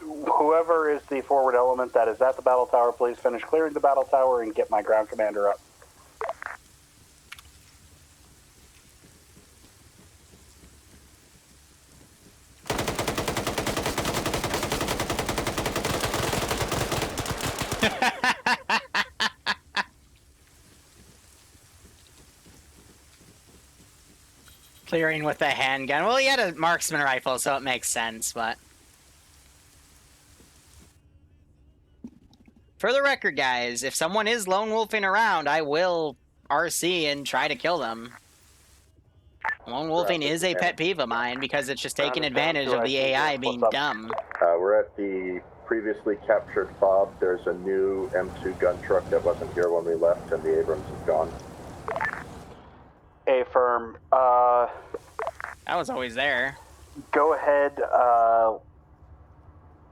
Whoever is the forward element that is at the battle tower, please finish clearing the battle tower and get my ground commander up. Clearing with a handgun. Well, he had a marksman rifle, so it makes sense, but... For the record, guys, if someone is lone wolfing around, I will RC and try to kill them. Lone wolfing is a pet peeve of mine, because it's just taking advantage of the AI being dumb. We're at the previously captured fob. There's a new M2 gun truck that wasn't here when we left, and the Abrams is gone. A-firm, that was always there. Go ahead,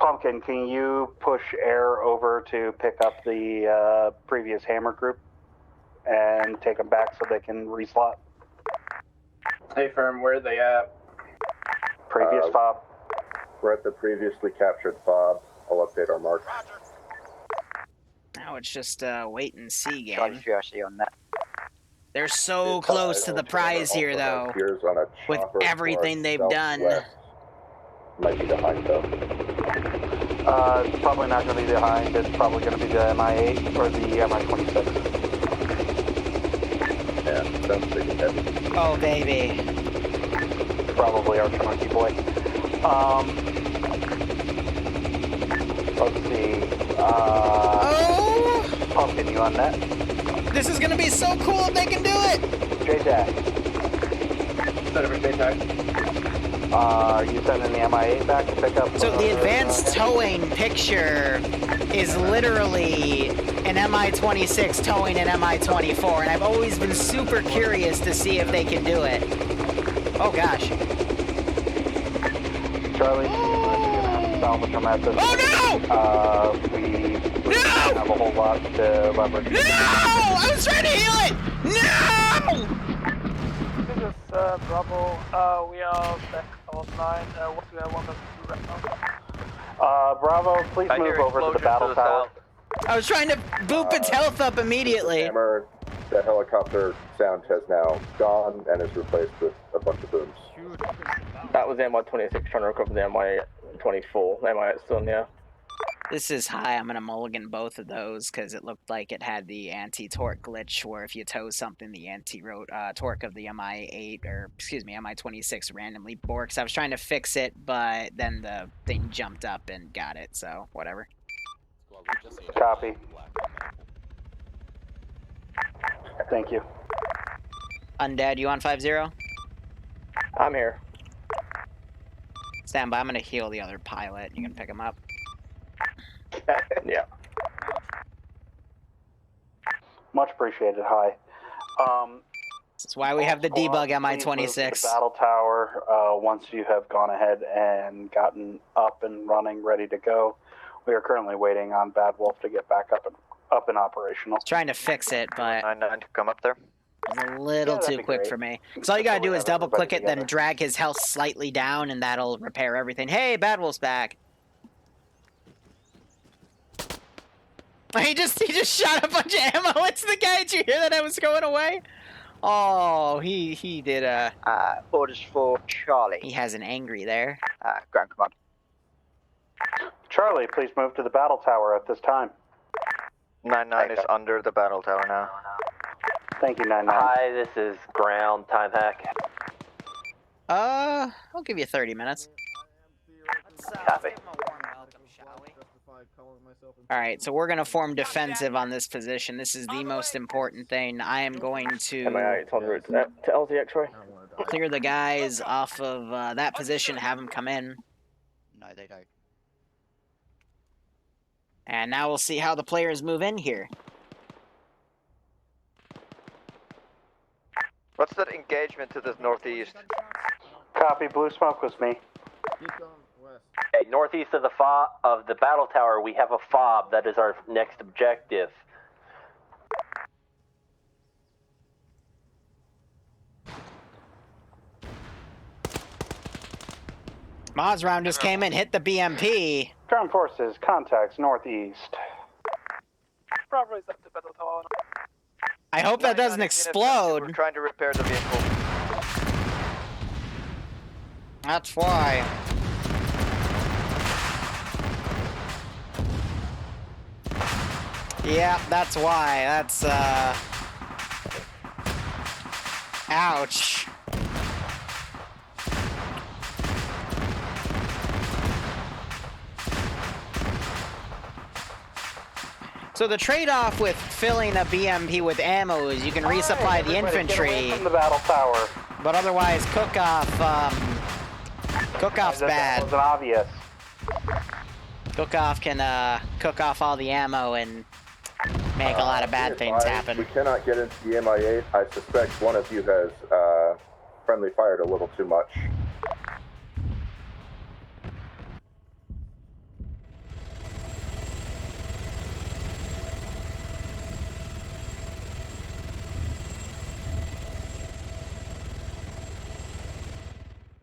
Pumpkin, can you push air over to pick up the previous hammer group and take them back so they can reslot? Hey, firm, where are they at? Previous fob. We're at the previously captured fob. I'll update our mark. Now it's just a wait and see game. On that. They're so close to the prize here, though, with everything they've done. Might be behind, though. It's probably not going to be behind. It's probably going to be the MI-8 or the MI-26. Yeah, sounds big and heavy. Oh, baby. Probably our chunky boy. Let's see. Pumpkin, you on that? This is gonna be so cool if they can do it! J-Tag. Set over J-Tag. Are you sending the MI8 back to pick up? So the advanced towing picture is literally an MI-26 towing an MI-24, and I've always been super curious to see if they can do it. Oh gosh. Charlie, salvage from at this. Oh no! We have a whole lot to leverage. No! I was trying to heal it! No! This is Bravo. We are back on 9. What do I want us to do right now? Bravo, please move over to the battle tower. I was trying to boop its health up immediately. Hammer, the helicopter sound has now gone and is replaced with a bunch of booms. That was MI-26 trying to recover the MI-24. MI still in the air. This is high. I'm gonna mulligan both of those because it looked like it had the anti-torque glitch where if you tow something, the torque of the MI-8 or excuse me MI-26 randomly borks. I was trying to fix it, but then the thing jumped up and got it. So whatever. Copy. Thank you. Undead, you on 5-0? I'm here. Stand by. I'm gonna heal the other pilot. You can pick him up. Yeah. Much appreciated. Hi. That's why we have the debug MI-26. Battle tower. Once you have gone ahead and gotten up and running, ready to go, we are currently waiting on Bad Wolf to get back up and operational. Trying to fix it, but 9-9 to come up there. it's a little too quick for me. So all you gotta do is double click it, then drag his health slightly down, and that'll repair everything. Hey, Bad Wolf's back. He just shot a bunch of ammo. It's the guy. Did you hear that I was going away? Oh, he did a... orders for Charlie. He has an angry there. Ground command. Charlie, please move to the battle tower at this time. 9-9 is under the battle tower now. Thank you, 9-9. Hi, this is Ground, time hack. I'll give you 30 minutes. Copy. Alright, so we're going to form defensive on this position. This is the most important thing. I am going to MI-8 en route to LZ X-ray. clear the guys off of that position, have them come in. No, they don't. And now we'll see how the players move in here. What's that engagement to the northeast? Copy, blue smoke was me. Hey, northeast of the battle tower, we have a fob. That is our next objective. Moz round just came in, hit the BMP. Ground forces, contacts northeast. Bravo is up to battle tower. I hope that doesn't explode. We're trying to repair the vehicle. That's why. Yeah, that's why. That's, ouch. So the trade-off with filling a BMP with ammo is you can resupply the infantry. From the battle tower. But otherwise, cook-off's bad. That wasn't obvious. Cook-off can cook off all the ammo and make a lot of bad things happen. We cannot get into the MI8. I suspect one of you has friendly fired a little too much.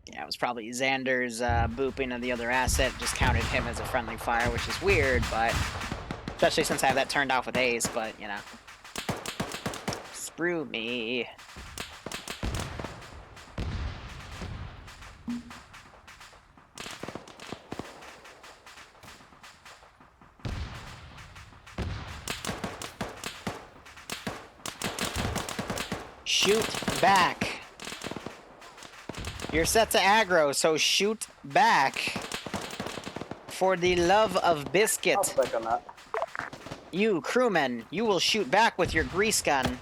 Yeah, it was probably Xander's booping of the other asset just counted him as a friendly fire, which is weird, but especially since I have that turned off with Ace, but you know. Screw me. Shoot back. You're set to aggro, so shoot back. For the love of biscuit. I'll stick on that. You, crewman, you will shoot back with your grease gun.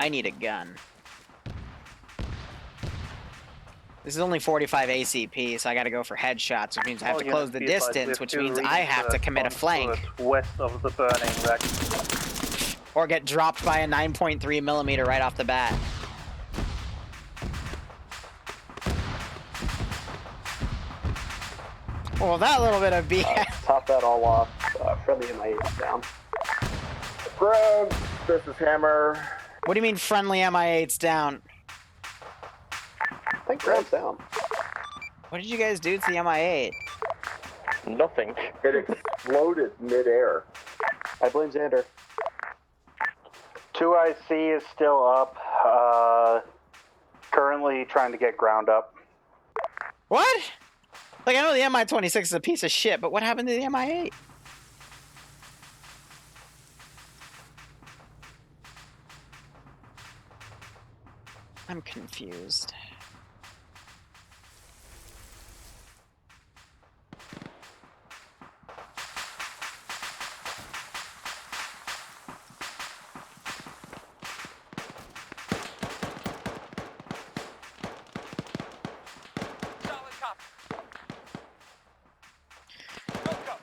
I need a gun. This is only 45 ACP, so I gotta go for headshots, which means I have to close the distance, which means I have to commit a flank. West of the burning wreck. Or get dropped by a 9.3mm right off the bat. Well, that little bit of BS. Top that all off. Friendly MI8 down. Ground, this is Hammer. What do you mean friendly MI8's down? I think ground's down. What did you guys do to the MI8? Nothing. It exploded midair. I blame Xander. 2IC is still up. Currently trying to get ground up. What? Like, I know the MI-26 is a piece of shit, but what happened to the MI-8? I'm confused.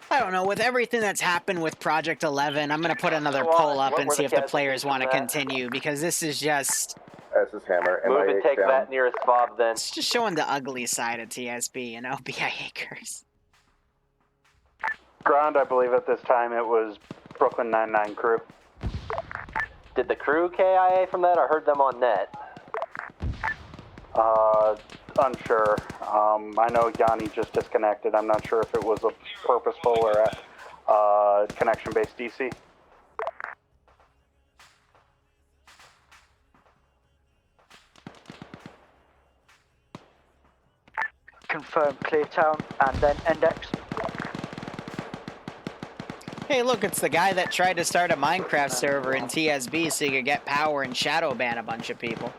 I don't know, with everything that's happened with Project 11, I'm going to put another poll up and see if the players want to continue, because this is just... This is Hammer. Move and take that nearest fob then. It's just showing the ugly side of TSB, you know, BIAkers. Ground, I believe at this time it was Brooklyn 99 crew. Did the crew KIA from that? I heard them on net. Unsure. I know Yanni just disconnected. I'm not sure if it was a purposeful or a connection-based DC. Confirm clear town and then index. Hey, look, it's the guy that tried to start a Minecraft server in TSB so he could get power and shadow ban a bunch of people.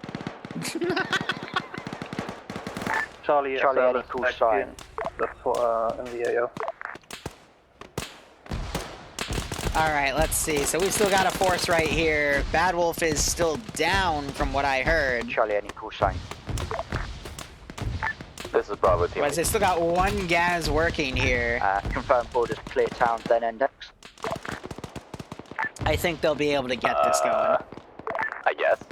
Charlie, any cool sign. That's in the AO. Alright, let's see. So we've still got a force right here. Bad Wolf is still down from what I heard. Charlie, any cool sign. This is Bravo team. But they still got one gas working here. Confirm borders clear town, then index. I think they'll be able to get this going. I guess.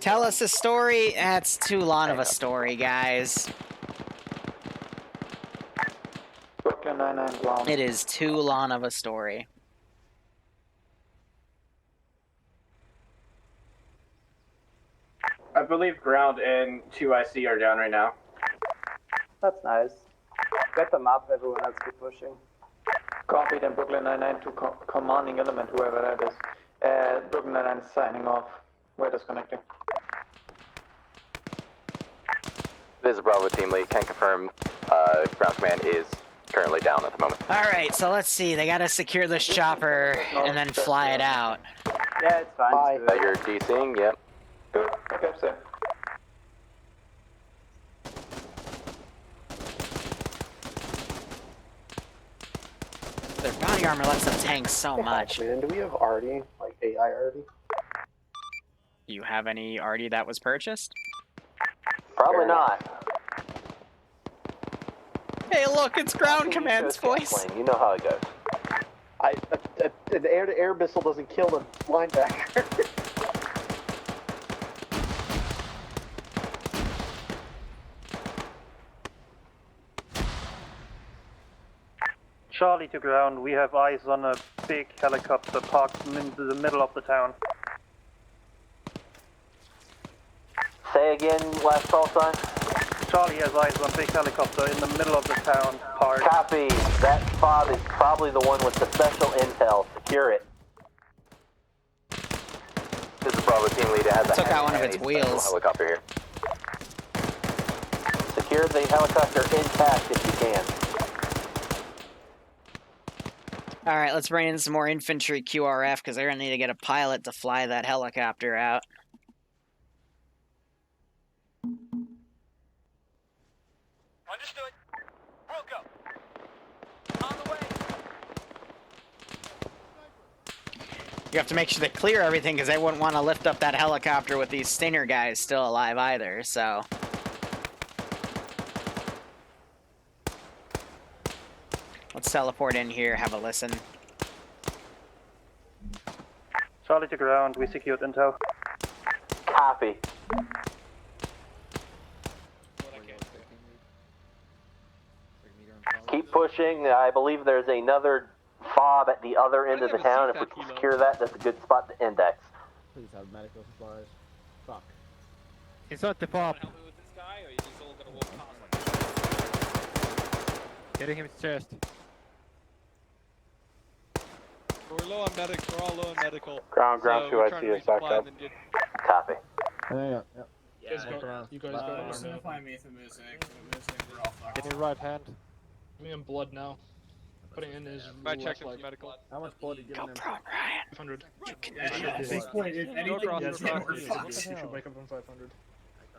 Tell us a story. That's too long of a story, guys. It is too long of a story. I believe ground and 2IC are down right now. That's nice. Get them up, everyone else keep pushing. Copy, then Brooklyn 99 to commanding element, whoever that is. Brooklyn 99 is signing off. We're disconnecting. This is Bravo team lead. Can confirm ground command is currently down at the moment. Alright, so let's see. They gotta secure this chopper and then fly it out. Yeah, it's fine. You're DCing? Yep. Okay, sir. Their body armor lets them tank so much. Man, do we have Artie? Like AI Artie? You have any Artie that was purchased? Probably not. Hey, look, it's ground command's voice. You know how it goes. An air-to-air missile doesn't kill the linebacker. Charlie to ground. We have eyes on a big helicopter parked in the middle of the town. Say again, last call sign. Charlie has eyes on big helicopter in the middle of the town parked. Copy. That spot is probably the one with the special intel. Secure it. This is Bravo team lead. It has Took out one of its wheels. Helicopter here. Secure the helicopter intact if you can. Alright, let's bring in some more infantry QRF, because they're going to need to get a pilot to fly that helicopter out. Understood. We'll go. On the way. You have to make sure they clear everything because they wouldn't want to lift up that helicopter with these Stinger guys still alive either, so. Let's teleport in here, have a listen. Charlie to ground, we secured intel. Copy. Keep pushing. I believe there's another fob at the other end of the town. If we can secure that, that's a good spot to index. Please have medical supplies. Fuck. It's not the fob. Getting him his chest. We're low on medics. We're all low on medical. Ground, so 2, I see is backed up. Copy. Yeah. You guys go. Find me some music. Get your right hand. I'm in blood now. Putting in his. I checked his medical. How much blood are you giving him? 500. At this point, if anything, you should wake up on 500.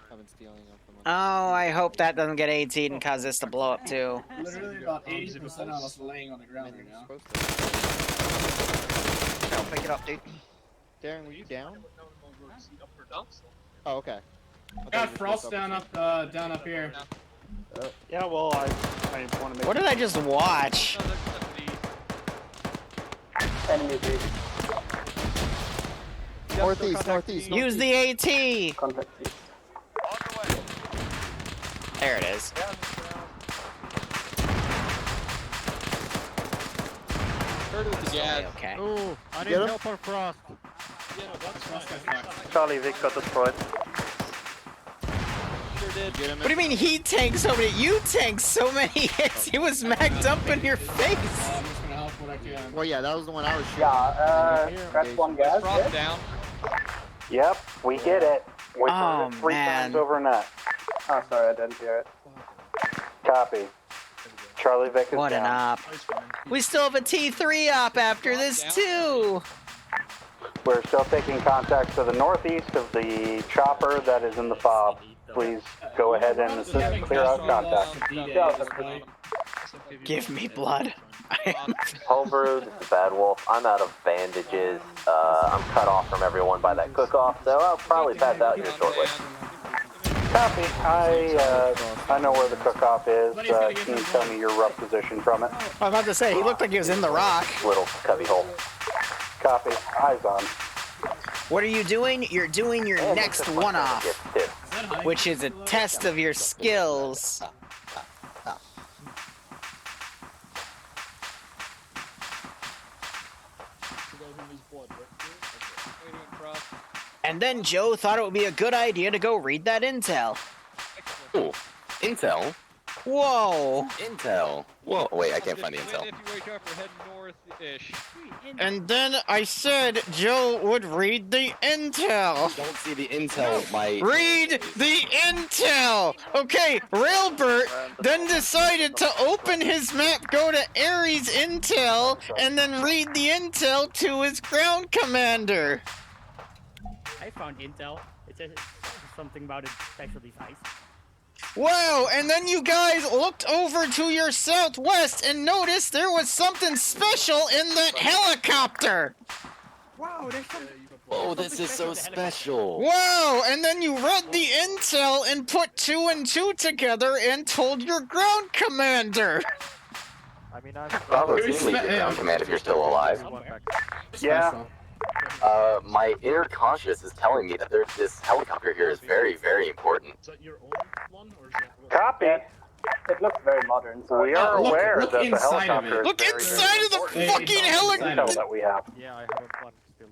I've been stealing up from Oh, I hope that doesn't get AT'd and cause this to blow up too. Literally about 80% of us laying on the ground right now. I'll pick it up, dude. Darren, were you down? Oh, okay. Got frost down up here. Yeah, well, I want to make. What did I just watch? Enemy B. Northeast. Use the AT! Contact B. There it is. Okay. Ooh, I need help on Frost. Charlie, Vic got destroyed. What do you mean he tanked so many? You tanked so many hits. He was macked up in your face. I'm just gonna help what I can. Well, yeah, that was the one I was shooting. Yeah, press one gas. Frost down. Yep, we get it. We heard it 3 times overnight. Oh, sorry, I didn't hear it. Copy. Charlie Vic is What an down. op. We still have a T3 op after this too. We're still taking contact to the northeast of the chopper that is in the fob. Please go ahead and assist clear out contact. Give me blood. Homebrew, this is Bad Wolf. I'm out of bandages. I'm cut off from everyone by that cook-off, so I'll probably pass out here shortly. Copy. I know where the cook-off is. Can you tell me your rough position from it? I was about to say, he looked like he was in the rock. Little cubby hole. Copy. Eyes on. What are you doing? You're doing your next one-off, which is a test of your skills. And then Joe thought it would be a good idea to go read that intel. Ooh, intel? Whoa! Intel. Whoa, wait, I can't find the intel. If you wake up, we're heading north-ish. And then I said Joe would read the intel. Don't see the intel, my... Read the intel! Okay, Railbert then decided to open his map, go to Ares intel, and then read the intel to his ground commander. I found intel. It says something about a special device. Wow, and then you guys looked over to your southwest and noticed there was something special in that helicopter. Wow, there's something. Oh, this is so special. Wow, and then you read the intel and put 2 and 2 together and told your ground commander. I mean, Bravo, leave your ground command if you're still alive. Yeah. My inner conscious is telling me that there's this helicopter here is very, very important. Is that your own one, or is that... Copy. It looks very modern. So We are aware look that the inside of helicopter it. is Look very, inside of the very fucking helicopter! that we have. Yeah, I have a one still.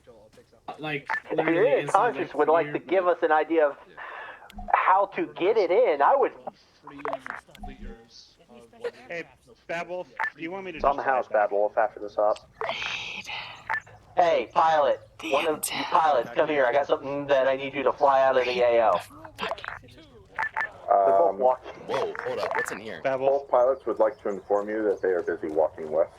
I'll take that. Like, If your inner conscious would like to give us an idea of how to get it in, I would... Hey, Bad Wolf, do you want me to... It's on the house, Bad Wolf, after this op. Hey, pilot, one of you pilots, come here. I got something that I need you to fly out of the AO. Whoa, hold up, what's in here? Both pilots would like to inform you that they are busy walking west.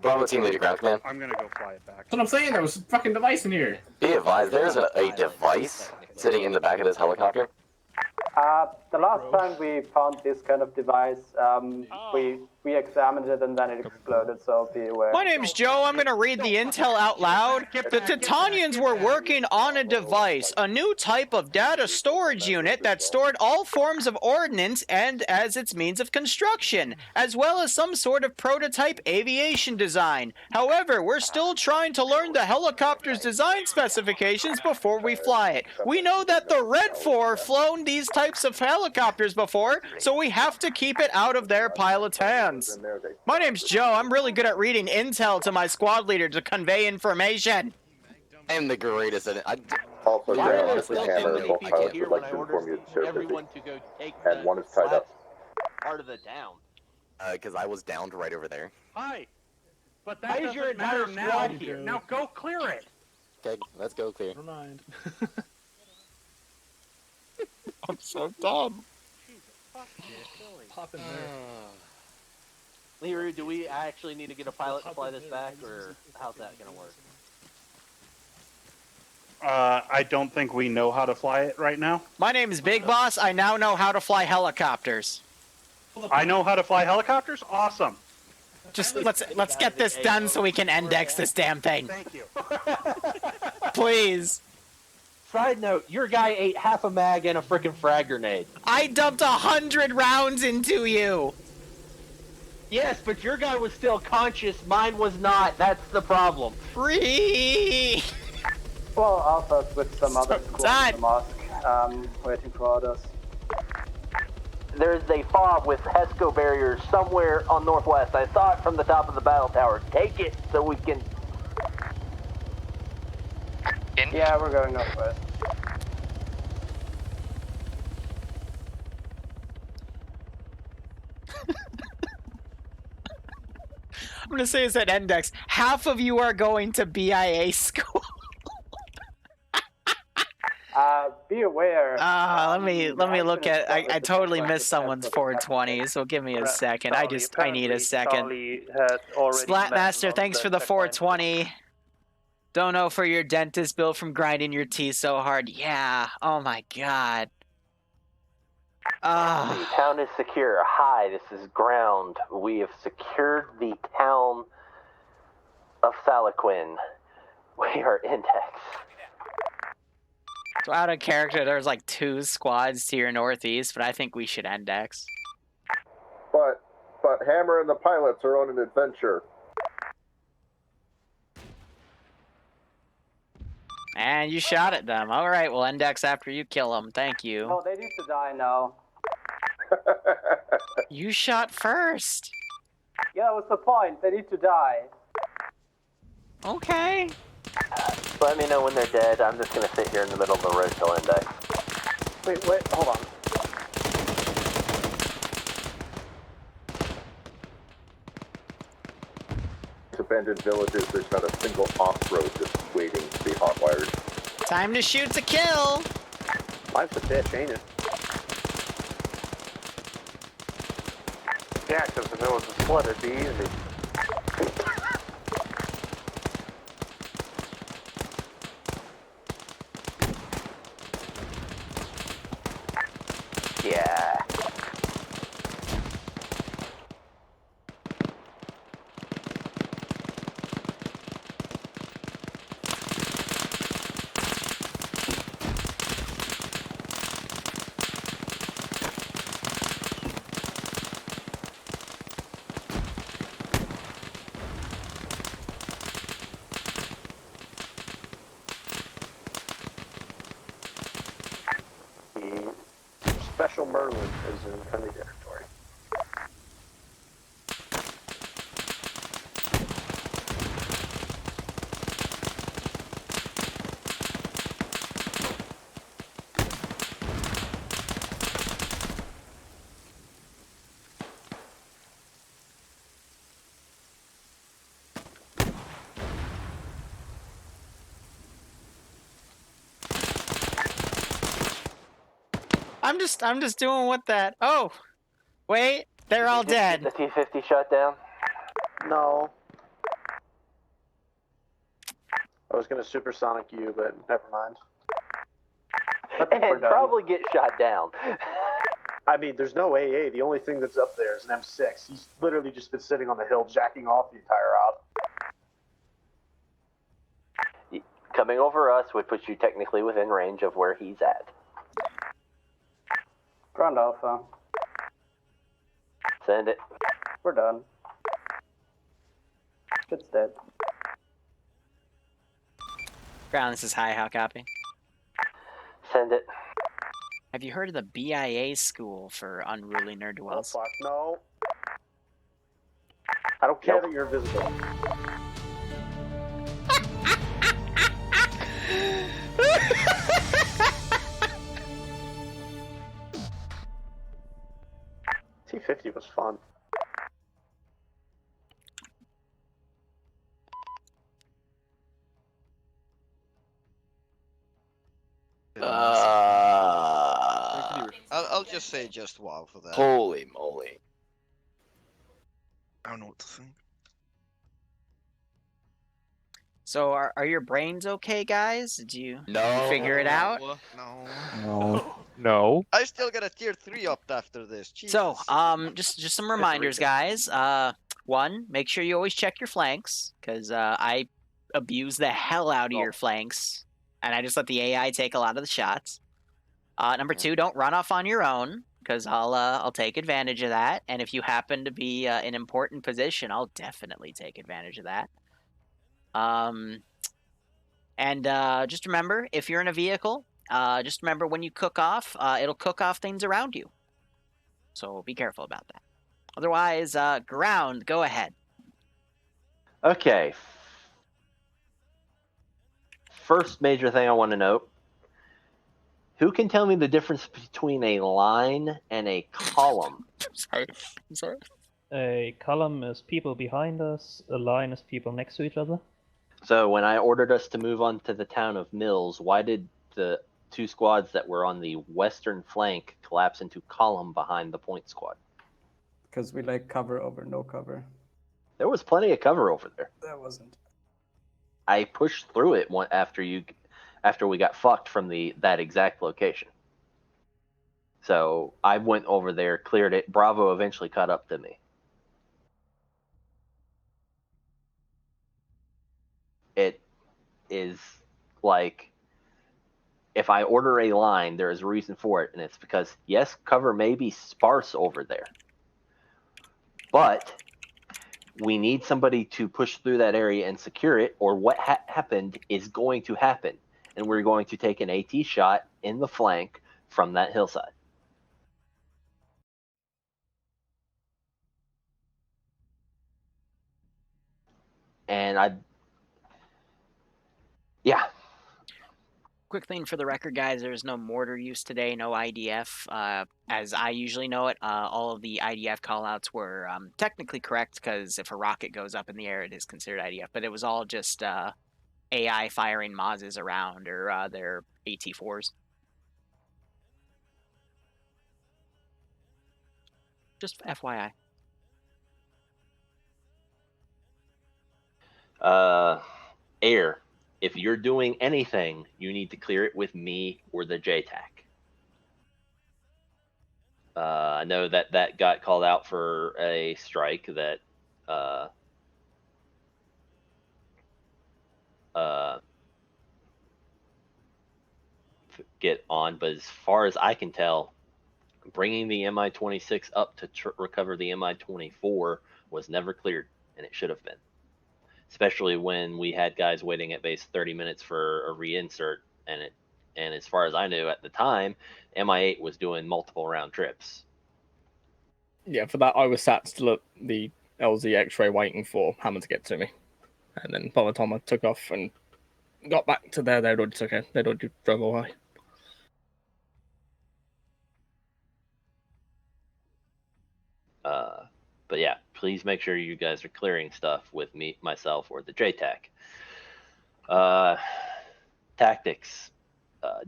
Bravo team leader, ground command. I'm gonna go fly it back. That's what I'm saying. There was a fucking device in here. Be advised, there's a device sitting in the back of this helicopter. The last time we found this kind of device, we examined it and then it exploded, so be aware. My name's Joe. I'm going to read the intel out loud. The Titanians were working on a device, a new type of data storage unit that stored all forms of ordnance and as its means of construction, as well as some sort of prototype aviation design. However, we're still trying to learn the helicopter's design specifications before we fly it. We know that the Red 4 flown these types of helicopters before, so we have to keep it out of their pilot's hands. My name's Joe. I'm really good at reading intel to my squad leader to convey information. I am the greatest at it. Also, Why are there honestly, still Hammer too and many both people pilots here would like when I to inform you that they're busy. everyone to go take And one is tied up. part of the down? Because I was downed right over there. Hi. But that is your entire squad here. Now go clear it. Okay, let's go clear. Never mind. I'm so dumb. Pop in there. Liru, do we actually need to get a pilot to fly this back, or how's that gonna work? I don't think we know how to fly it right now. My name is Big Boss. I now know how to fly helicopters. I know how to fly helicopters? Awesome. Just let's get this done so we can index this damn thing. Thank you. Please. Side note, your guy ate half a mag and a frickin' frag grenade. I dumped 100 rounds into you. Yes, but your guy was still conscious, mine was not. That's the problem. Free! Well, Alpha's with some other squad in the mosque, waiting for orders. There's a fob with HESCO barriers somewhere on northwest. I saw it from the top of the battle tower. Take it so we can... Yeah, we're going northwest. I'm gonna say it's at index. Half of you are going to BIA school. Be aware. Let me look at. I totally missed someone's 420, so give me a second. I need a second. Splatmaster, thanks for the 420. Don't know for your dentist bill from grinding your teeth so hard. Yeah. Oh my god. The town is secure. Hi, this is ground. We have secured the town of Salaquin. We are indexed. So out of character, there's like 2 squads to your northeast, but I think we should index. But Hammer and the pilots are on an adventure. And you shot at them. All right, we'll index after you kill them. Thank you. Oh, they need to die now. You shot first. Yeah, that was the point. They need to die. Okay. Let me know when they're dead. I'm just going to sit here in the middle of the road till index. Wait, hold on. Abandoned villages, there's not a single off-road just waiting to be hotwired. Time to shoot to kill. Life's a bitch, ain't it? Yeah, because if it was a split, it'd be easy. Yeah. Special Merlin is in friendly territory. I'm just doing what that. Oh, wait, they're all dead. The T-50 shot down? No. I was gonna supersonic you, but never mind. And probably get shot down. I mean, there's no AA. The only thing that's up there is an M6. He's literally just been sitting on the hill jacking off the entire route. Coming over us would put you technically within range of where he's at. Ground Alpha. Send it. We're done. It's dead. Ground, this is high. How copy? Send it. Have you heard of the BIA school for unruly nerd Oh, dwells? fuck, no. I don't care that you're invisible. T50 was fun. I'll just say just wow for that. Holy moly. I don't know what to think. So are your brains okay, guys? Did you figure it out? No. No. I still got a tier 3 up after this. Jesus. So, just some reminders, guys. One, make sure you always check your flanks, because I abuse the hell out of your flanks, and I just let the AI take a lot of the shots. Number two, don't run off on your own, because I'll take advantage of that, and if you happen to be in an important position, I'll definitely take advantage of that. And just remember, if you're in a vehicle, just remember when you cook off, it'll cook off things around you. So be careful about that. Otherwise, ground, go ahead. Okay. First major thing I want to note. Who can tell me the difference between a line and a column? I'm sorry. A column is people behind us, a line is people next to each other. So when I ordered us to move on to the town of Mills, why did the two squads that were on the western flank collapse into column behind the point squad? Because we like cover over no cover. There was plenty of cover over there. That wasn't. I pushed through it after we got fucked from that exact location. So I went over there, cleared it. Bravo eventually caught up to me. It is like, if I order a line, there is a reason for it, and it's because, yes, cover may be sparse over there, but we need somebody to push through that area and secure it, or what happened is going to happen, and we're going to take an AT shot in the flank from that hillside. And yeah. Quick thing for the record, guys, there's no mortar use today, no IDF. As I usually know it, all of the IDF callouts were technically correct, because if a rocket goes up in the air, it is considered IDF, but it was all just AI firing Mazes around, or their AT-4s. Just FYI. Air. If you're doing anything, you need to clear it with me or the JTAC. I know that got called out for a strike that get on, but as far as I can tell, bringing the Mi-26 up to recover the Mi-24 was never cleared, and it should have been. Especially when we had guys waiting at base 30 minutes for a reinsert, and as far as I knew at the time, Mi-8 was doing multiple round trips. Yeah, for that I was sat still at the LZ X-ray waiting for Hammer to get to me, and then by the time I took off and got back to there, they'd already drove away. But yeah, please make sure you guys are clearing stuff with me, myself, or the JTAC. Tactics.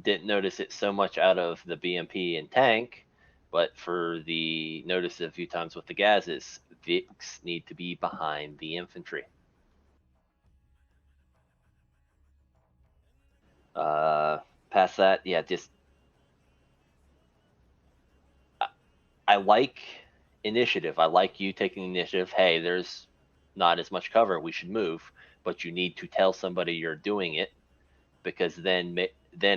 Didn't notice it so much out of the BMP and tank, but for the notice a few times with the gases, Vics need to be behind the infantry. Past that, yeah, just I like initiative. I like you taking initiative. Hey, there's not as much cover. We should move. But you need to tell somebody you're doing it, because then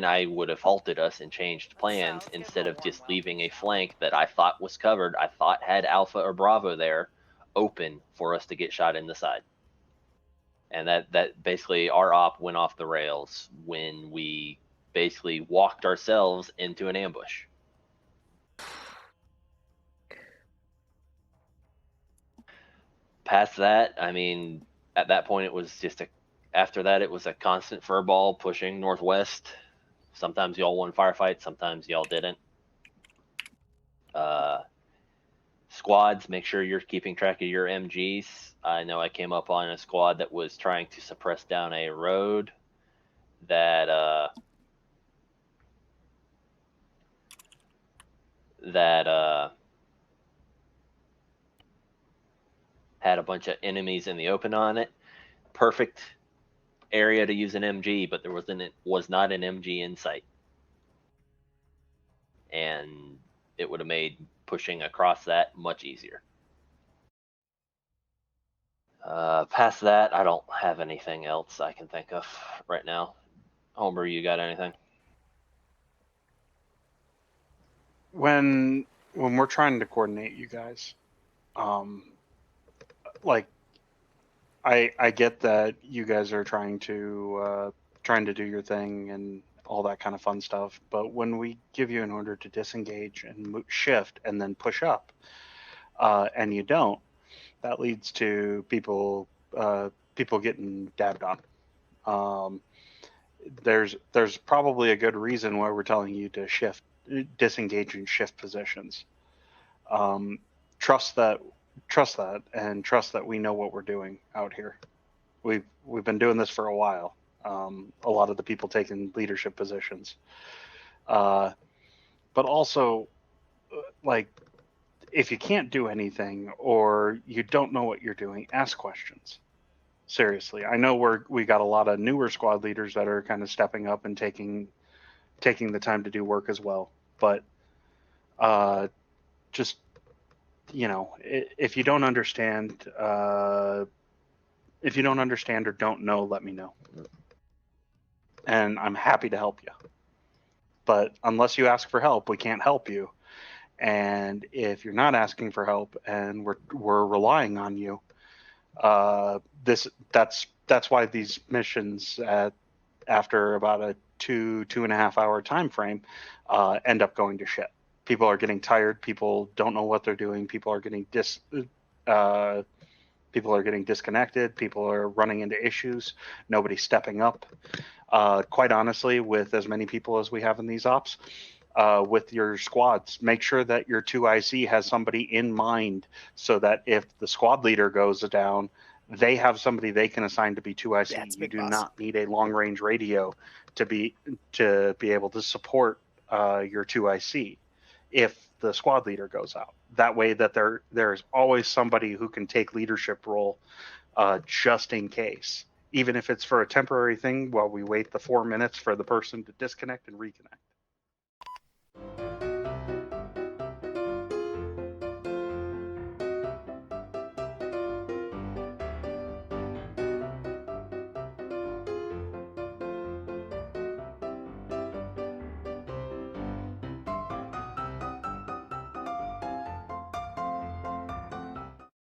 I would have halted us and changed plans instead of just leaving a flank that I thought was covered. I thought had Alpha or Bravo there open for us to get shot in the side. And that basically our op went off the rails when we basically walked ourselves into an ambush. Past that, I mean, at that point it was just after that it was a constant furball pushing northwest. Sometimes y'all won firefights, sometimes y'all didn't. Squads, make sure you're keeping track of your MGs. I know I came up on a squad that was trying to suppress down a road that had a bunch of enemies in the open on it. Perfect area to use an MG, but there was not an MG in sight. And it would have made pushing across that much easier. Past that, I don't have anything else I can think of right now. Homer, you got anything? When we're trying to coordinate you guys, like I get that you guys are trying to do your thing and all that kind of fun stuff, but when we give you an order to disengage and shift and then push up, and you don't, that leads to people getting dabbed on. There's probably a good reason why we're telling you to disengage and shift positions. Trust that, and trust that we know what we're doing out here. We've been doing this for a while. A lot of the people taking leadership positions, but also, like, if you can't do anything or you don't know what you're doing, ask questions. Seriously, I know we got a lot of newer squad leaders that are kind of stepping up and taking the time to do work as well. But just, if you don't understand, or don't know, let me know, and I'm happy to help you. But unless you ask for help, we can't help you. And if you're not asking for help and we're relying on you, that's why these missions after about a 2.5 hour time frame end up going to shit. People are getting tired. People don't know what they're doing. People are getting disconnected. People are running into issues. Nobody's stepping up. Quite honestly, with as many people as we have in these ops, with your squads, make sure that your 2IC has somebody in mind, so that if the squad leader goes down, they have somebody they can assign to be 2IC. You do not need a long range radio to be able to support your 2IC if the squad leader goes out. That way that there's always somebody who can take leadership role, just in case, even if it's for a temporary thing while we wait the 4 minutes for the person to disconnect and reconnect.